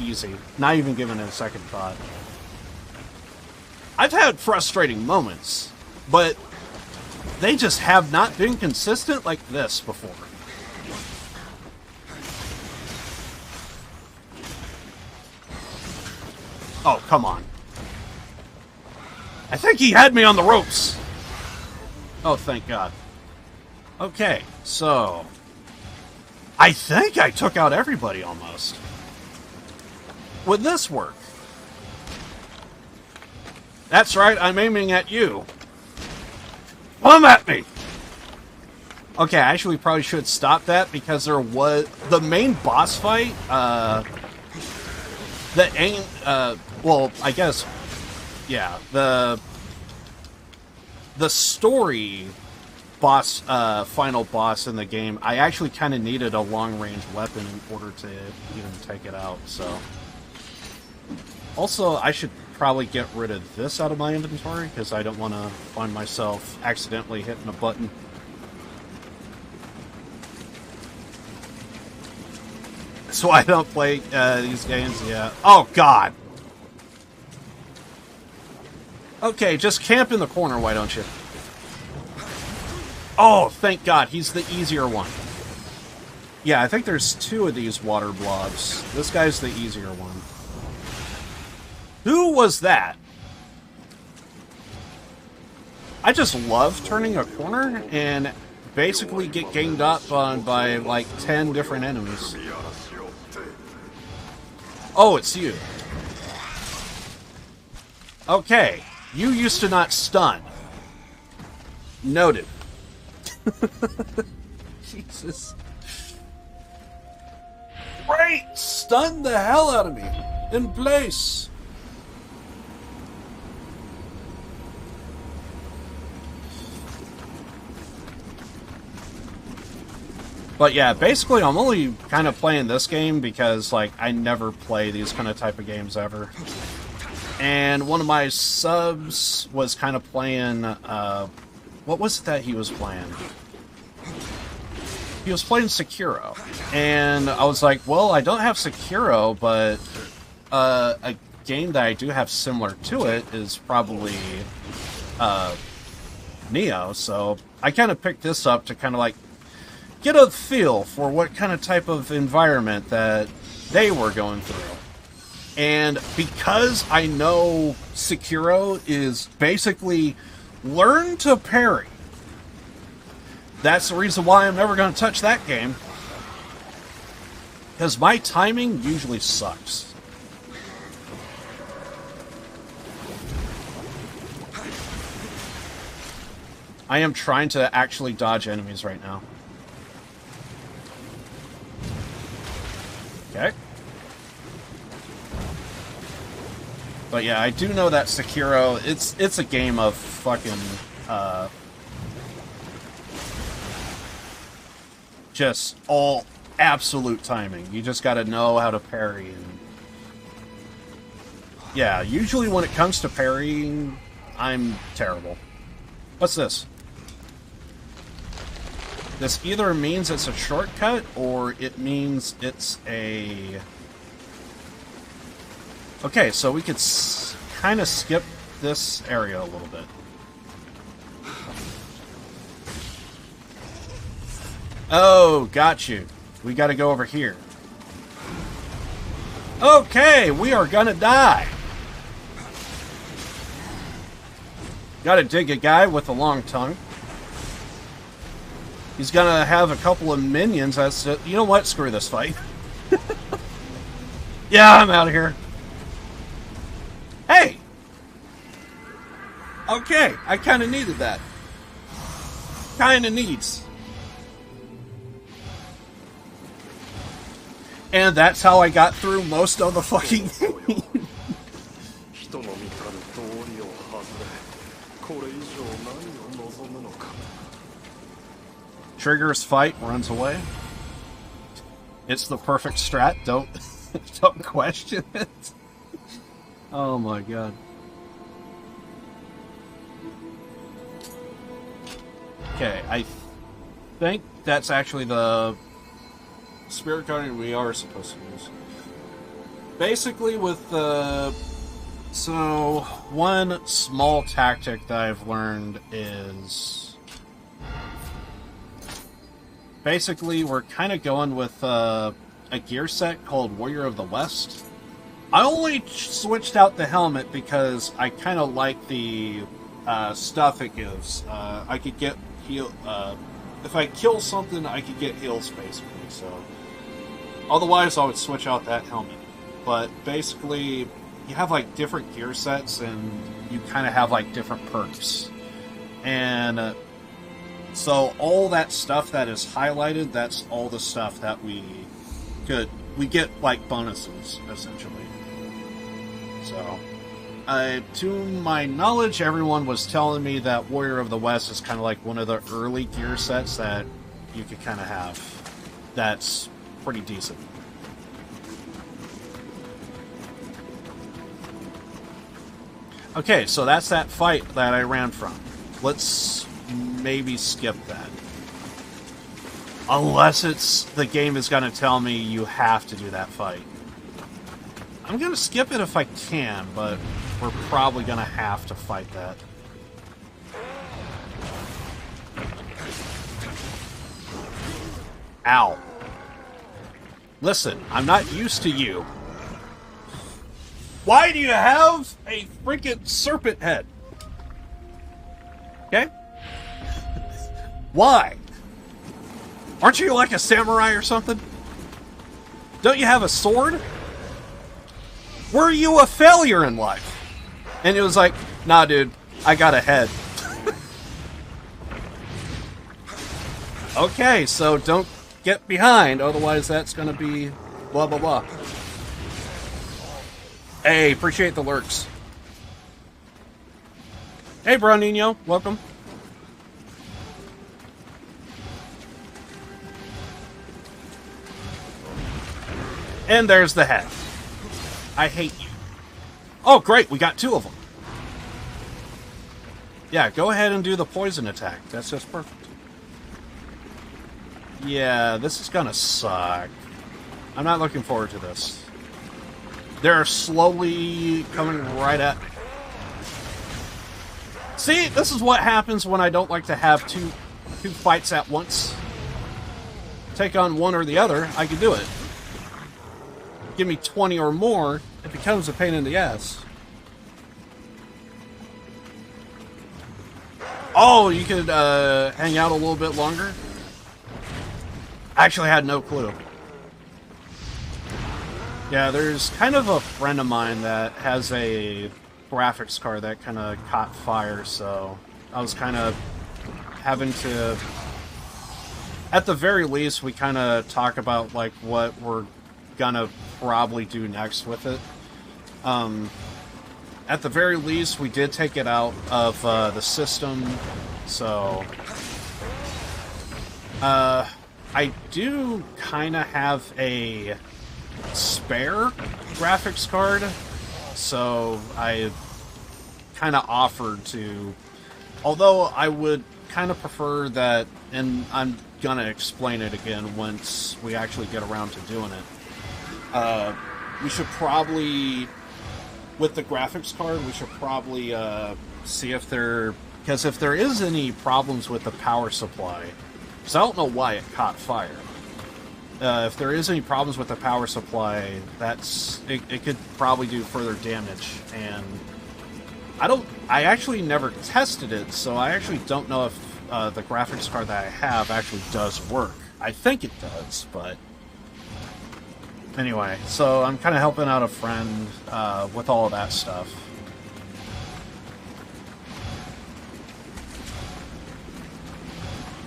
Easy. Not even giving it a second thought. I've had frustrating moments, but they just have not been consistent like this before. Oh, come on. I think he had me on the ropes. Oh, thank God. Okay, so... I think I took out everybody almost. Would this work? That's right, I'm aiming at you. Come at me! Okay, actually probably should stop that because there was... The main boss fight, well, I guess... Yeah, the story boss, final boss in the game, I actually kind of needed a long-range weapon in order to even take it out, so... Also, I should probably get rid of this out of my inventory, because I don't want to find myself accidentally hitting a button. So I don't play these games, yeah. Oh, God! Okay, just camp in the corner, why don't you? Oh, thank God, he's the easier one. Yeah, I think there's 2 of these water blobs. This guy's the easier one. Who was that? I just love turning a corner and basically get ganged up on by like 10 different enemies. Oh, it's you. Okay. You used to not stun. Noted. Jesus. Great! Stun the hell out of me. In place. But yeah, basically I'm only kind of playing this game because, like, I never play these kind of type of games ever. And one of my subs was kind of playing, what was it that he was playing? He was playing Sekiro. And I was like, well, I don't have Sekiro, but a game that I do have similar to it is probably Nioh. So I kind of picked this up to kind of, like, get a feel for what kind of type of environment that they were going through. And because I know Sekiro is basically learn to parry, that's the reason why I'm never going to touch that game. Because my timing usually sucks. I am trying to actually dodge enemies right now. Okay. But yeah, I do know that Sekiro, it's a game of fucking, just all absolute timing. You just gotta know how to parry. And yeah, usually when it comes to parrying, I'm terrible. What's this? This either means it's a shortcut, or it means it's a... Okay, so we could kind of skip this area a little bit. Oh, got you. We gotta go over here. Okay, we are gonna die. Gotta dig a guy with a long tongue. He's gonna have a couple of minions. That's you know what? Screw this fight. Yeah, I'm out of here. Hey! Okay, I kind of needed that. Kind of needs. And that's how I got through most of the fucking game. Triggers fight, runs away. It's the perfect strat. Don't question it. Oh my god. Okay, I think that's actually the spirit guardian we are supposed to use. Basically, with the So, one small tactic that I've learned is... basically, we're kind of going with a gear set called Warrior of the West. I only switched out the helmet because I kind of like the stuff it gives. I could get heal... if I kill something, I could get heals, basically, so... Otherwise, I would switch out that helmet. But basically... you have like different gear sets and you kind of have like different perks. And so all that stuff that is highlighted, that's all the stuff that we get like bonuses, essentially. So, to my knowledge, everyone was telling me that Warrior of the West is kind of like one of the early gear sets that you could kind of have. That's pretty decent. Okay, so that's that fight that I ran from. Let's maybe skip that. Unless the game is going to tell me you have to do that fight. I'm going to skip it if I can, but we're probably going to have to fight that. Ow. Listen, I'm not used to you. Why do you have a freaking serpent head? Okay? Why? Aren't you like a samurai or something? Don't you have a sword? Were you a failure in life? And it was like, nah, dude, I got a head. Okay, so don't get behind, otherwise that's gonna be blah blah blah. Hey, appreciate the lurks. Hey, bro, Nioh, welcome. And there's the head. I hate you. Oh, great, we got two of them. Yeah, go ahead and do the poison attack. That's just perfect. Yeah, this is gonna suck. I'm not looking forward to this. They're slowly coming right at me. See, this is what happens when I don't like to have two fights at once. Take on one or the other, I can do it. Give me 20 or more, it becomes a pain in the ass. Oh, you could hang out a little bit longer? I actually had no clue. Yeah, there's kind of a friend of mine that has a graphics card that kind of caught fire, so I was kind of having to... At the very least, we kind of talk about like what we're gonna probably do next with it. At the very least, we did take it out of the system, so... I do kind of have a spare graphics card, so I kind of offered to... Although I would kind of prefer that, and I'm gonna explain it again once we actually get around to doing it. We should probably... With the graphics card, we should probably see if there... Because if there is any problems with the power supply... Because I don't know why it caught fire. If there is any problems with the power supply, it could probably do further damage. And I actually never tested it, so I actually don't know if the graphics card that I have actually does work. I think it does, but... Anyway, so I'm kind of helping out a friend with all of that stuff.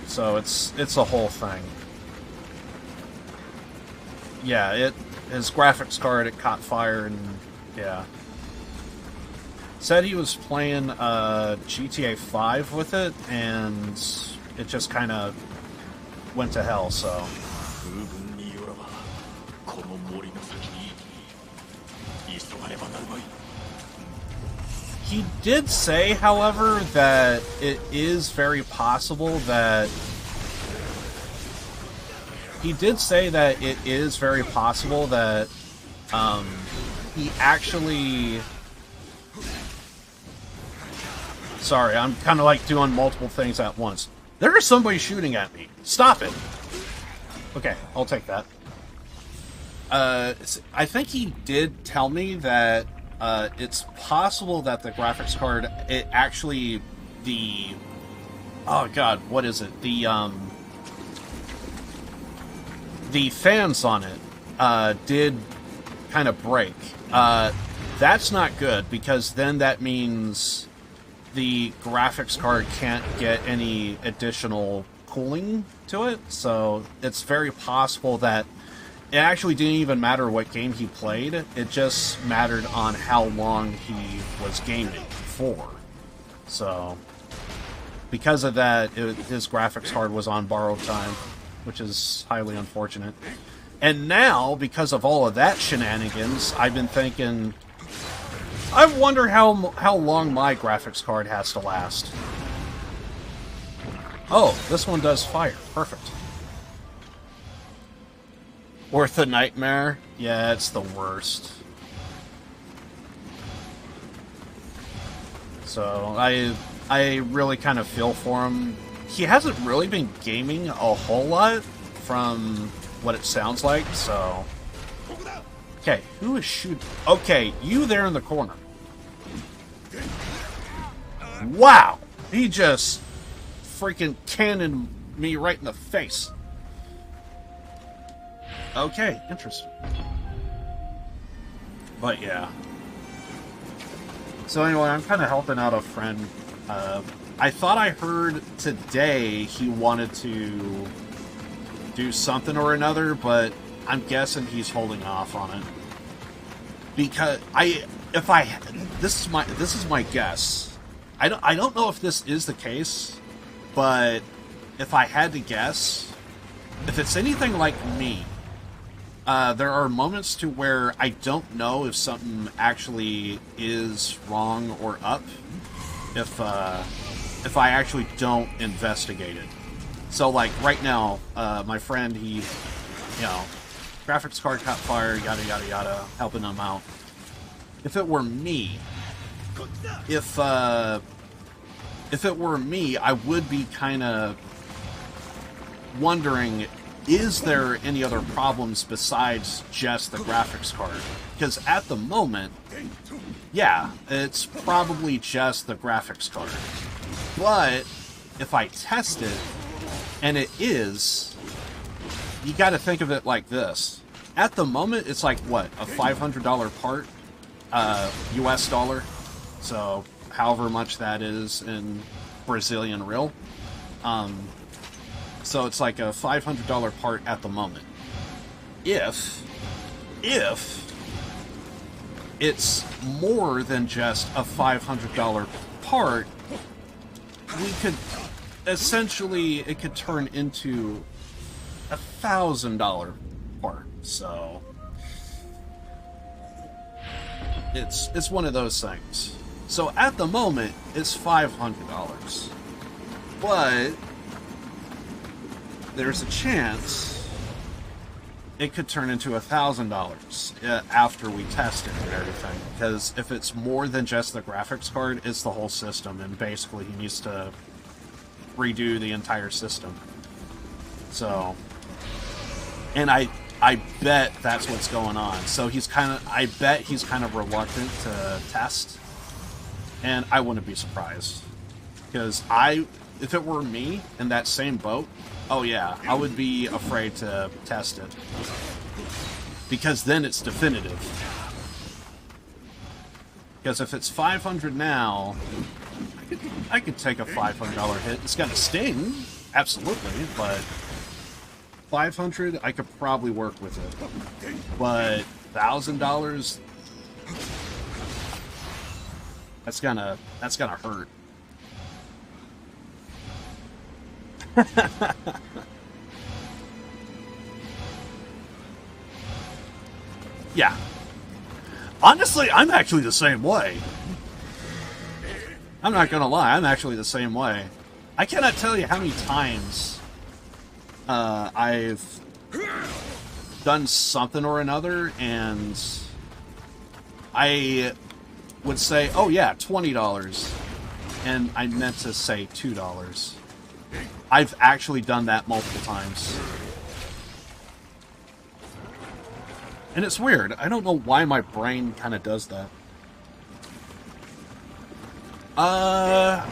So it's a whole thing. Yeah, his graphics card, it caught fire, and yeah. Said he was playing GTA 5 with it, and it just kind of went to hell, so... He did say, however, that it is very possible that... He did say that it is very possible that he actually Sorry, I'm kind of like doing multiple things at once. There is somebody shooting at me. Stop it. Okay, I'll take that. I think he did tell me that it's possible that the graphics card, it actually, oh god, what is it? The fans on it did kind of break. That's not good, because then that means the graphics card can't get any additional cooling to it, so it's very possible that it actually didn't even matter what game he played, it just mattered on how long he was gaming for. So, because of that, his graphics card was on borrowed time, which is highly unfortunate. And now, because of all of that shenanigans, I've been thinking, I wonder how long my graphics card has to last. Oh, this one does fire. Perfect. Worth a nightmare? Yeah, it's the worst. So, I really kind of feel for him. He hasn't really been gaming a whole lot from what it sounds like, so... Okay, who is shooting? Okay, you there in the corner. Wow! He just freaking cannoned me right in the face. Okay, interesting. But yeah. So anyway, I'm kind of helping out a friend. I thought I heard today he wanted to do something or another, but I'm guessing he's holding off on it. Because this is my guess. I don't know if this is the case, but if I had to guess, if it's anything like me, there are moments to where I don't know if something actually is wrong or up if I actually don't investigate it. So, like, right now, my friend, he, graphics card caught fire, yada, yada, yada, helping him out. If it were me, if it were me, I would be kind of wondering, is there any other problems besides just the graphics card? Because at the moment, yeah, it's probably just the graphics card. But if I test it, and it is, you got to think of it like this. At the moment, it's like, what, a $500 part, US dollar? So, however much that is in Brazilian real. So it's like a $500 part at the moment. If it's more than just a $500 part, we could essentially, it could turn into a $1,000 part. So it's one of those things. So at the moment, it's $500, but there's a chance it could turn into $1,000 after we test it and everything. Because if it's more than just the graphics card, it's the whole system, and basically he needs to redo the entire system. So, and I bet that's what's going on. So I bet he's kind of reluctant to test, and I wouldn't be surprised. Because if it were me in that same boat, oh yeah, I would be afraid to test it. Because then it's definitive. Because if it's $500 now, I could take a $500 hit. It's gonna sting, absolutely, but $500, I could probably work with it. But $1,000, that's gonna hurt. Yeah. Honestly, I'm actually the same way. I'm not gonna lie, I'm actually the same way. I cannot tell you how many times I've done something or another, and I would say, oh yeah, $20. and I meant to say $2. I've actually done that multiple times. And it's weird. I don't know why my brain kind of does that. I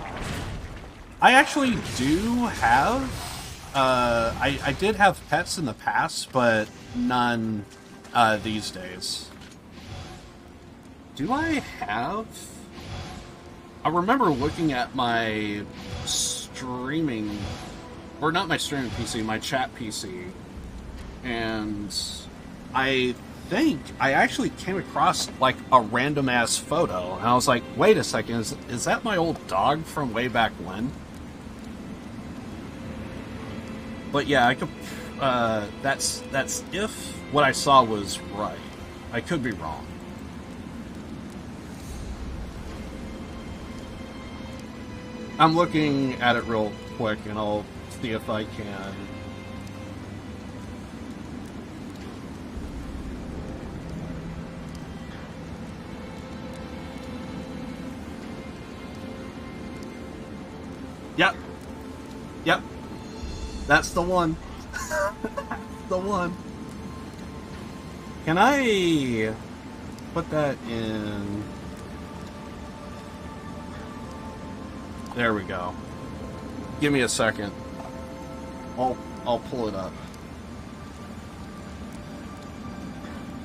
actually do have... I did have pets in the past, but none these days. Do I have... I remember looking at my streaming... Or not my streaming PC, my chat PC. And I think I actually came across, like, a random-ass photo. And I was like, wait a second, is that my old dog from way back when? But yeah, I could... that's if what I saw was right. I could be wrong. I'm looking at it real quick, and I'll see if I can... Yep. Yep. That's the one. The one. Can I put that in? There we go. Give me a second. I'll pull it up.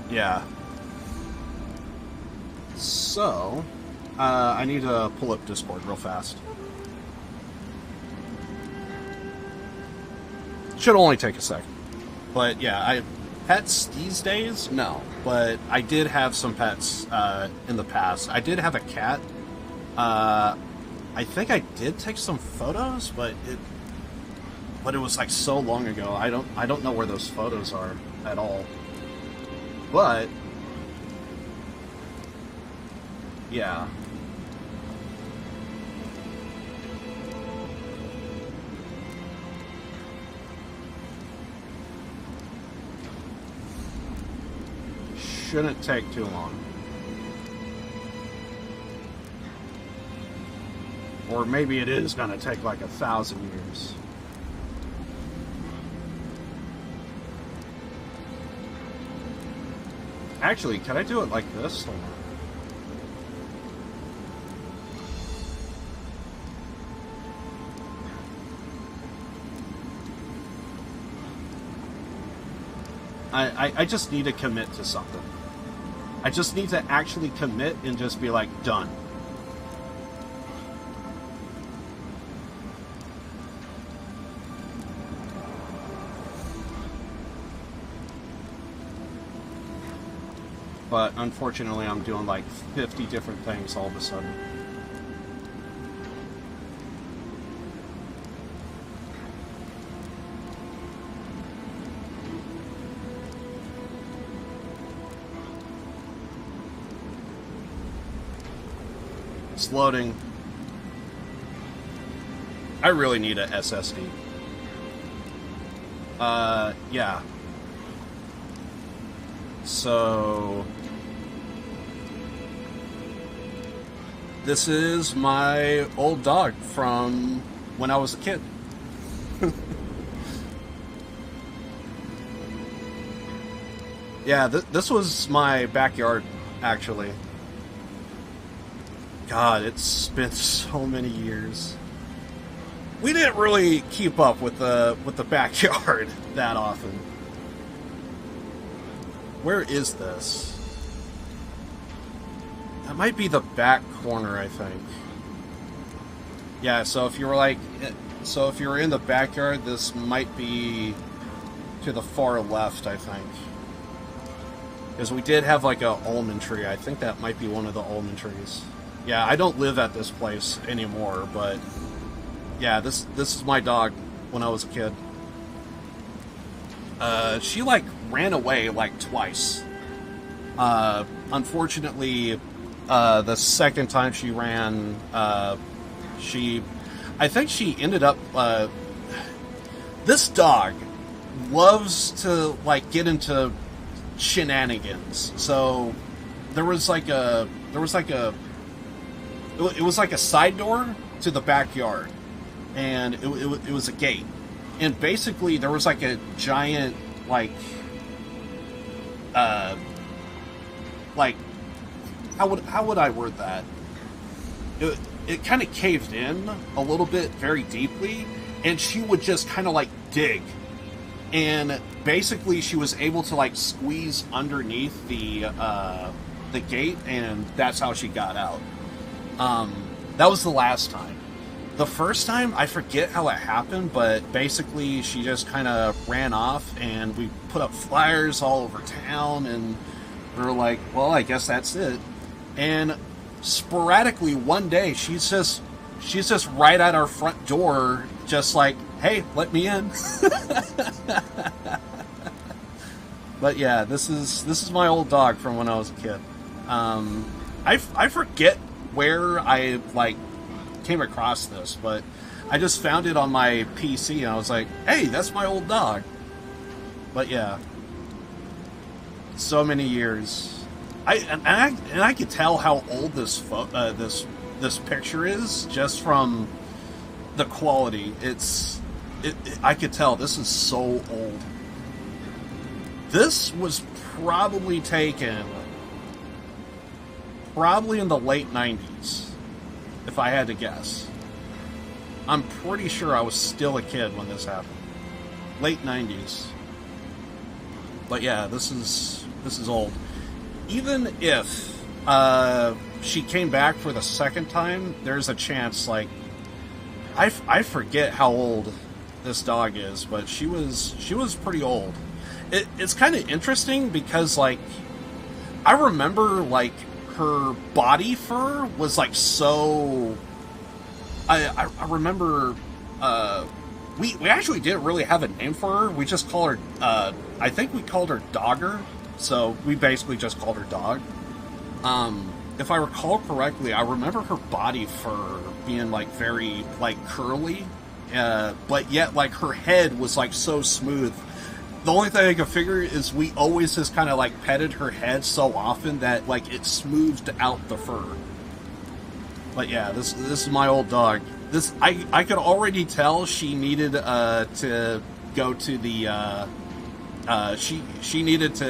Yeah. So, I need to pull up Discord real fast. Should only take a second. But yeah, pets these days? No. But I did have some pets in the past. I did have a cat. I think I did take some photos, but it was like so long ago. I don't know where those photos are at all. But yeah. Shouldn't take too long. Or maybe it is going to take like 1,000 years. Actually, can I do it like this? Or... I just need to commit to something. I just need to actually commit and just be like, done. But unfortunately, I'm doing like 50 different things all of a sudden. It's loading. I really need a SSD. Yeah. So... this is my old dog from when I was a kid. Yeah, this was my backyard, actually. God, it's been so many years. We didn't really keep up with the backyard that often. Where is this? That might be the back corner, I think. Yeah, so if you were in the backyard, this might be to the far left, I think. Because we did have like a almond tree. I think that might be one of the almond trees. Yeah, I don't live at this place anymore, but yeah, this is my dog when I was a kid. She like ran away like twice. Unfortunately, the second time she ran, I think she ended up, this dog loves to like get into shenanigans. So it was like a side door to the backyard, and it was a gate, and basically there was like a giant like how would I word that? It kind of caved in a little bit very deeply, and she would just kind of like dig, and basically she was able to like squeeze underneath the gate, and that's how she got out. That was the last time. The first time, I forget how it happened, but basically she just kind of ran off, and we put up flyers all over town, and we were like, well, I guess that's it. And sporadically one day she's just right at our front door, just like, hey, let me in. But yeah, this is my old dog from when I was a kid. I forget where I like came across this, but I just found it on my PC, and I was like, hey, that's my old dog. But yeah, so many years. I could tell how old this picture is just from the quality. I could tell this is so old. This was probably taken in the late 90s, if I had to guess. I'm pretty sure I was still a kid when this happened. Late 90s. But yeah, this is old. Even if she came back for the second time, there's a chance, like, I forget how old this dog is, but she was pretty old. It's kind of interesting because, like, I remember, like, her body fur was, like, so... I remember, we actually didn't really have a name for her. We just called her, I think we called her Dogger. So we basically just called her Dog. If I recall correctly, I remember her body fur being, like, very, like, curly. But yet, like, her head was, like, so smooth. The only thing I can figure is we always just kind of, like, petted her head so often that, like, it smoothed out the fur. But yeah, this is my old dog. I could already tell she needed to go to the she needed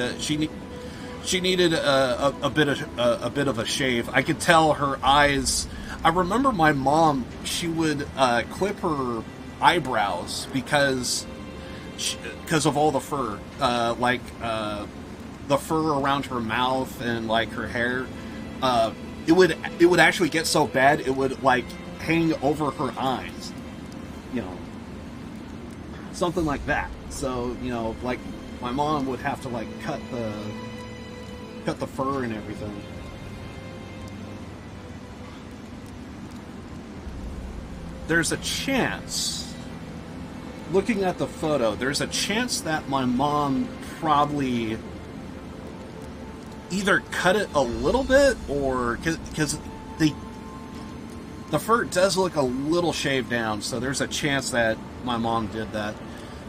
a bit of a shave. I could tell her eyes. I remember my mom, she would clip her eyebrows because of all the fur, like the fur around her mouth and like her hair. It would actually get so bad it would like hang over her eyes, you know, something like that. So, you know, like, my mom would have to, like, cut the fur and everything. There's a chance, looking at the photo, there's a chance that my mom probably either cut it a little bit, or because the fur does look a little shaved down, so there's a chance that my mom did that.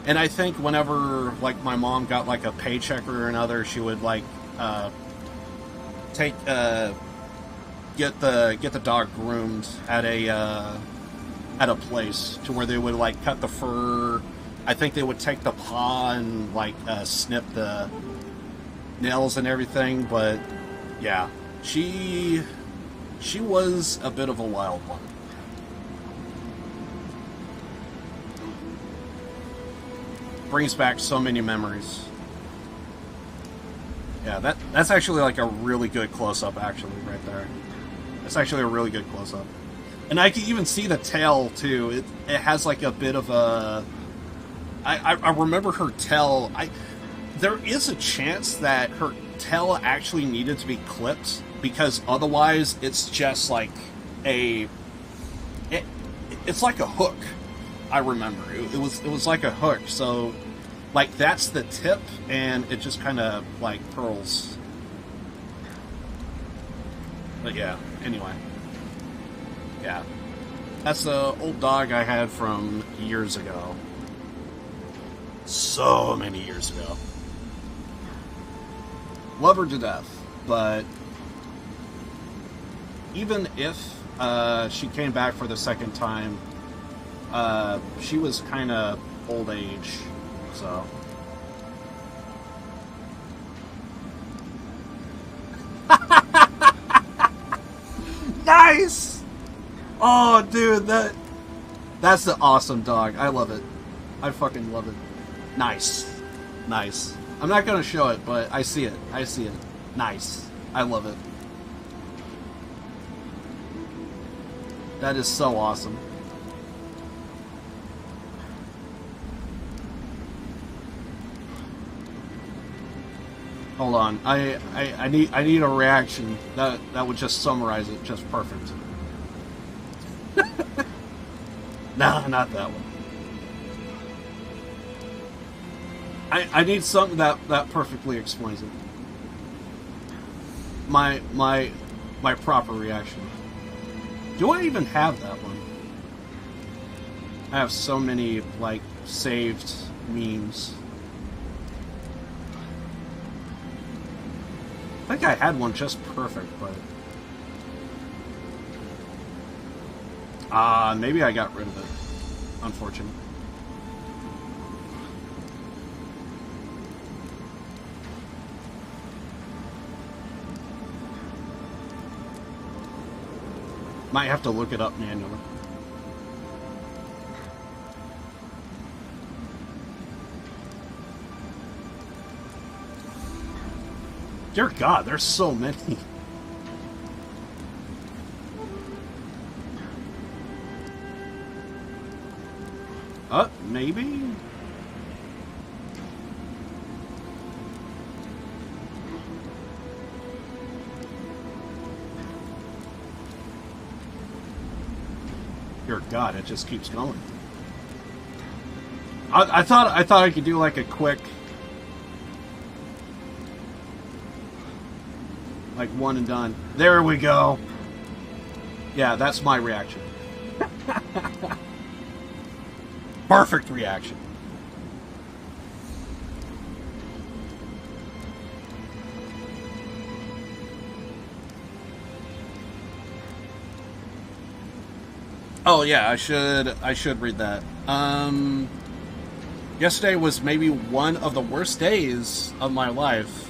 And I think whenever, like, my mom got, like, a paycheck or another, she would, like, get the dog groomed at a place to where they would, like, cut the fur. I think they would take the paw and, like, snip the nails and everything. But yeah, she was a bit of a wild one. Brings back so many memories. Yeah, that's actually like a really good close-up, actually, right there. That's actually a really good close-up. And I can even see the tail, too. It has like a bit of a... I remember her tail... There is a chance that her tail actually needed to be clipped, because otherwise it's just like it's like a hook. I remember it was like a hook. So, like, that's the tip, and it just kind of like curls. But yeah, anyway, yeah, that's the old dog I had from years ago. So many years ago. Love her to death, but even if she came back for the second time, she was kind of old age, so. Nice! Oh, dude, that's the awesome dog. I love it. I fucking love it. Nice. Nice. I'm not gonna show it, but I see it. I see it. Nice. I love it. That is so awesome. Hold on. I need a reaction that would just summarize it just perfect. Nah, not that one. I need something that perfectly explains it. My proper reaction. Do I even have that one? I have so many, like, saved memes. I think I had one just perfect, but... maybe I got rid of it. Unfortunate. Might have to look it up manually. Dear God, there's so many. Maybe? Dear God, it just keeps going. I thought I could do like a quick, like, one and done. There we go. Yeah, that's my reaction. Perfect reaction. Oh yeah, I should read that. Yesterday was maybe one of the worst days of my life.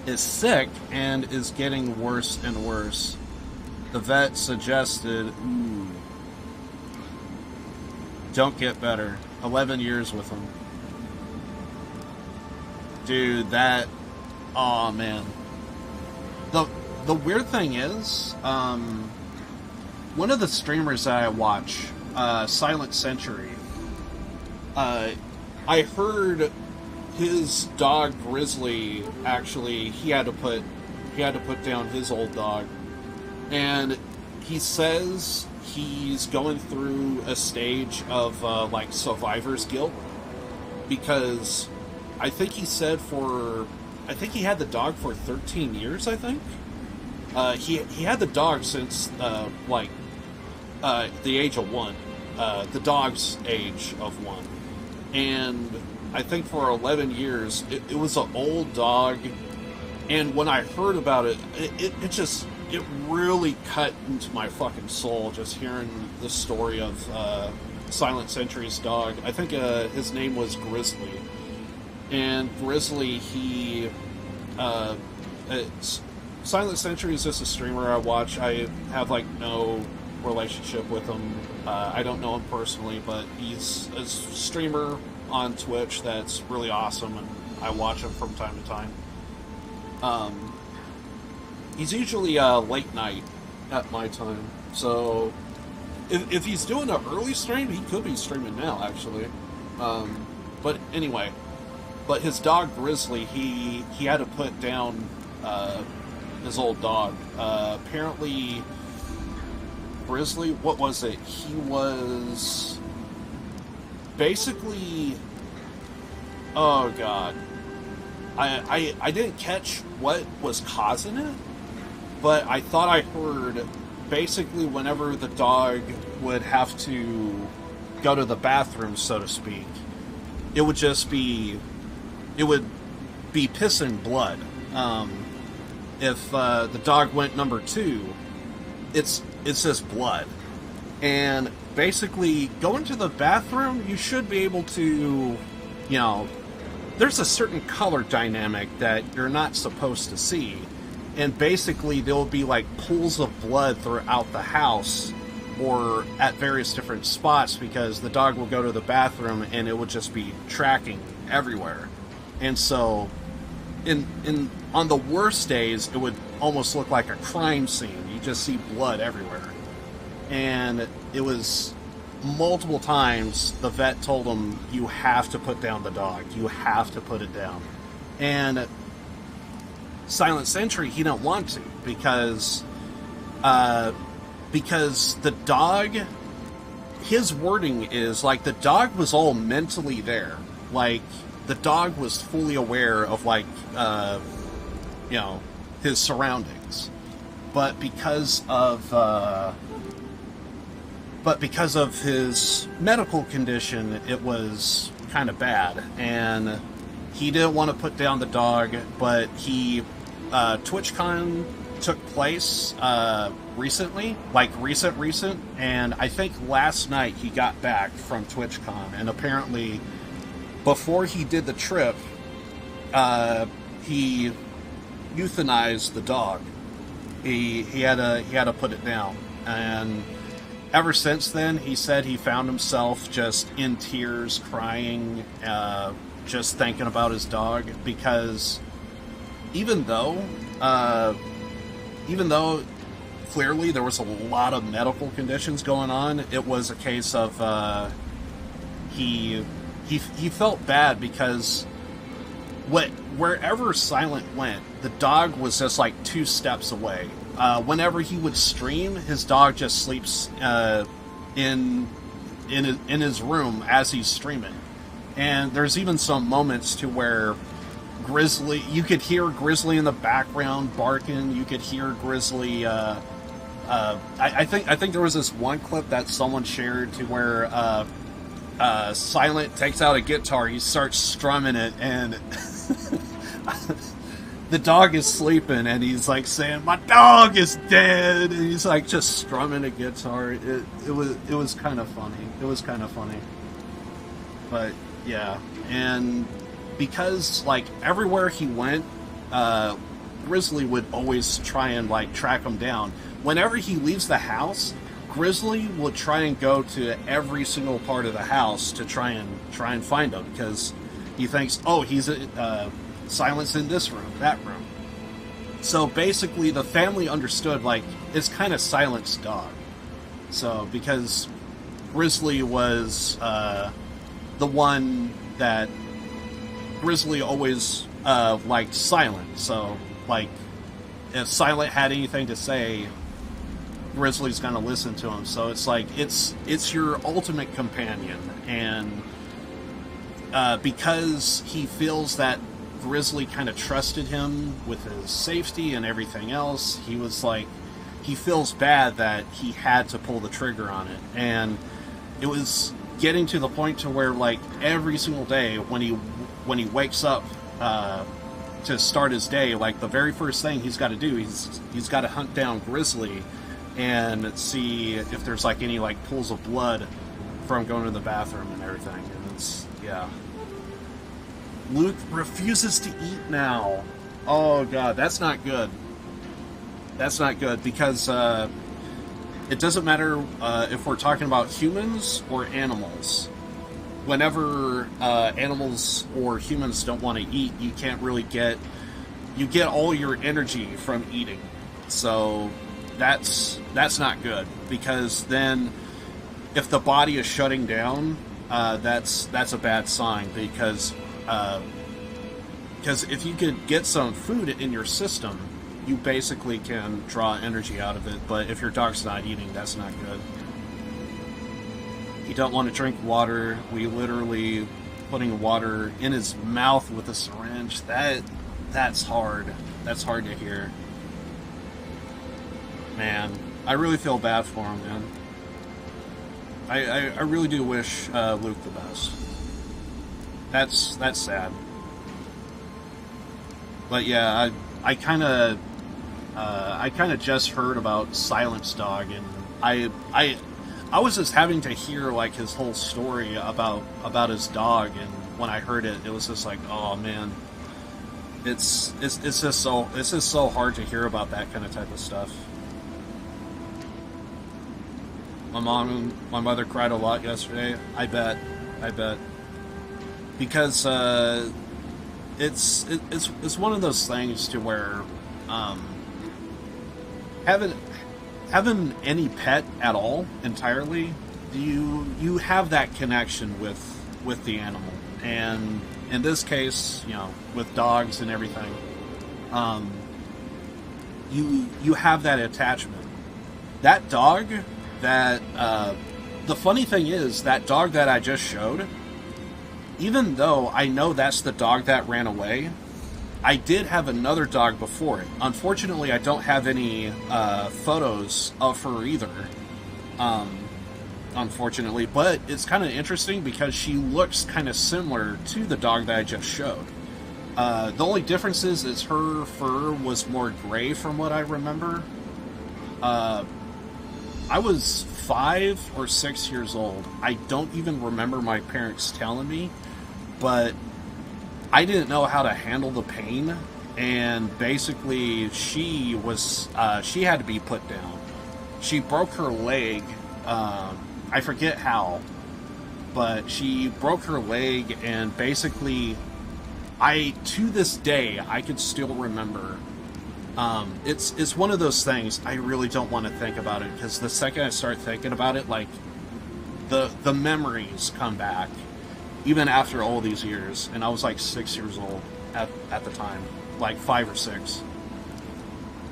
Is sick and is getting worse and worse. The vet suggested, don't get better. 11 years with him. Dude, that... Aw, man. The weird thing is, one of the streamers that I watch, Silent Century, I heard his dog Grizzly, actually, he had to put down his old dog. And he says he's going through a stage of, like, survivor's guilt. Because I think he said I think he had the dog for 13 years, I think. He had the dog since, the age of 1. The dog's age of 1. And I think for 11 years, it was an old dog. And when I heard about it, it really cut into my fucking soul just hearing the story of Silent Century's dog. I think his name was Grizzly. And Grizzly, Silent Century is just a streamer I watch. I have, like, no relationship with him. I don't know him personally, but he's a streamer on Twitch that's really awesome, and I watch him from time to time. He's usually late night at my time, so if he's doing an early stream, he could be streaming now, actually. But anyway, but his dog Grizzly, he had to put down his old dog. Apparently, Grizzly, what was it? He was basically, oh god, I didn't catch what was causing it, but I thought I heard basically whenever the dog would have to go to the bathroom, so to speak, it would be pissing blood. if the dog went number 2, it's just blood. And basically, going to the bathroom, you should be able to, there's a certain color dynamic that you're not supposed to see. And basically, there'll be like pools of blood throughout the house or at various different spots because the dog will go to the bathroom and it will just be tracking everywhere. And so, on the worst days, it would almost look like a crime scene. You just see blood everywhere. And it was multiple times the vet told him, you have to put down the dog. You have to put it down. And Silent Sentry, he didn't want to because the dog, his wording is like the dog was all mentally there. Like the dog was fully aware of his surroundings. But because of his medical condition, it was kind of bad, and he didn't want to put down the dog. But TwitchCon took place recently, like recent, and I think last night he got back from TwitchCon, and apparently before he did the trip, he euthanized the dog. He had to put it down, and ever since then, he said he found himself just in tears, crying, just thinking about his dog, because even though clearly there was a lot of medical conditions going on, it was a case of he felt bad because wherever Silent went, the dog was just like 2 steps away. Whenever he would stream, his dog just sleeps in his room as he's streaming. And there's even some moments to where you could hear Grizzly in the background barking. You could hear Grizzly. I think there was this one clip that someone shared to where Silent takes out a guitar, he starts strumming it, and the dog is sleeping, and he's like saying, "My dog is dead," and he's like just strumming a guitar. It was kind of funny. It was kind of funny. But yeah, and because like everywhere he went, Grizzly would always try and like track him down. Whenever he leaves the house, Grizzly will try and go to every single part of the house to try and find him, because he thinks, oh, he's Silent's in this room, that room. So basically, the family understood, like, it's kind of Silent's dog. So, because Grizzly was the one that Grizzly always liked Silent. So, like, if Silent had anything to say, Grizzly's gonna listen to him. So it's like it's your ultimate companion, and because he feels that Grizzly kind of trusted him with his safety and everything else, he was like, he feels bad that he had to pull the trigger on it. And it was getting to the point to where, like, every single day when he wakes up to start his day, like, the very first thing he's got to do, he's got to hunt down Grizzly and see if there's like any like pools of blood from going to the bathroom and everything. And it's, yeah. Luke refuses to eat now. Oh god, that's not good. That's not good, because it doesn't matter if we're talking about humans or animals. Whenever animals or humans don't want to eat, you can't really get all your energy from eating. So that's not good, because then if the body is shutting down, that's a bad sign, because if you could get some food in your system, you basically can draw energy out of it. But if your dog's not eating, that's not good. You don't want to drink water. We literally putting water in his mouth with a syringe. That's hard. That's hard to hear. Man, I really feel bad for him, man. I really do wish Luke the best. That's sad. But yeah, I kind of I kind of just heard about Silence Dog, and I was just having to hear like his whole story about his dog, and when I heard it, it was just like, oh man, it's just so hard to hear about that kind of type of stuff. My mother cried a lot yesterday. I bet, because it's one of those things to where having any pet at all entirely, you have that connection with the animal, and in this case, you know, with dogs and everything, you have that attachment. That dog, that the funny thing is, that dog that I just showed, even though I know that's the dog that ran away, I did have another dog before it. Unfortunately, I don't have any photos of her either, unfortunately, but it's kind of interesting because she looks kind of similar to the dog that I just showed. The only difference is her fur was more gray from what I remember. I was 5 or 6 years old. I don't even remember my parents telling me, but I didn't know how to handle the pain, and basically she had to be put down. She broke her leg, I forget how, but she broke her leg, and basically to this day, I can still remember. It's one of those things I really don't want to think about it, because the second I start thinking about it, like, the memories come back, even after all these years. And I was like 6 years old at the time, like 5 or 6.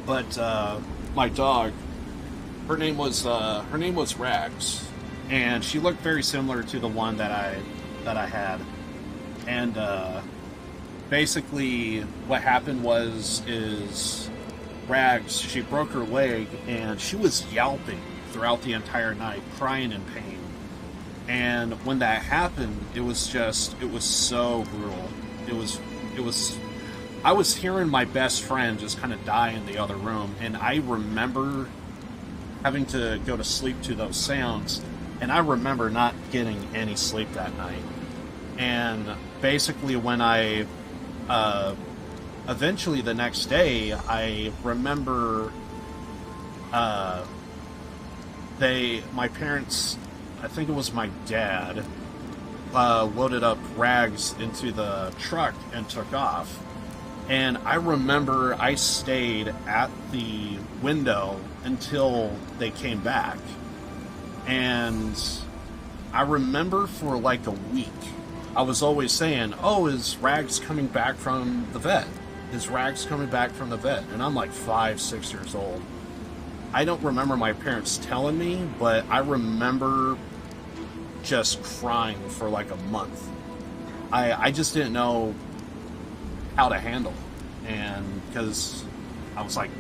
But my dog, her name was Rags, and she looked very similar to the one that I had. And basically what happened is Rags, she broke her leg, and she was yelping throughout the entire night, crying in pain. And when that happened, it was so brutal. I was hearing my best friend just kind of die in the other room, and I remember having to go to sleep to those sounds, and I remember not getting any sleep that night. And basically when I eventually the next day, I remember my parents, I think it was my dad, loaded up Rags into the truck and took off. And I remember I stayed at the window until they came back. And I remember for like a week, I was always saying, oh, is Rags coming back from the vet? Is Rags coming back from the vet? And I'm like 5, 6 years old. I don't remember my parents telling me, but I remember just crying for like a month. I just didn't know how to handle it, and because I was like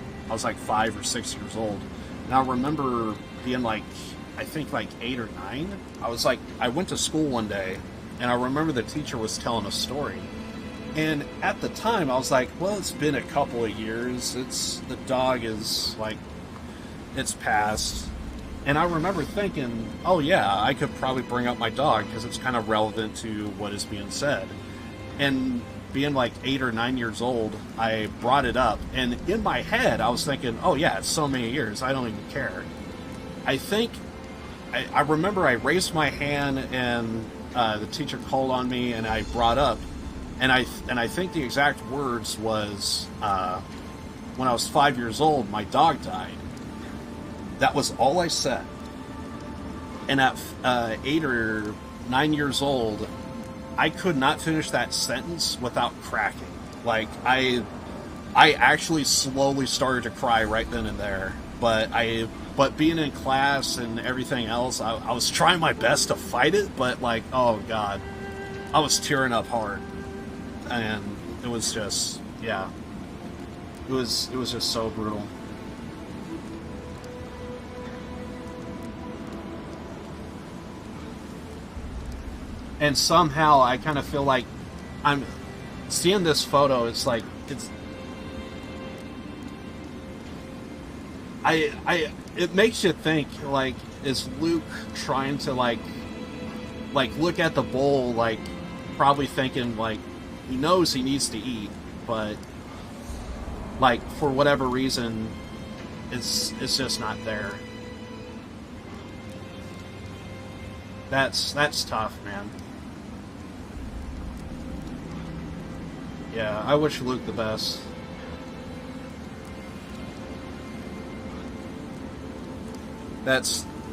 5 or 6 years old, and I remember being like, I think like 8 or 9. I went to school one day, and I remember the teacher was telling a story, and at the time I was like, well, it's been a couple of years. The dog is like, it's passed. And I remember thinking, oh yeah, I could probably bring up my dog because it's kind of relevant to what is being said. And being like 8 or 9 years old, I brought it up. And in my head, I was thinking, oh yeah, it's so many years, I don't even care. I remember I raised my hand, and the teacher called on me, and I brought up. And I think the exact words was, when I was 5 years old, my dog died. That was all I said. And at 8 or 9 years old, I could not finish that sentence without cracking. Like, I actually slowly started to cry right then and there. But being in class and everything else, I was trying my best to fight it, but like, oh God, I was tearing up hard. And it was just, yeah. It was just so brutal. And somehow I kind of feel like I'm seeing this photo. It's like, it makes you think, like, is Luke trying to, like, look at the bowl, like, probably thinking, like, he knows he needs to eat, but, like, for whatever reason, it's just not there. That's tough, man. Yeah, I wish Luke the best.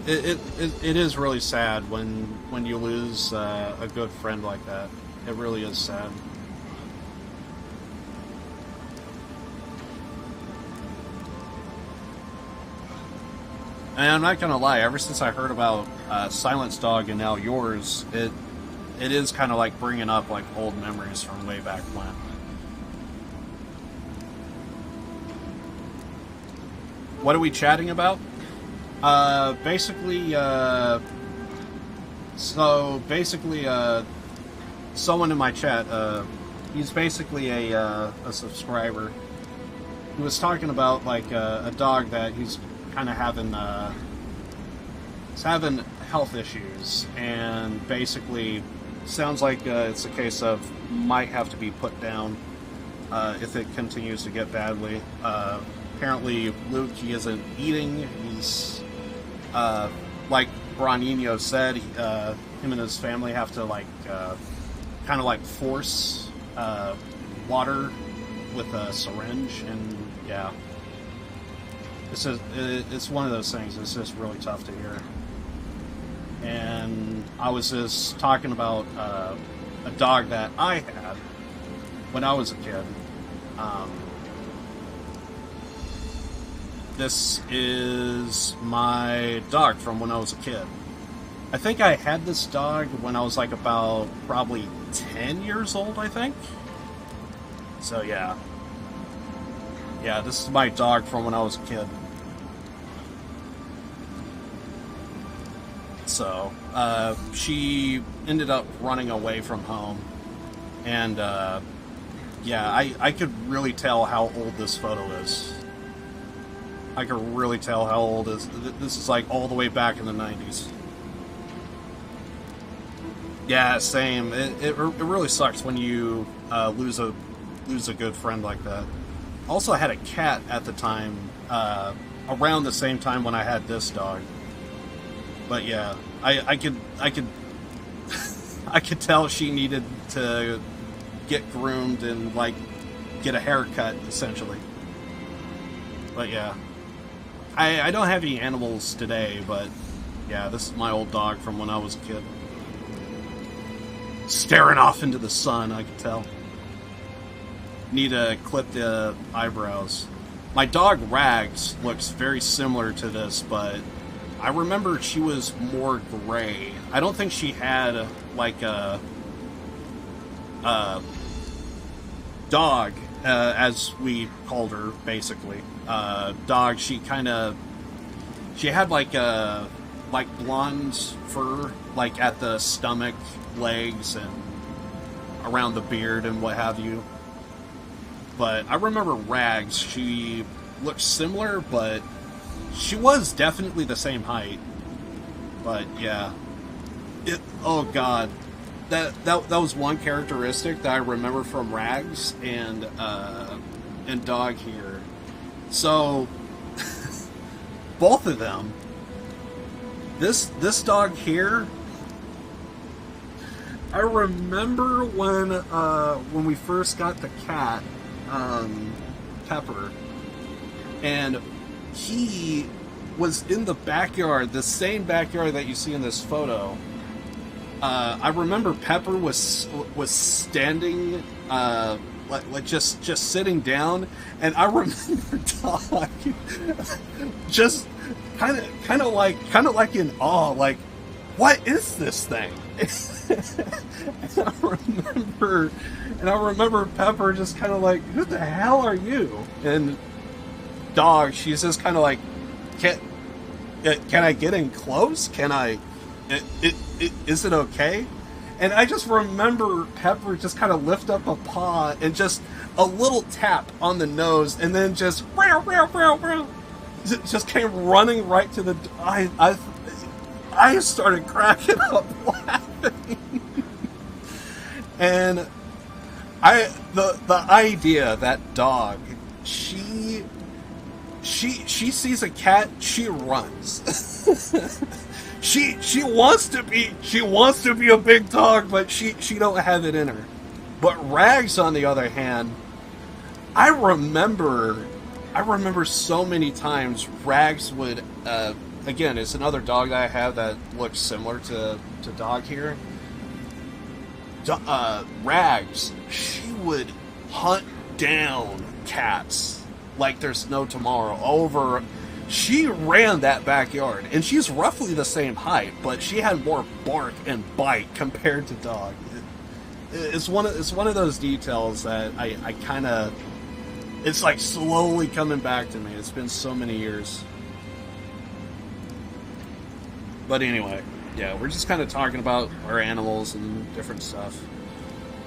It is really sad when you lose a good friend like that. It really is sad. And I'm not gonna lie, ever since I heard about Silence Dog and now yours, it is kind of like bringing up like old memories from way back when. What are we chatting about? Basically, someone in my chat, he's basically a subscriber, who was talking about, like, a dog that he's kind of having health issues, and basically sounds like it's a case of might have to be put down if it continues to get badly. Apparently, Luke, he isn't eating. He's like Nioh said, him and his family have to, like, kind of like force water with a syringe, and yeah, it's one of those things. It's just really tough to hear. And I was just talking about a dog that I had when I was a kid. This is my dog from when I was a kid. I think I had this dog when I was like about probably 10 years old, I think. So yeah. Yeah, this is my dog from when I was a kid. So, she ended up running away from home. And, yeah, I could really tell how old this photo is. I could really tell how old this is, like, all the way back in the 90s. Yeah, same. It really sucks when you lose a good friend like that. Also, I had a cat at the time, around the same time when I had this dog. But yeah, I could I could tell she needed to get groomed and, like, get a haircut, essentially. But yeah, I don't have any animals today, but yeah, this is my old dog from when I was a kid. Staring off into the sun, I could tell. Need to clip the eyebrows. My dog Rags looks very similar to this, but I remember she was more gray. I don't think she had, like, a dog, as we called her, basically. Dog, she had, like, blonde fur, like, at the stomach, legs, and around the beard and what have you. But I remember Rags, she looked similar, but she was definitely the same height. But yeah, oh god, that was one characteristic that I remember from Rags and Dog here. So both of them. This dog here, I remember when we first got the cat, Pepper, and he was in the backyard, the same backyard that you see in this photo. I remember Pepper was standing, like just sitting down, and I remember Dog just kind of like in awe, like, what is this thing? And I remember Pepper just kind of like, who the hell are you? And Dog, she's just kind of like, can I get in close? Is it okay? And I just remember Pepper just kind of lift up a paw and just a little tap on the nose, and then just just came running right to the. I started cracking up laughing, and the idea that dog, she sees a cat, she runs. she wants to be a big dog, but she don't have it in her. But Rags, on the other hand, I remember so many times Rags would, again, it's another dog that I have that looks similar to Dog here. Rags, she would hunt down cats like there's no tomorrow. She ran that backyard, and she's roughly the same height, but she had more bark and bite compared to Dog. It's one of those details that I kind of, it's like slowly coming back to me. It's been so many years. But anyway, yeah, we're just kind of talking about our animals and different stuff.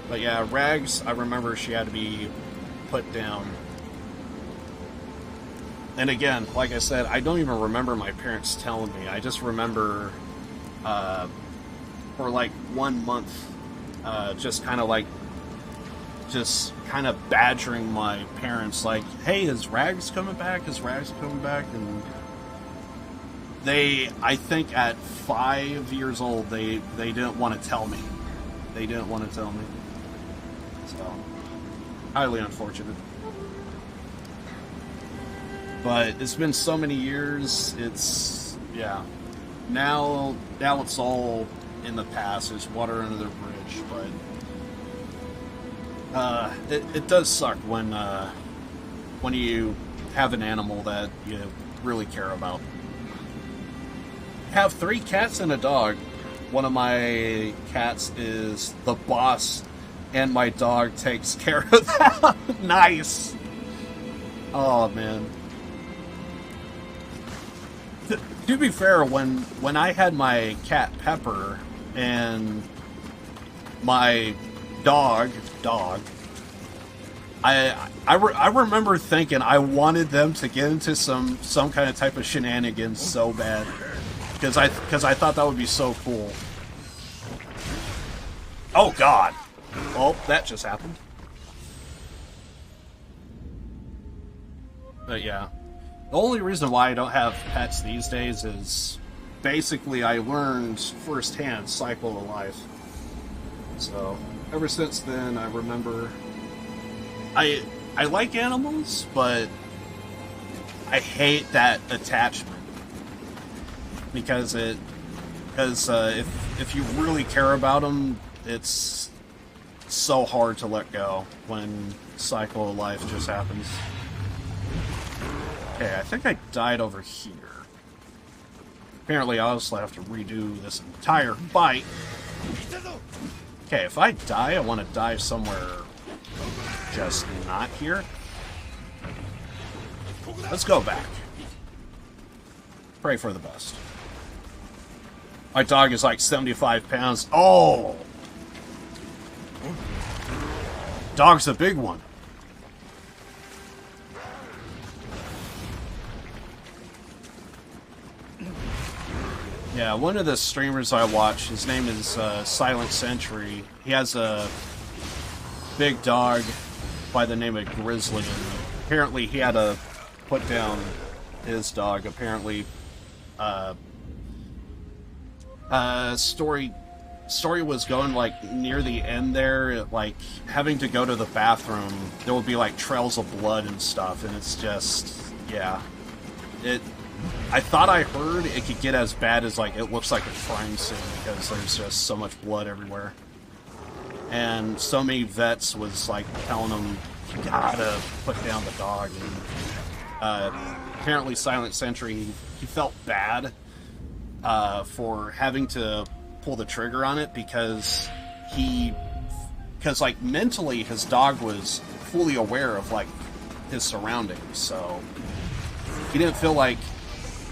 But yeah, Rags, I remember she had to be put down. And again, like I said, I don't even remember my parents telling me. I just remember for like 1 month, just kind of badgering my parents, like, hey, is Rags coming back? Is Rags coming back? And I think at 5 years old, they didn't want to tell me. They didn't want to tell me. So, highly unfortunate. But it's been so many years, yeah. Now it's all in the past. There's water under the bridge, but it does suck when you have an animal that you really care about. I have 3 cats and a dog. One of my cats is the boss, and my dog takes care of that. Nice. Oh man. To be fair, when I had my cat Pepper and my dog, I remember thinking I wanted them to get into some kind of type of shenanigans so bad, because I thought that would be so cool. Oh God! Oh, that just happened. But yeah. The only reason why I don't have pets these days is basically I learned firsthand cycle of life. So ever since then, I remember I like animals, but I hate that attachment because if you really care about them, it's so hard to let go when cycle of life just happens. Okay, I think I died over here. Apparently, I also have to redo this entire fight. Okay, if I die, I want to die somewhere just not here. Let's go back. Pray for the best. My dog is like 75 pounds. Oh! Dog's a big one. Yeah, one of the streamers I watch, his name is Silent Sentry. He has a big dog by the name of Grizzly. And apparently he had to put down his dog. Apparently, story was going like near the end there, like having to go to the bathroom. There will be like trails of blood and stuff, and it's just, yeah, I thought I heard it could get as bad as, like, it looks like a crime scene because there's just so much blood everywhere. And so many vets was, like, telling him, you gotta put down the dog. And apparently Silent Sentry, he felt bad for having to pull the trigger on it because like, mentally his dog was fully aware of, like, his surroundings. So he didn't feel like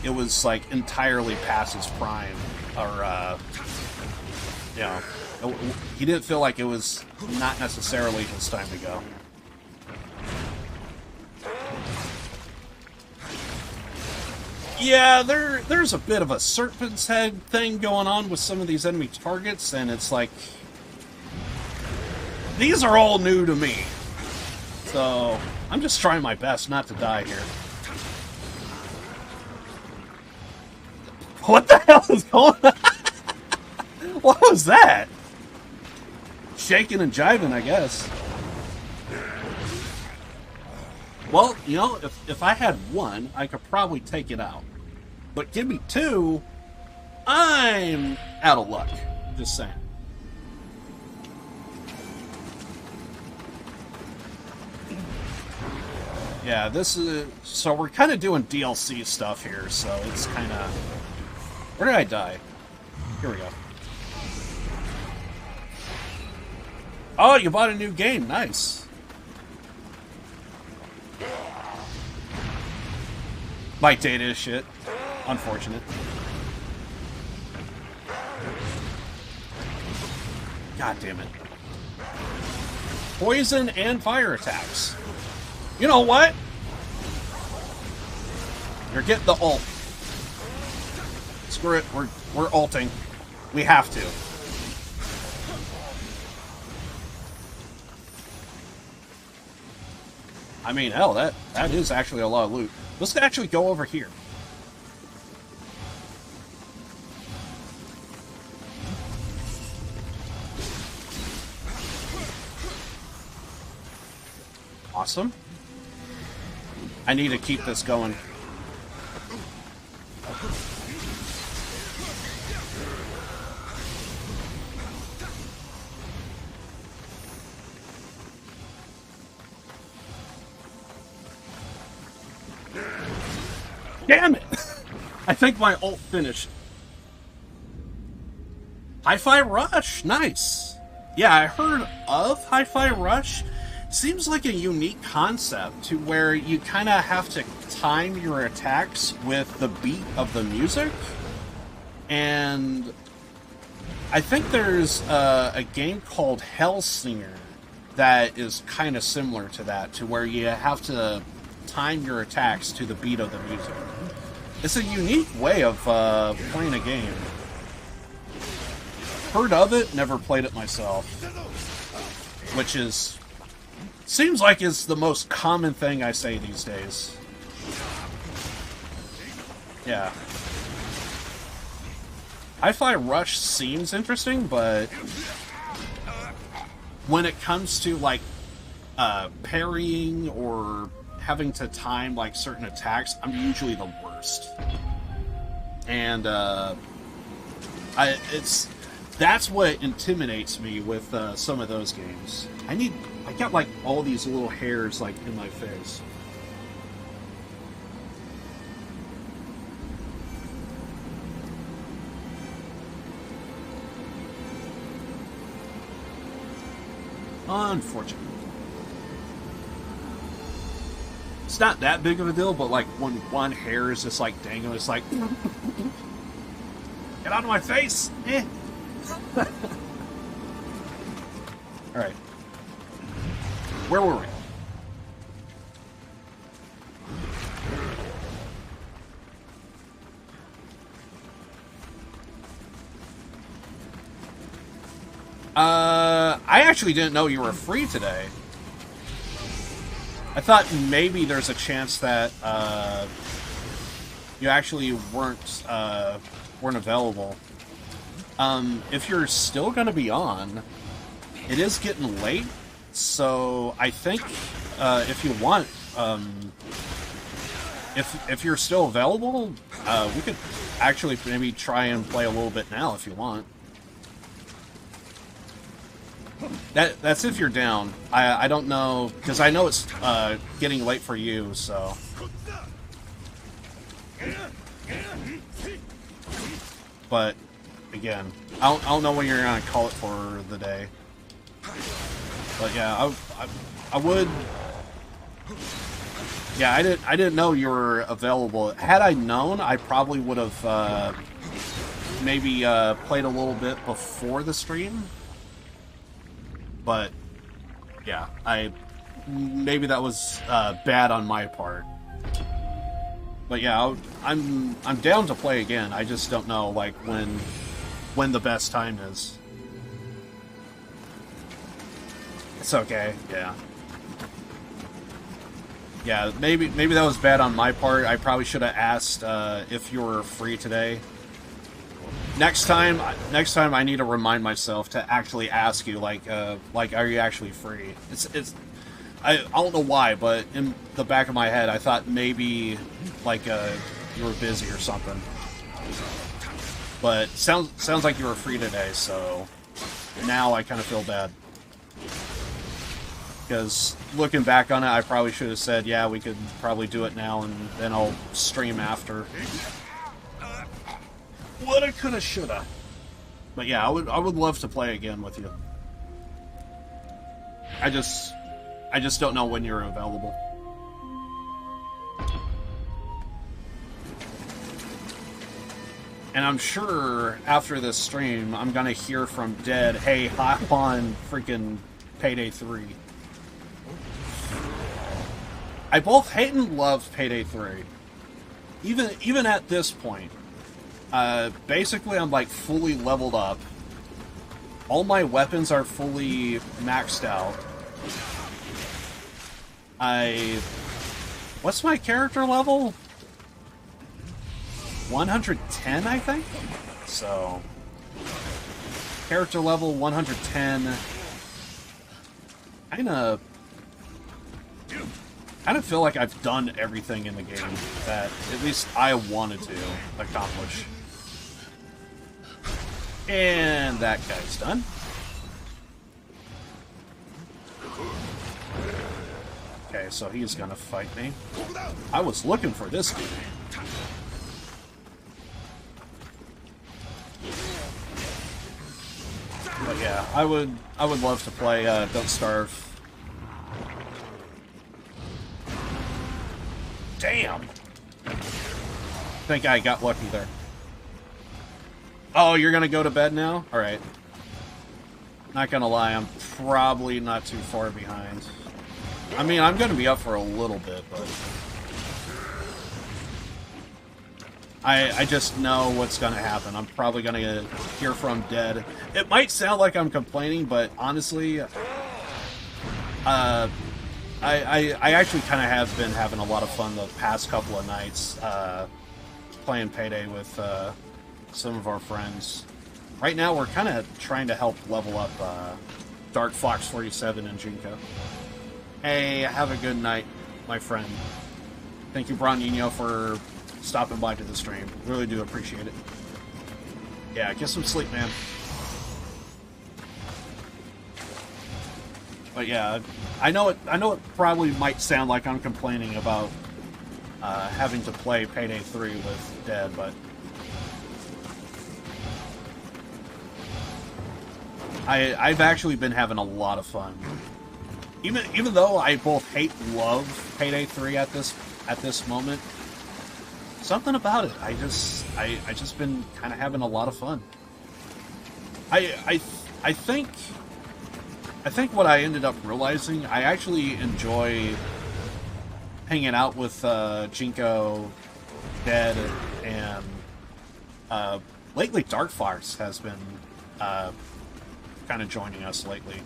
it was, like, entirely past his prime, or, you know, he didn't feel like it was not necessarily his time to go. Yeah, there's a bit of a serpent's head thing going on with some of these enemy targets, and it's like... These are all new to me. So, I'm just trying my best not to die here. What the hell is going on? What was that? Shaking and jiving, I guess. Well, you know, if I had one, I could probably take it out. But give me two, I'm out of luck. Just saying. Yeah, this is... So we're kind of doing DLC stuff here, so it's kind of... Where did I die? Here we go. Oh, you bought a new game. Nice. My data is shit. Unfortunate. God damn it. Poison and fire attacks. You know what? You're getting the ult. Screw it. We're ulting. We have to. I mean, hell, that is actually a lot of loot. Let's actually go over here. Awesome. I need to keep this going. Damn it! I think my ult finished. Hi-Fi Rush! Nice! Yeah, I heard of Hi-Fi Rush. Seems like a unique concept to where you kind of have to time your attacks with the beat of the music. And I think there's a game called Hellsinger that is kind of similar to that, to where you have to time your attacks to the beat of the music. It's a unique way of playing a game. Heard of it, never played it myself. Which is... Seems like it's the most common thing I say these days. Yeah. Hi-Fi Rush seems interesting, but... when it comes to, like, parrying or having to time, like, certain attacks, I'm usually the worst. And, that's what intimidates me with some of those games. I got like all these little hairs like in my face. Unfortunate. It's not that big of a deal, but like when one hair is just like dangling, it's like get out of my face! Eh. Alright. Where were we? I actually didn't know you were free today. I thought maybe there's a chance that you actually weren't available. If you're still going to be on, it is getting late, so I think if you want, if you're still available, we could actually maybe try and play a little bit now if you want. That's if you're down. I don't know, because I know it's getting late for you, so... But, again, I don't know when you're going to call it for the day. But yeah, I would... Yeah, I didn't know you were available. Had I known, I probably would have maybe played a little bit before the stream. But yeah, maybe that was bad on my part. But yeah, I'm down to play again. I just don't know like when the best time is. It's okay. Yeah. Yeah, maybe that was bad on my part. I probably should have asked if you were free today. Next time I need to remind myself to actually ask you, like, are you actually free? I don't know why, but in the back of my head, I thought maybe, like, you were busy or something. But sounds like you were free today, so now I kind of feel bad. Because looking back on it, I probably should have said, yeah, we could probably do it now, and then I'll stream after. Woulda, coulda, shoulda. But yeah, I would love to play again with you. I just don't know when you're available. And I'm sure after this stream, I'm gonna hear from Dead, hey, hop on freaking Payday 3. I both hate and love Payday 3. Even at this point. Basically, I'm like fully leveled up. All my weapons are fully maxed out. What's my character level? 110, I think? So... Character level 110. I kind of feel like I've done everything in the game that at least I wanted to accomplish. And that guy's done. Okay, so he's gonna fight me. I was looking for this dude. But yeah, I would love to play Don't Starve. Damn! I think I got lucky there. Oh, you're gonna go to bed now? Alright. Not gonna lie, I'm probably not too far behind. I mean, I'm gonna be up for a little bit, but... I just know what's gonna happen. I'm probably gonna hear from Dead. It might sound like I'm complaining, but honestly... I actually kind of have been having a lot of fun the past couple of nights playing Payday with some of our friends. Right now, we're kind of trying to help level up Dark Fox 47 and Jinko. Hey, have a good night, my friend. Thank you, Nioh, for stopping by to the stream. Really do appreciate it. Yeah, get some sleep, man. But yeah, I know it probably might sound like I'm complaining about having to play Payday 3 with Dead, but I've actually been having a lot of fun. Even though I both hate and love Payday 3 at this moment, something about it, I just been kind of having a lot of fun. I think what I ended up realizing, I actually enjoy hanging out with Jinko, Dead, and lately Dark Fox has been kind of joining us lately.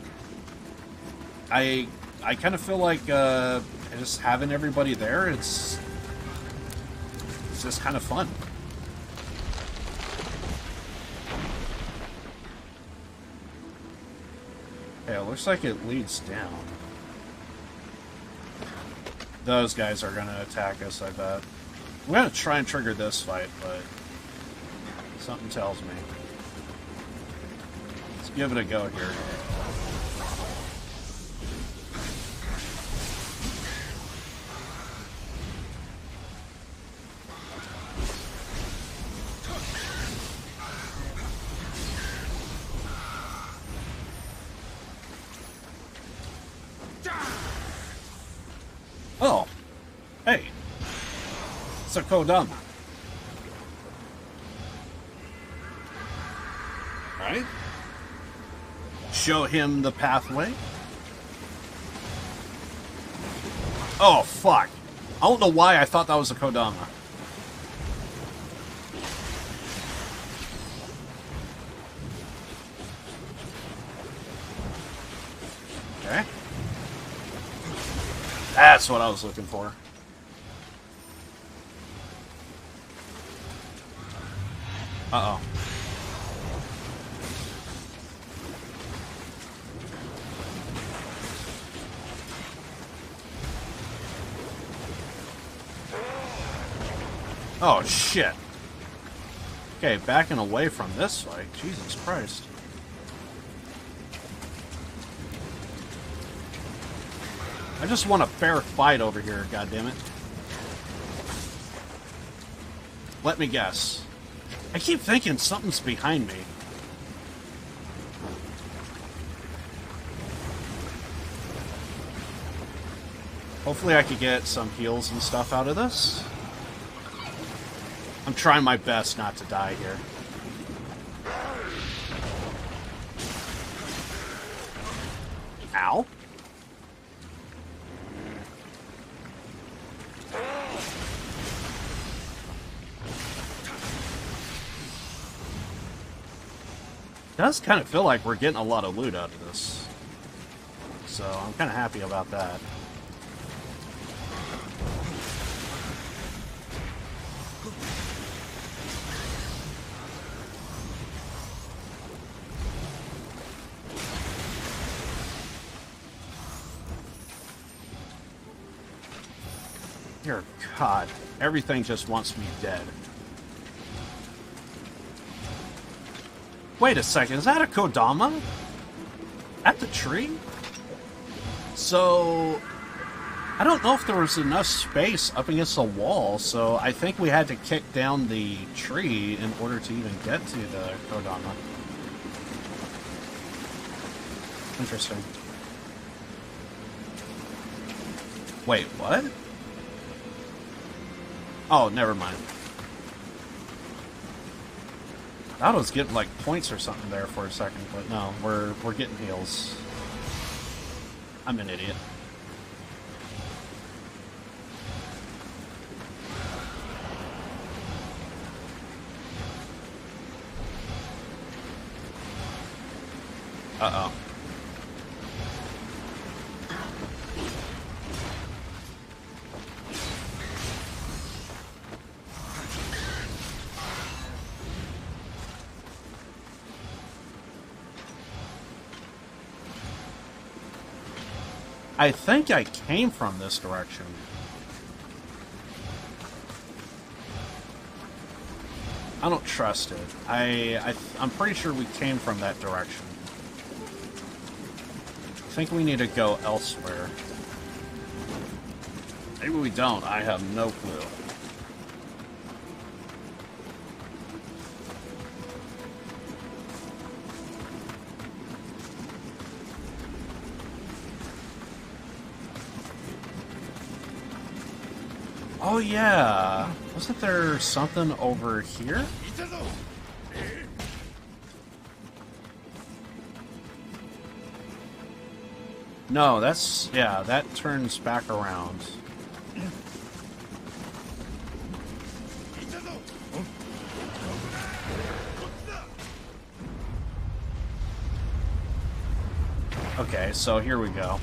I kind of feel like just having everybody there, it's just kind of fun. Okay, it looks like it leads down. Those guys are going to attack us, I bet. I'm going to try and trigger this fight, but something tells me. Let's give it a go here. Oh, hey, it's a Kodama. Alright. Show him the pathway. Oh, fuck. I don't know why I thought that was a Kodama. That's what I was looking for. Uh-oh. Oh, shit. Okay, backing away from this fight. Jesus Christ. I just want a fair fight over here, goddammit. Let me guess. I keep thinking something's behind me. Hopefully I could get some heals and stuff out of this. I'm trying my best not to die here. Ow. It does kind of feel like we're getting a lot of loot out of this. So I'm kind of happy about that. Dear God, everything just wants me dead. Wait a second, is that a Kodama? At the tree? So, I don't know if there was enough space up against the wall, so I think we had to kick down the tree in order to even get to the Kodama. Interesting. Wait, what? Oh, never mind. I thought I was getting like points or something there for a second, but no, we're getting heals. I'm an idiot. Uh-oh. I think I came from this direction. I don't trust it. I'm pretty sure we came from that direction. I think we need to go elsewhere. Maybe we don't. I have no clue. Oh yeah, wasn't there something over here? No, that's, yeah, that turns back around. Okay, so here we go.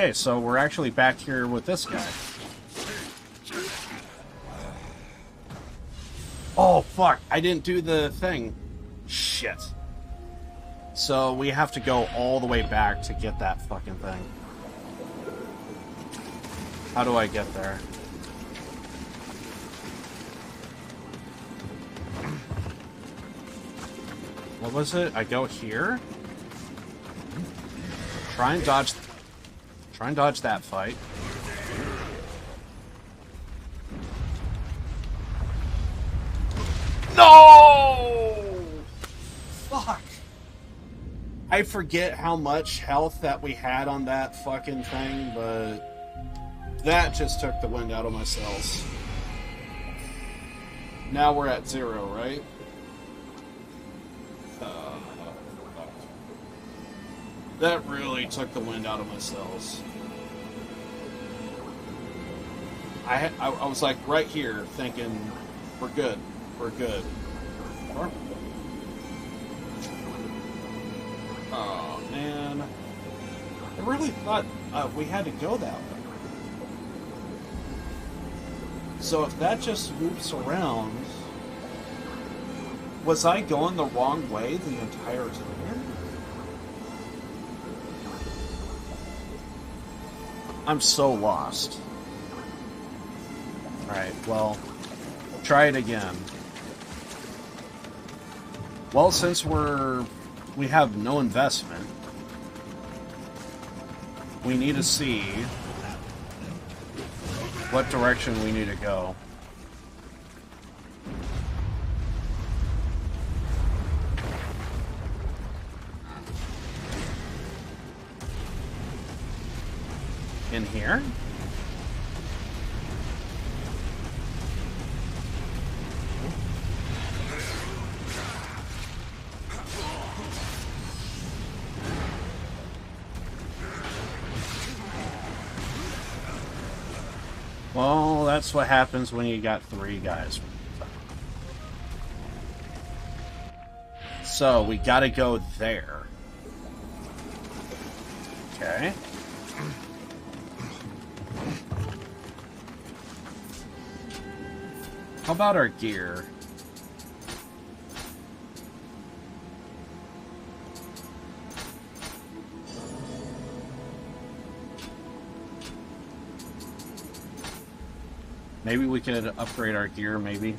Okay, so we're actually back here with this guy. Oh, fuck. I didn't do the thing. Shit. So we have to go all the way back to get that fucking thing. How do I get there? What was it? I go here? Try and dodge that fight. No! Fuck. I forget how much health that we had on that fucking thing, but that just took the wind out of my sails. Now we're at 0, right? That really took the wind out of my sails. I was like right here thinking, we're good. We're good. Oh, man. I really thought we had to go that way. So if that just loops around, was I going the wrong way the entire time? I'm so lost. Alright, well, try it again. Well, since we have no investment, we need to see what direction we need to go. In here? Well, that's what happens when you got 3 guys. So, we gotta go there. Okay. How about our gear? Maybe we could upgrade our gear, maybe.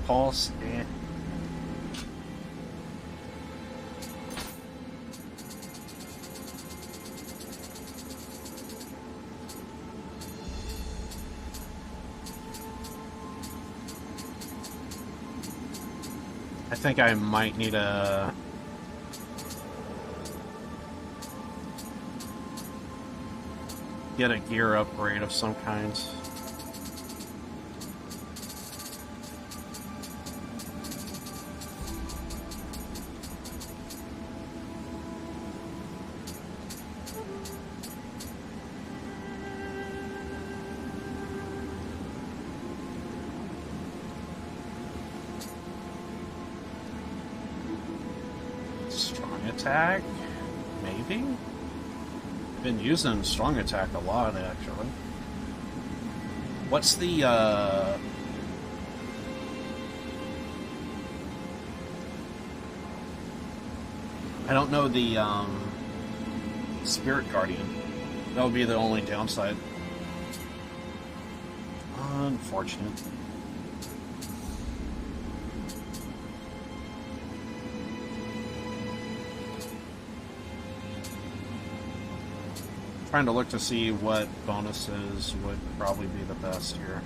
Pulse, eh. I think I might need a get a gear upgrade of some kind. Attack? Maybe? Been using strong attack a lot, actually. What's the, I don't know the, Spirit Guardian. That would be the only downside. Unfortunate. Trying to look to see what bonuses would probably be the best here.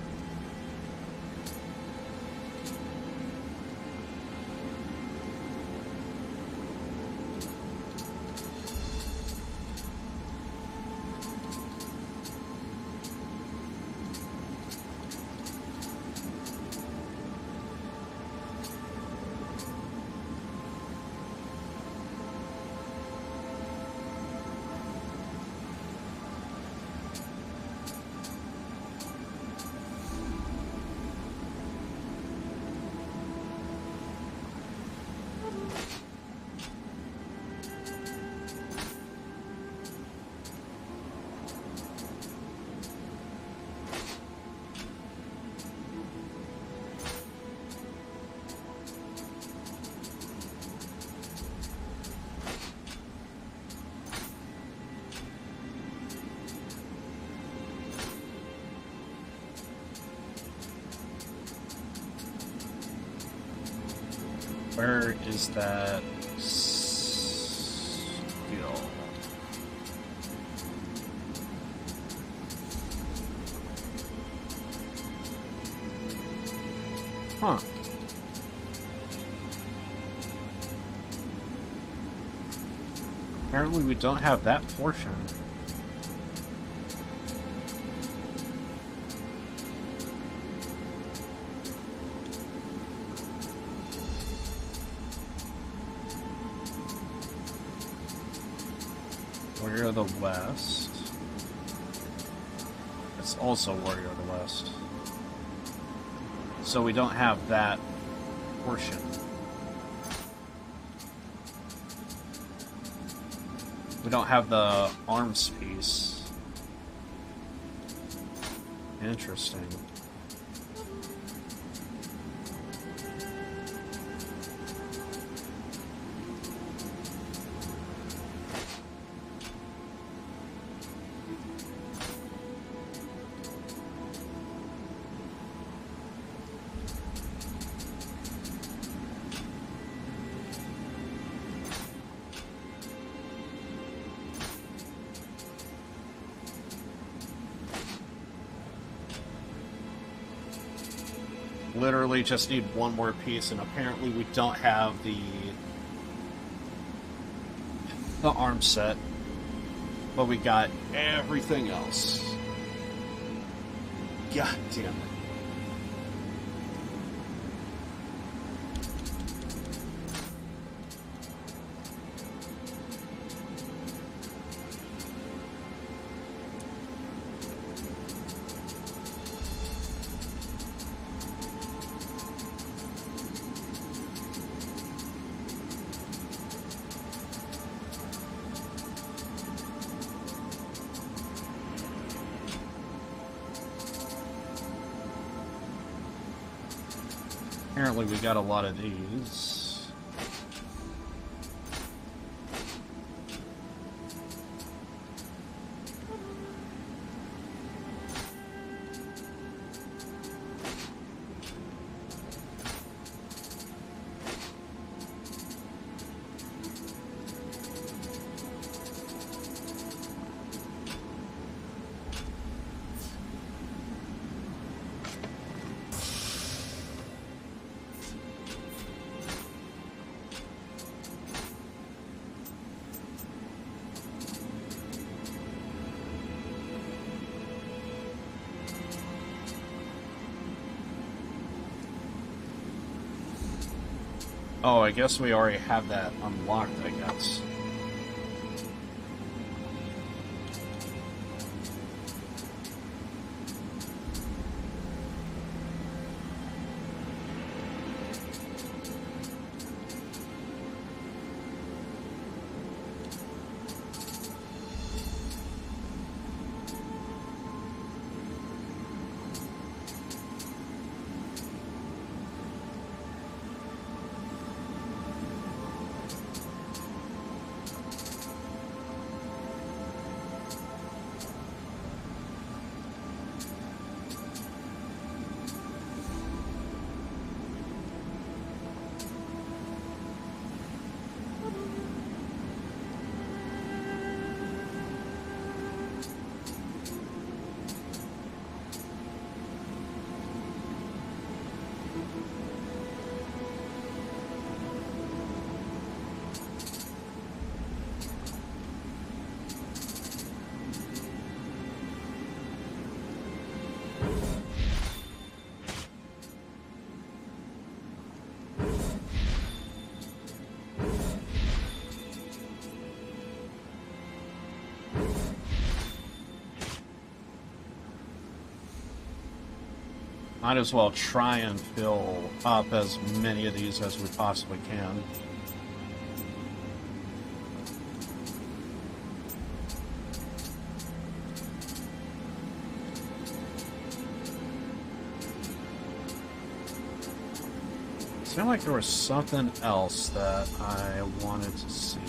Where is that skill? Huh. Apparently we don't have that portion. Warrior of the West. It's also Warrior of the West. So we don't have that portion. We don't have the arms piece. Interesting. Literally just need one more piece, and apparently we don't have the arm set, but we got everything else. God damn it. Apparently we got a lot of these. Oh, I guess we already have that unlocked, I guess. Might as well try and fill up as many of these as we possibly can. It seemed like there was something else that I wanted to see.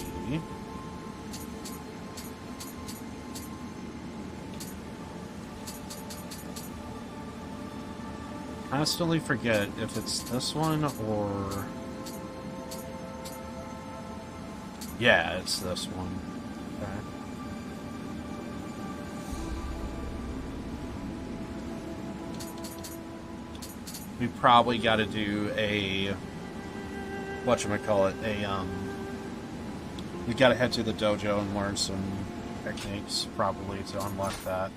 I constantly forget if it's this one or Yeah, it's this one. Okay. We probably got to do a whatchamacallit, we got to head to the dojo and learn some techniques probably to unlock that.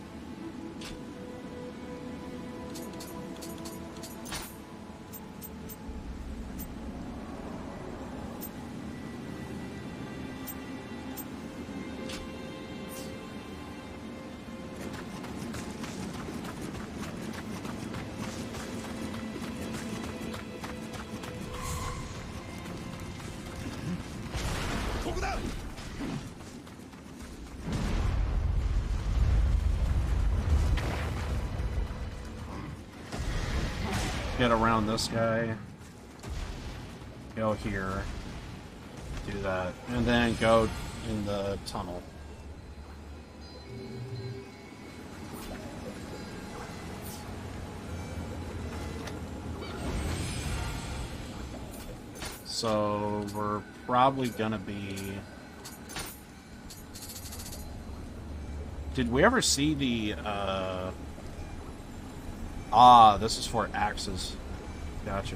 Get around this guy. Go here. Do that. And then go in the tunnel. So we're probably gonna be... Did we ever see the, Ah, this is for axes. Gotcha.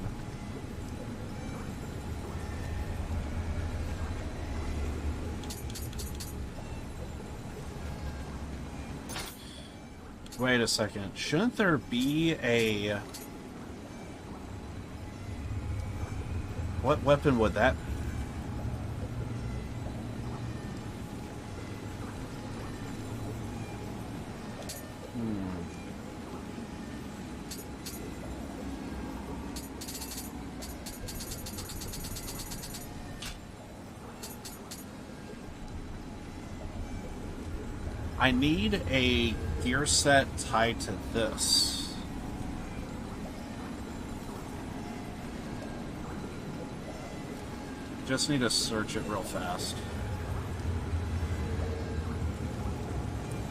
Wait a second. Shouldn't there be a... What weapon would that be? I need a gear set tied to this. Just need to search it real fast.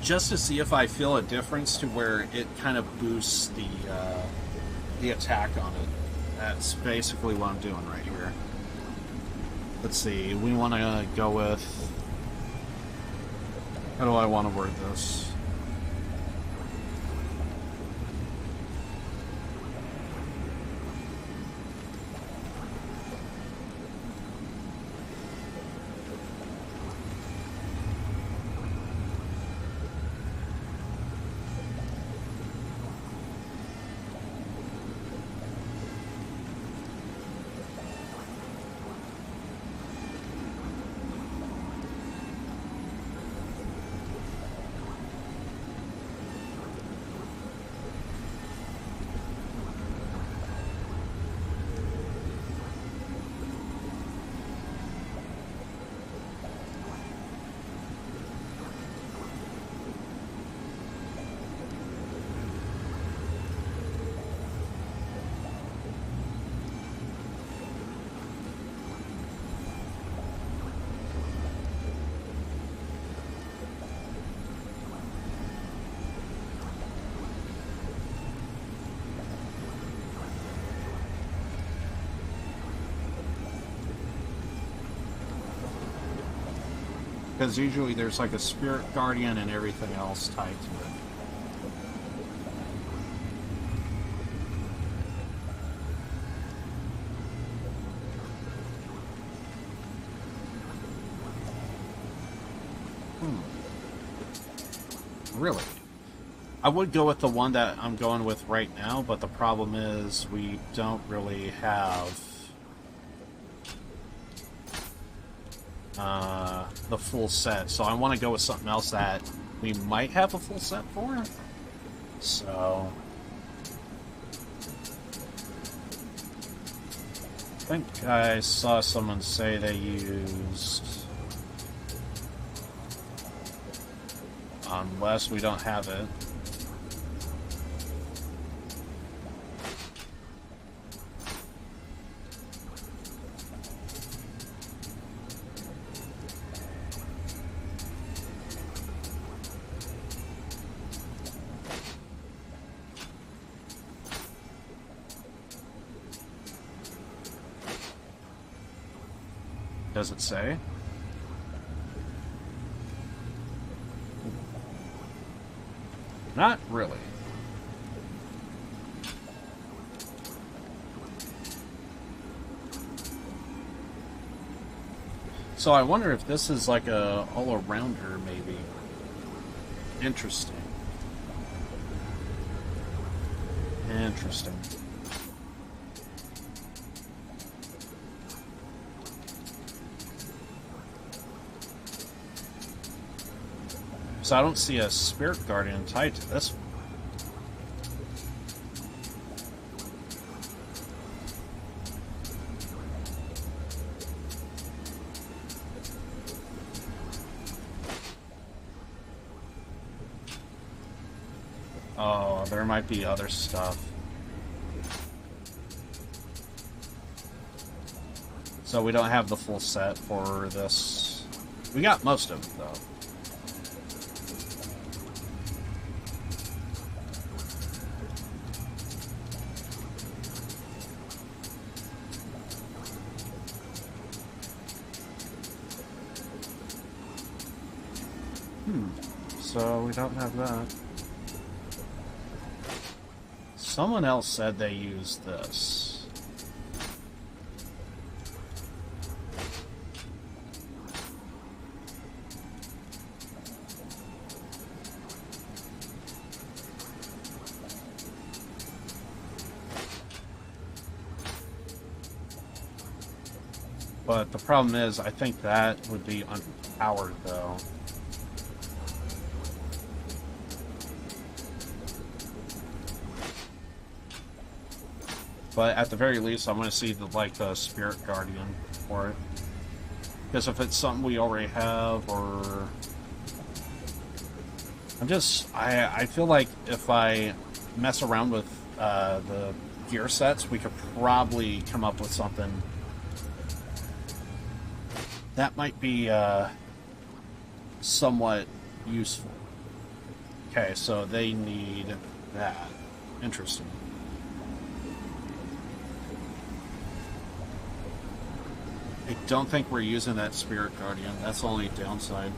Just to see if I feel a difference to where it kind of boosts the attack on it. That's basically what I'm doing right here. Let's see, we want to go with... How do I want to word this? Because usually there's like a spirit guardian and everything else tied to it. Really? I would go with the one that I'm going with right now, but the problem is we don't really have the full set, so I want to go with something else that we might have a full set for. So I think I saw someone say they used, unless we don't have it. Does it say? Not really. So I wonder if this is like a all-arounder, maybe. Interesting. Interesting. So I don't see a Spirit Guardian tied to this one. Oh, there might be other stuff. So we don't have the full set for this. We got most of it, though. So we don't have that. Someone else said they used this. But the problem is, I think that would be unpowered, though. But at the very least, I want to see the Spirit Guardian for it. Because if it's something we already have, or I feel like if I mess around with the gear sets, we could probably come up with something that might be somewhat useful. Okay, so they need that. Interesting. I don't think we're using that Spirit Guardian. That's the only downside.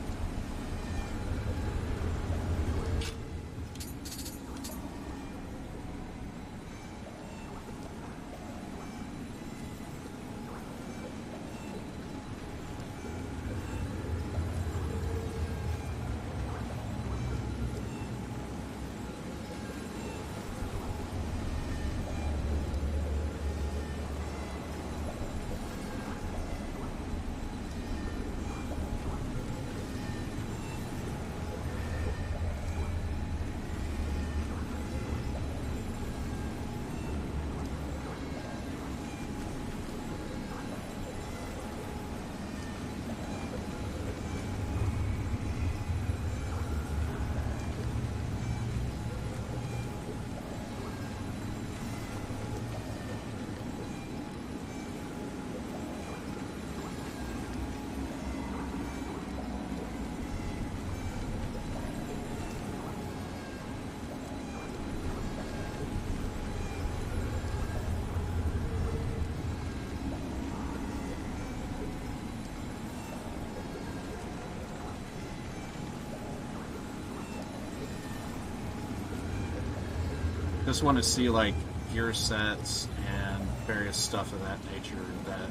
Just want to see like gear sets and various stuff of that nature that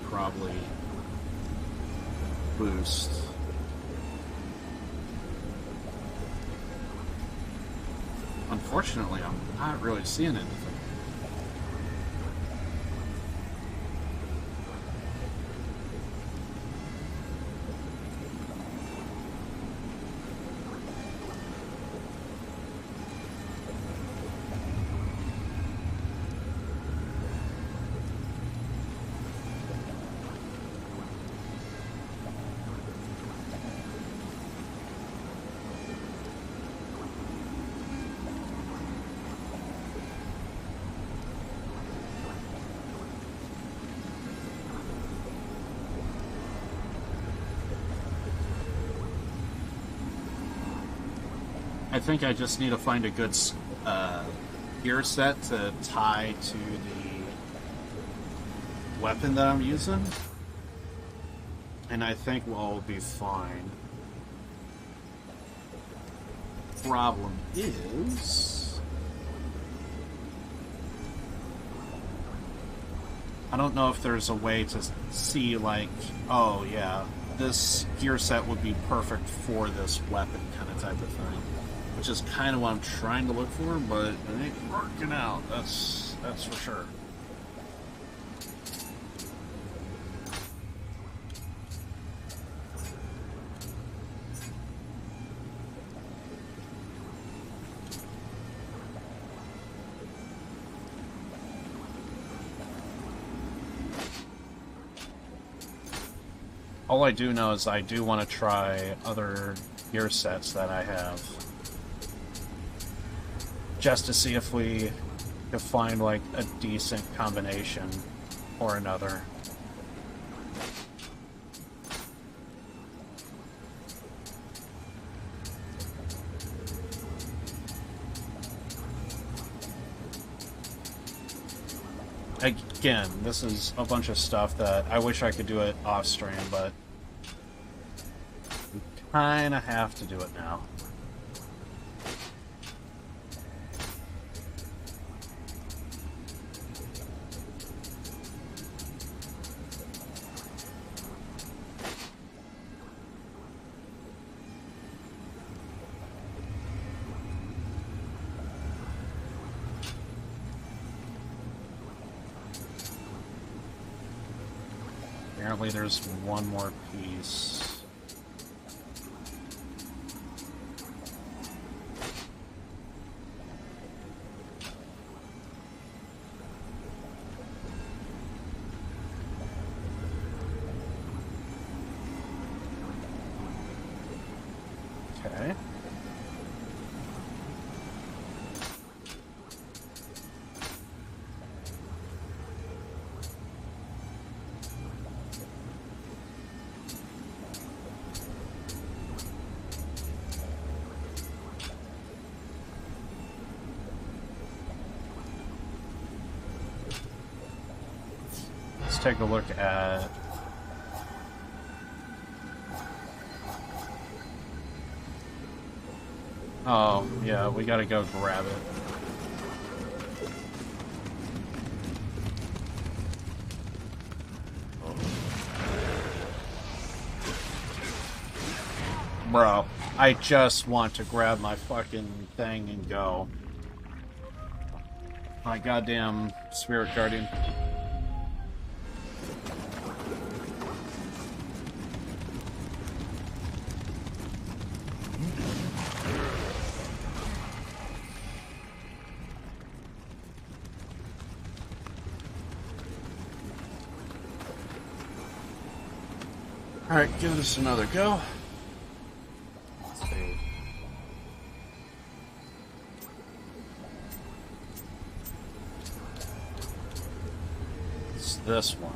probably boost. Unfortunately, I'm not really seeing anything. I think I just need to find a good gear set to tie to the weapon that I'm using, and I think we'll be fine. problem is, I don't know if there's a way to see, like, oh yeah, this gear set would be perfect for this weapon kind of type of thing. Which is kind of what I'm trying to look for, but it ain't working out, that's for sure. All I do know is I do want to try other gear sets that I have. Just to see if we could find, like, a decent combination or another. Again, this is a bunch of stuff that I wish I could do it off stream, but we kind of have to do it now. Apparently there's one more piece. Okay. Take a look at oh yeah, we gotta go grab it. Bro, I just want to grab my fucking thing and go. My goddamn spirit guardian. Alright, give this another go. Let's see. It's this one.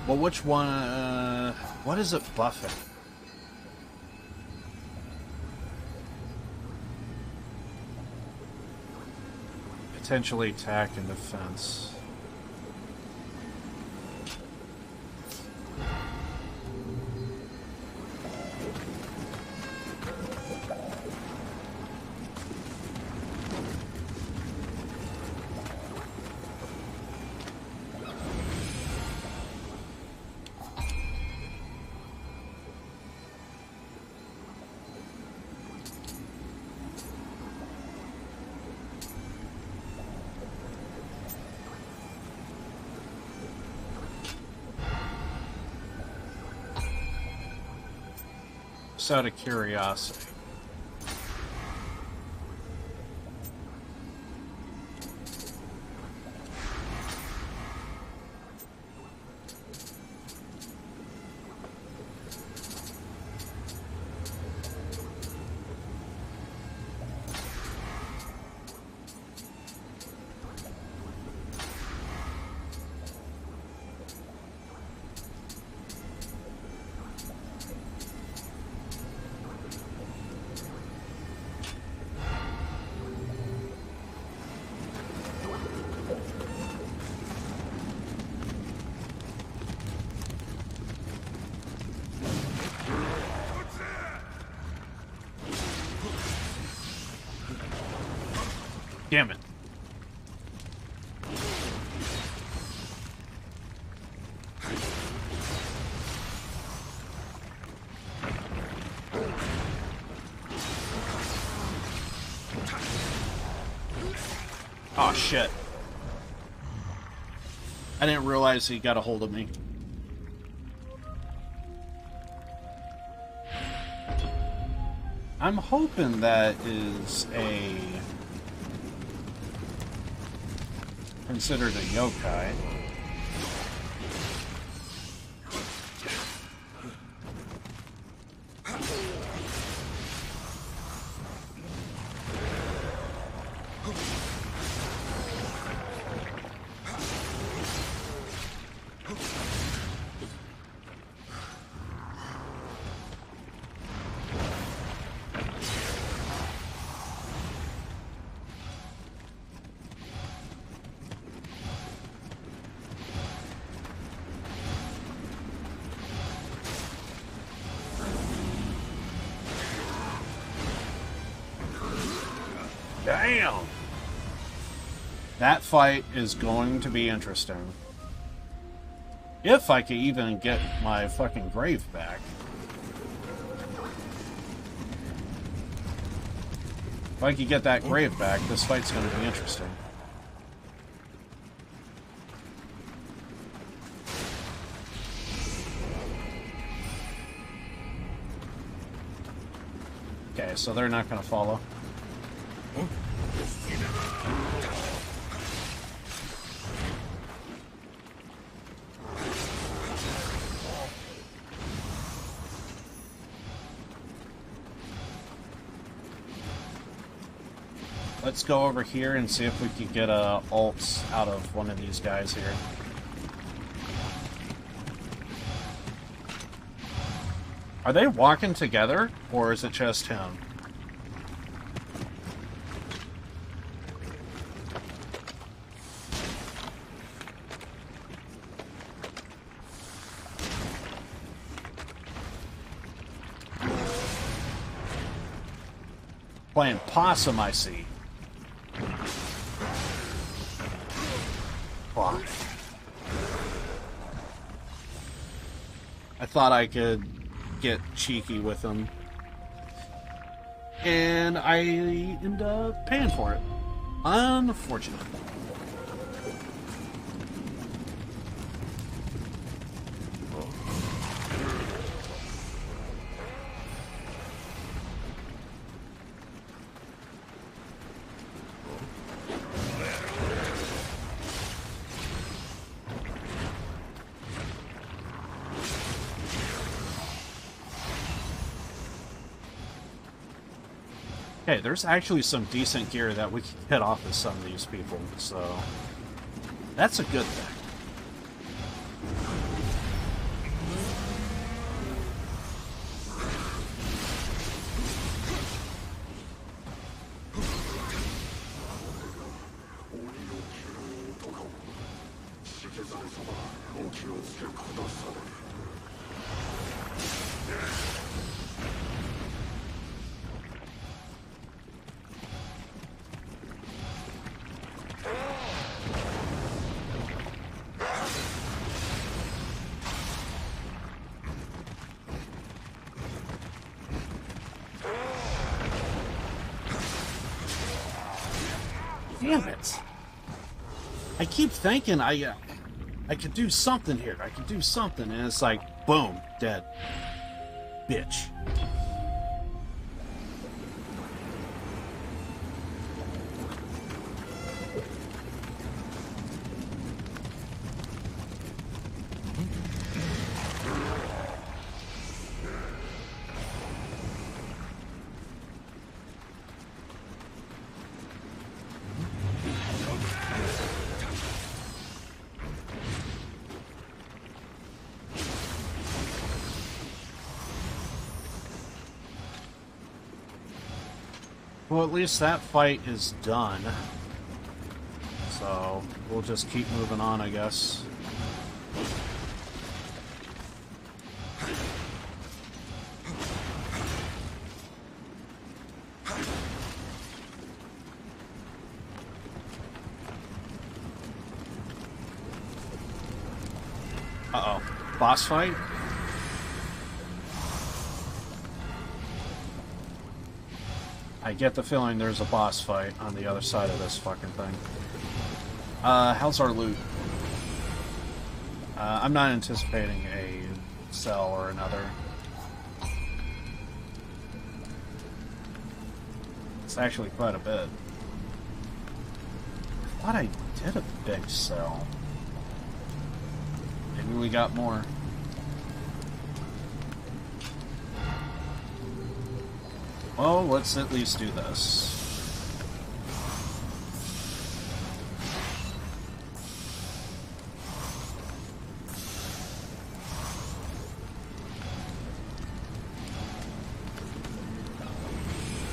Well, which one, what is it buffing? Potentially attack and defense. Just out of curiosity. Damn it. Oh, shit. I didn't realize he got a hold of me. I'm hoping that is considered a yokai. Damn! That fight is going to be interesting. If I can even get my fucking grave back. If I could get that grave back, this fight's going to be interesting. Okay, so they're not going to follow. Let's go over here and see if we can get ults out of one of these guys here. Are they walking together, or is it just him? Playing possum, I see. Fuck. I thought I could get cheeky with them. And I end up paying for it. Unfortunate. Okay, there's actually some decent gear that we can get off of some of these people, so that's a good thing. Damn it! I keep thinking I could do something here. I could do something, and it's like, boom, dead. Bitch. Well, at least that fight is done. So, we'll just keep moving on, I guess. Boss fight? I get the feeling there's a boss fight on the other side of this fucking thing. How's our loot? I'm not anticipating a cell or another. It's actually quite a bit. I thought I did a big cell. Maybe we got more. Well, let's at least do this.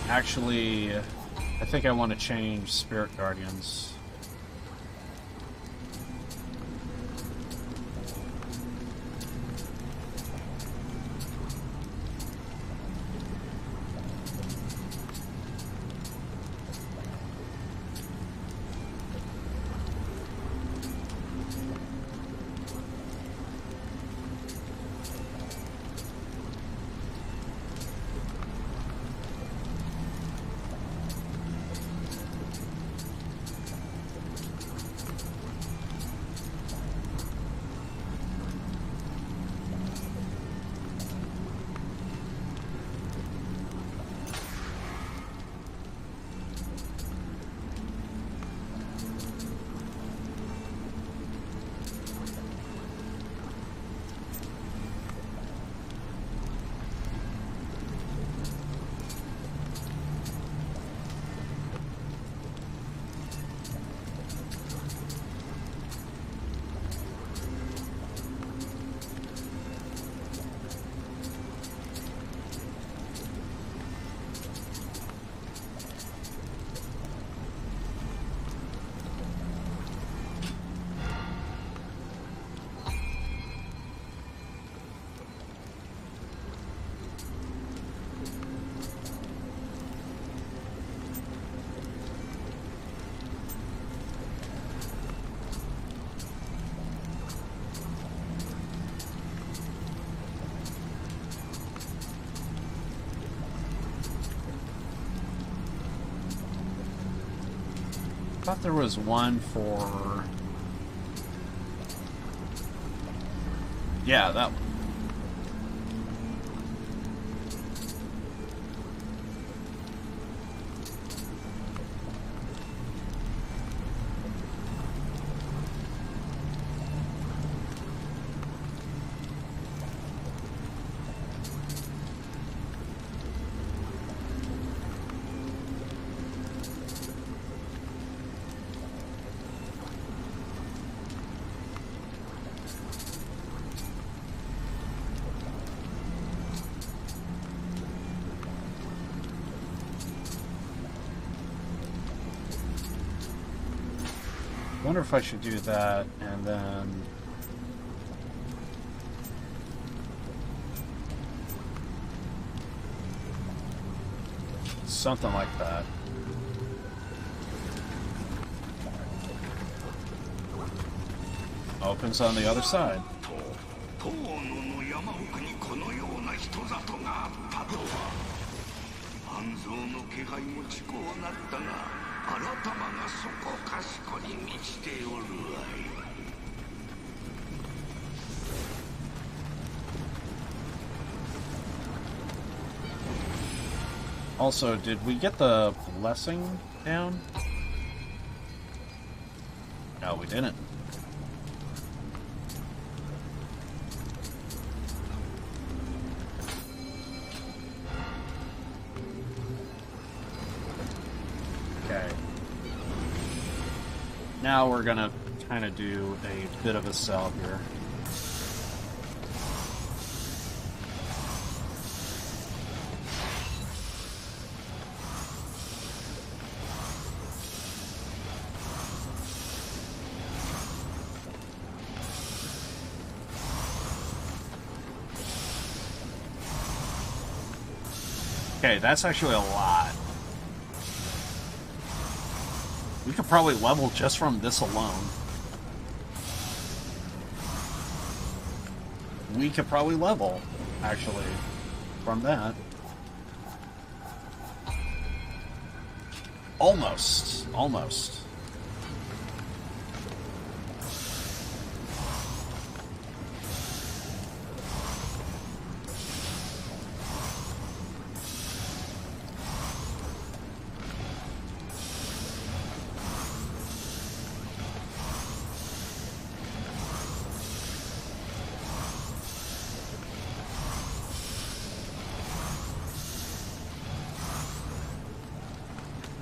Actually, I think I want to change Spirit Guardians. I thought there was one for... Yeah, that one. I wonder if I should do that and then something like that. Opens on the other side. Also, did we get the blessing down? No, we didn't. Okay. Now we're gonna kind of do a bit of a sell here. Okay, that's actually a lot. We could probably level just from this alone. we could probably level, actually, from that. Almost. Almost.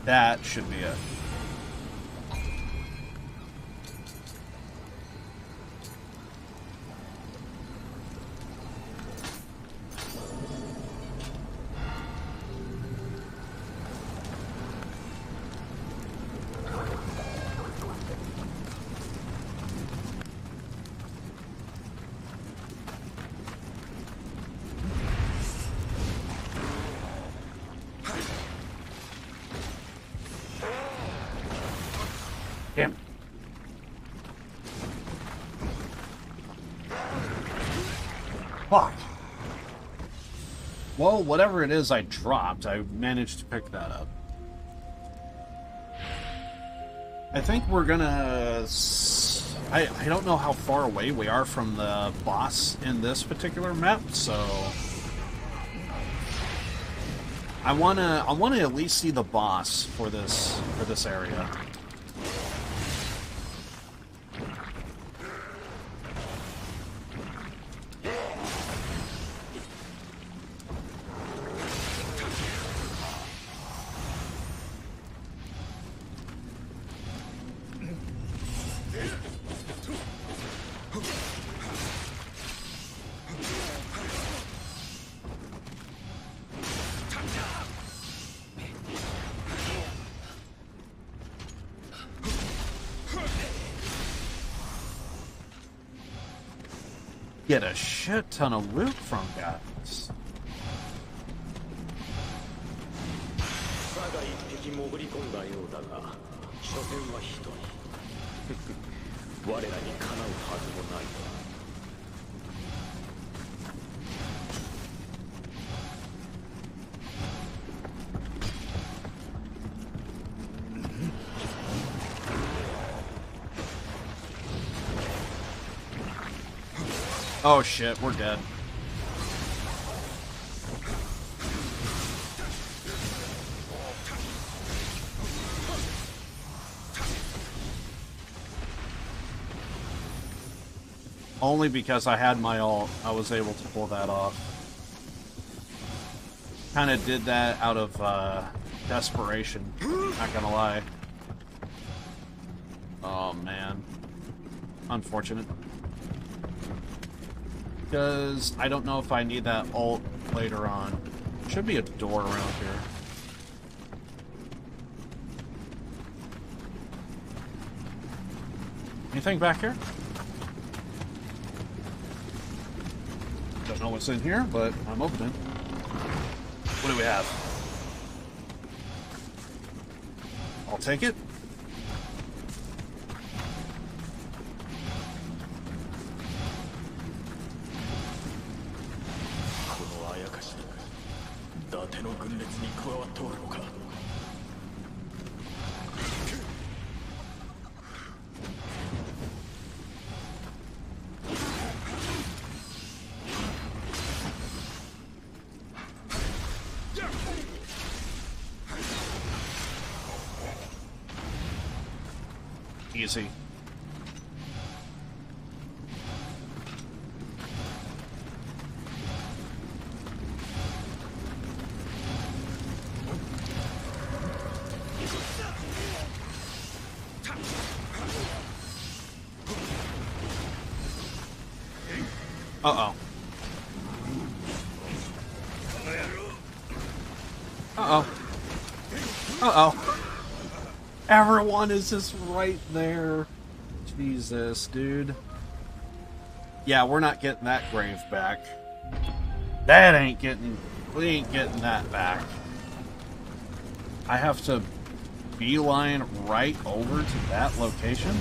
That should be it. Damn. Fuck. Well, whatever it is I dropped, I managed to pick that up. I think we're gonna... I don't know how far away we are from the boss in this particular map, so... I wanna at least see the boss for this area. Get a shit ton of loot from guys. Oh shit, we're dead. Only because I had my ult, I was able to pull that off. Kind of did that out of desperation, not gonna lie. Oh man. Unfortunate. Because I don't know if I need that ult later on. Should be a door around here. Anything back here? Don't know what's in here, but I'm opening. What do we have? I'll take it. Easy. Uh-oh. Uh-oh. Uh-oh. Everyone is just right there. Jesus, dude. Yeah, we're not getting that grave back. That ain't getting... We ain't getting that back. I have to beeline right over to that location?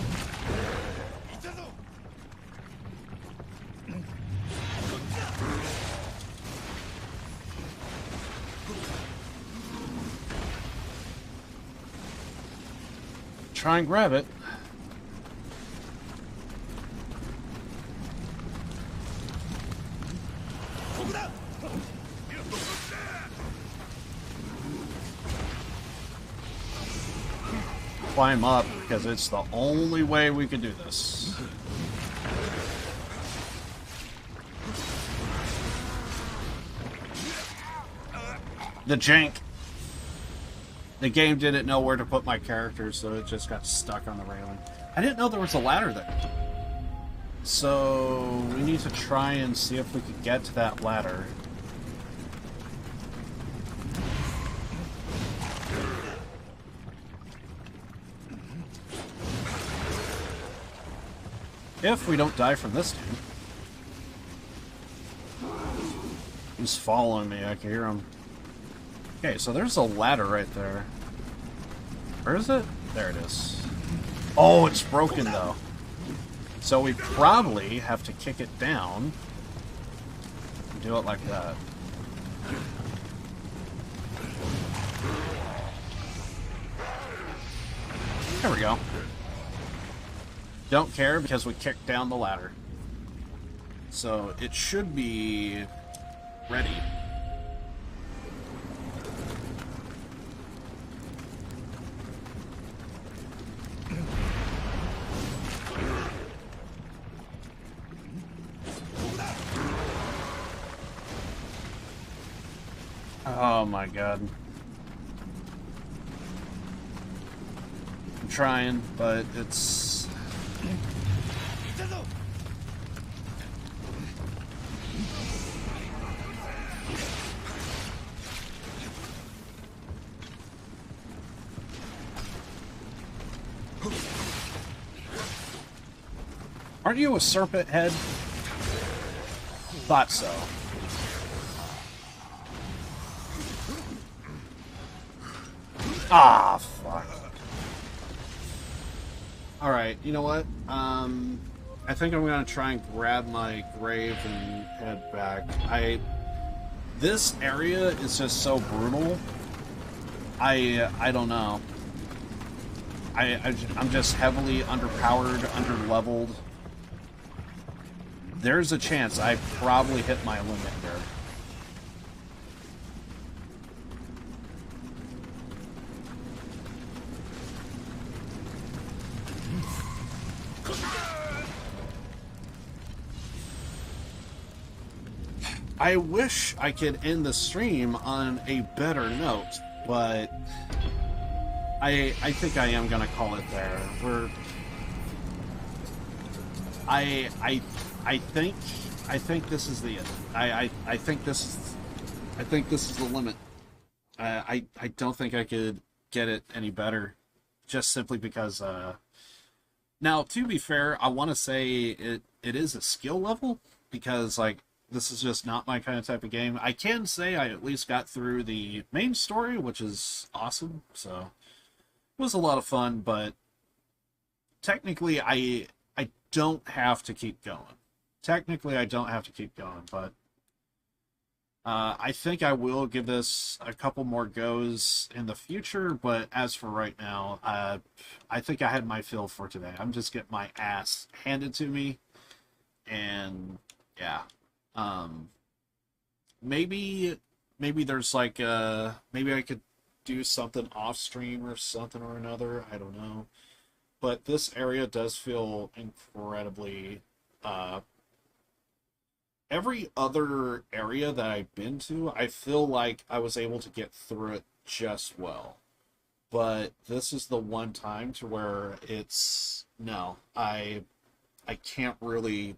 try and grab it. Climb up, because it's the only way we can do this. The jank. The game didn't know where to put my characters, so it just got stuck on the railing. I didn't know there was a ladder there. So we need to try and see if we could get to that ladder. If we don't die from this dude. He's following me, I can hear him. Okay, so there's a ladder right there. Where is it? There it is. Oh, it's broken though. So we probably have to kick it down and do it like that. There we go. Don't care because we kicked down the ladder. So it should be ready. Oh my god. I'm trying, but it's... Aren't you a serpent head? Thought so. Ah, fuck. Alright, you know what? I think I'm gonna try and grab my grave and head back. This area is just so brutal. I don't know. I'm just heavily underpowered, underleveled. There's a chance I probably hit my limit here. I wish I could end the stream on a better note, but I think I am gonna call it there. I think this is the end. I think this is the limit. I don't think I could get it any better, just simply because. Now, to be fair, I want to say it is a skill level because like. This is just not my kind of type of game. I can say I at least got through the main story, which is awesome. So it was a lot of fun, but technically I don't have to keep going. Technically I don't have to keep going, but I think I will give this a couple more goes in the future, but as for right now, I think I had my fill for today. I'm just getting my ass handed to me, and yeah. Maybe there's like maybe I could do something off stream or something or another. I don't know, but this area does feel incredibly. Every other area that I've been to, I feel like I was able to get through it just well, but this is the one time to where it's no, I can't really.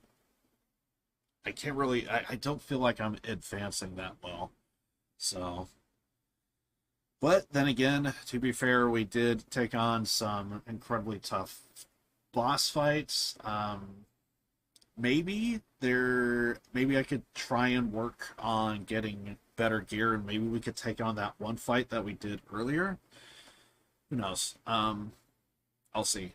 I don't feel like I'm advancing that well. So, but then again, to be fair, we did take on some incredibly tough boss fights. Maybe I could try and work on getting better gear, and maybe we could take on that one fight that we did earlier. Who knows? I'll see.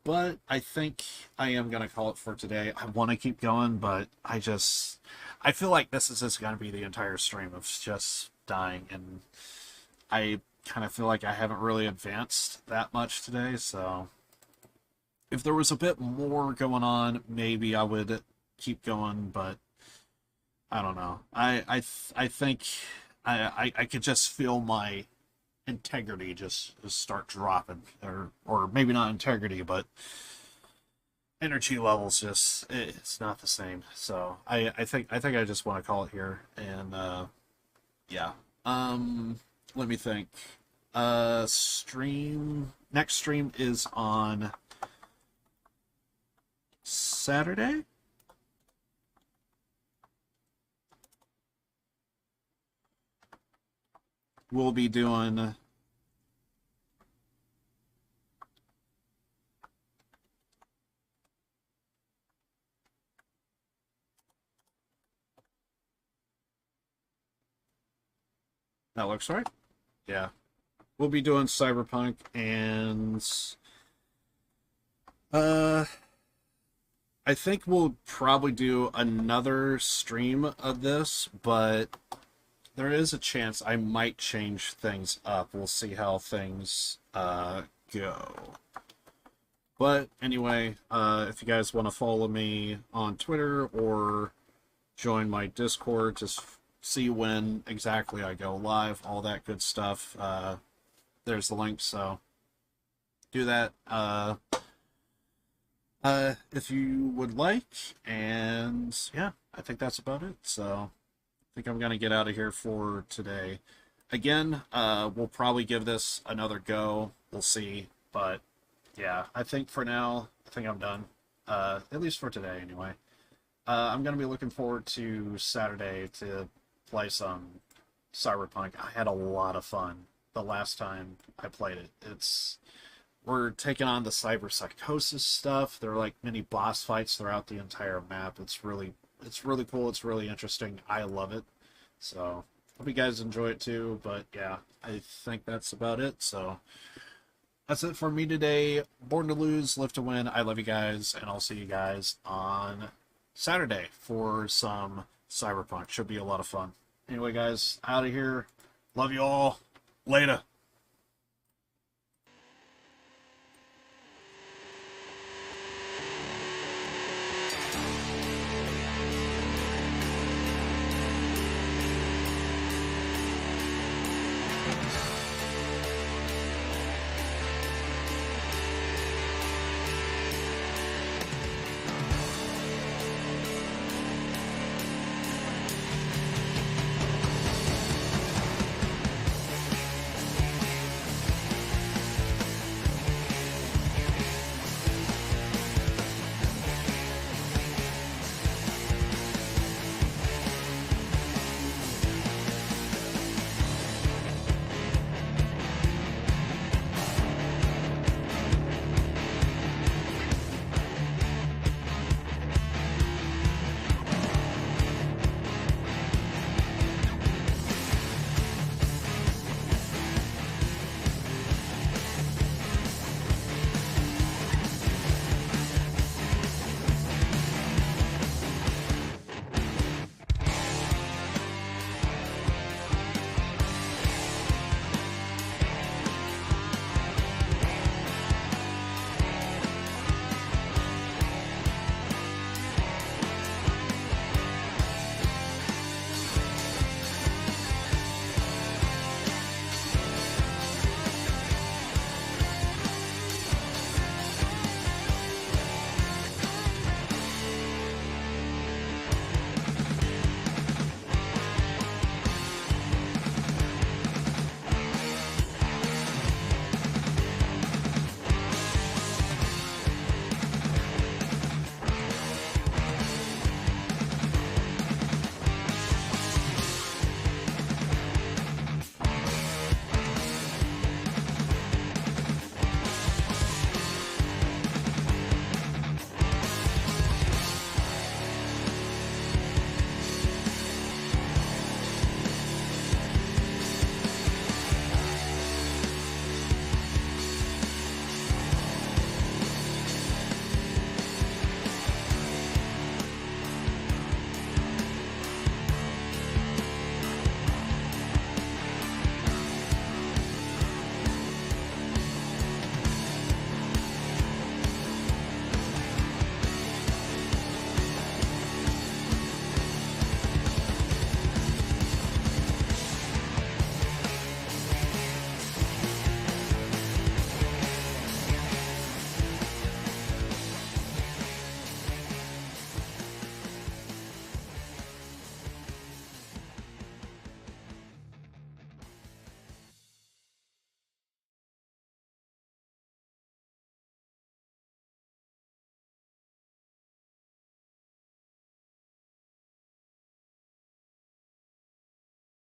But I think I am going to call it for today. I want to keep going, but I feel like this is just going to be the entire stream of just dying, and I kind of feel like I haven't really advanced that much today, so if there was a bit more going on, maybe I would keep going, but I don't know. I think I could just feel my integrity just start dropping, or maybe not integrity, but energy levels just it's not the same. So I think I just want to call it here, and yeah. Let me think. Stream next stream is on Saturday. We'll be doing that looks right. Yeah. We'll be doing Cyberpunk, and I think we'll probably do another stream of this, but there is a chance I might change things up. We'll see how things go. But anyway, if you guys want to follow me on Twitter or join my Discord, just see when exactly I go live, all that good stuff. There's the link, so do that if you would like. And yeah, I think that's about it. So I think I'm gonna get out of here for today. Again, we'll probably give this another go. We'll see, but yeah, I think for now, I think I'm done. At least for today, anyway. I'm gonna be looking forward to Saturday to play some Cyberpunk. I had a lot of fun the last time I played it. We're taking on the cyber psychosis stuff. There are like mini boss fights throughout the entire map. It's really cool. It's really interesting. I love it. So hope you guys enjoy it too. But yeah, I think that's about it. So that's it for me today. Born to lose, live to win. I love you guys, and I'll see you guys on Saturday for some Cyberpunk. Should be a lot of fun. Anyway, guys, out of here. Love you all. Later.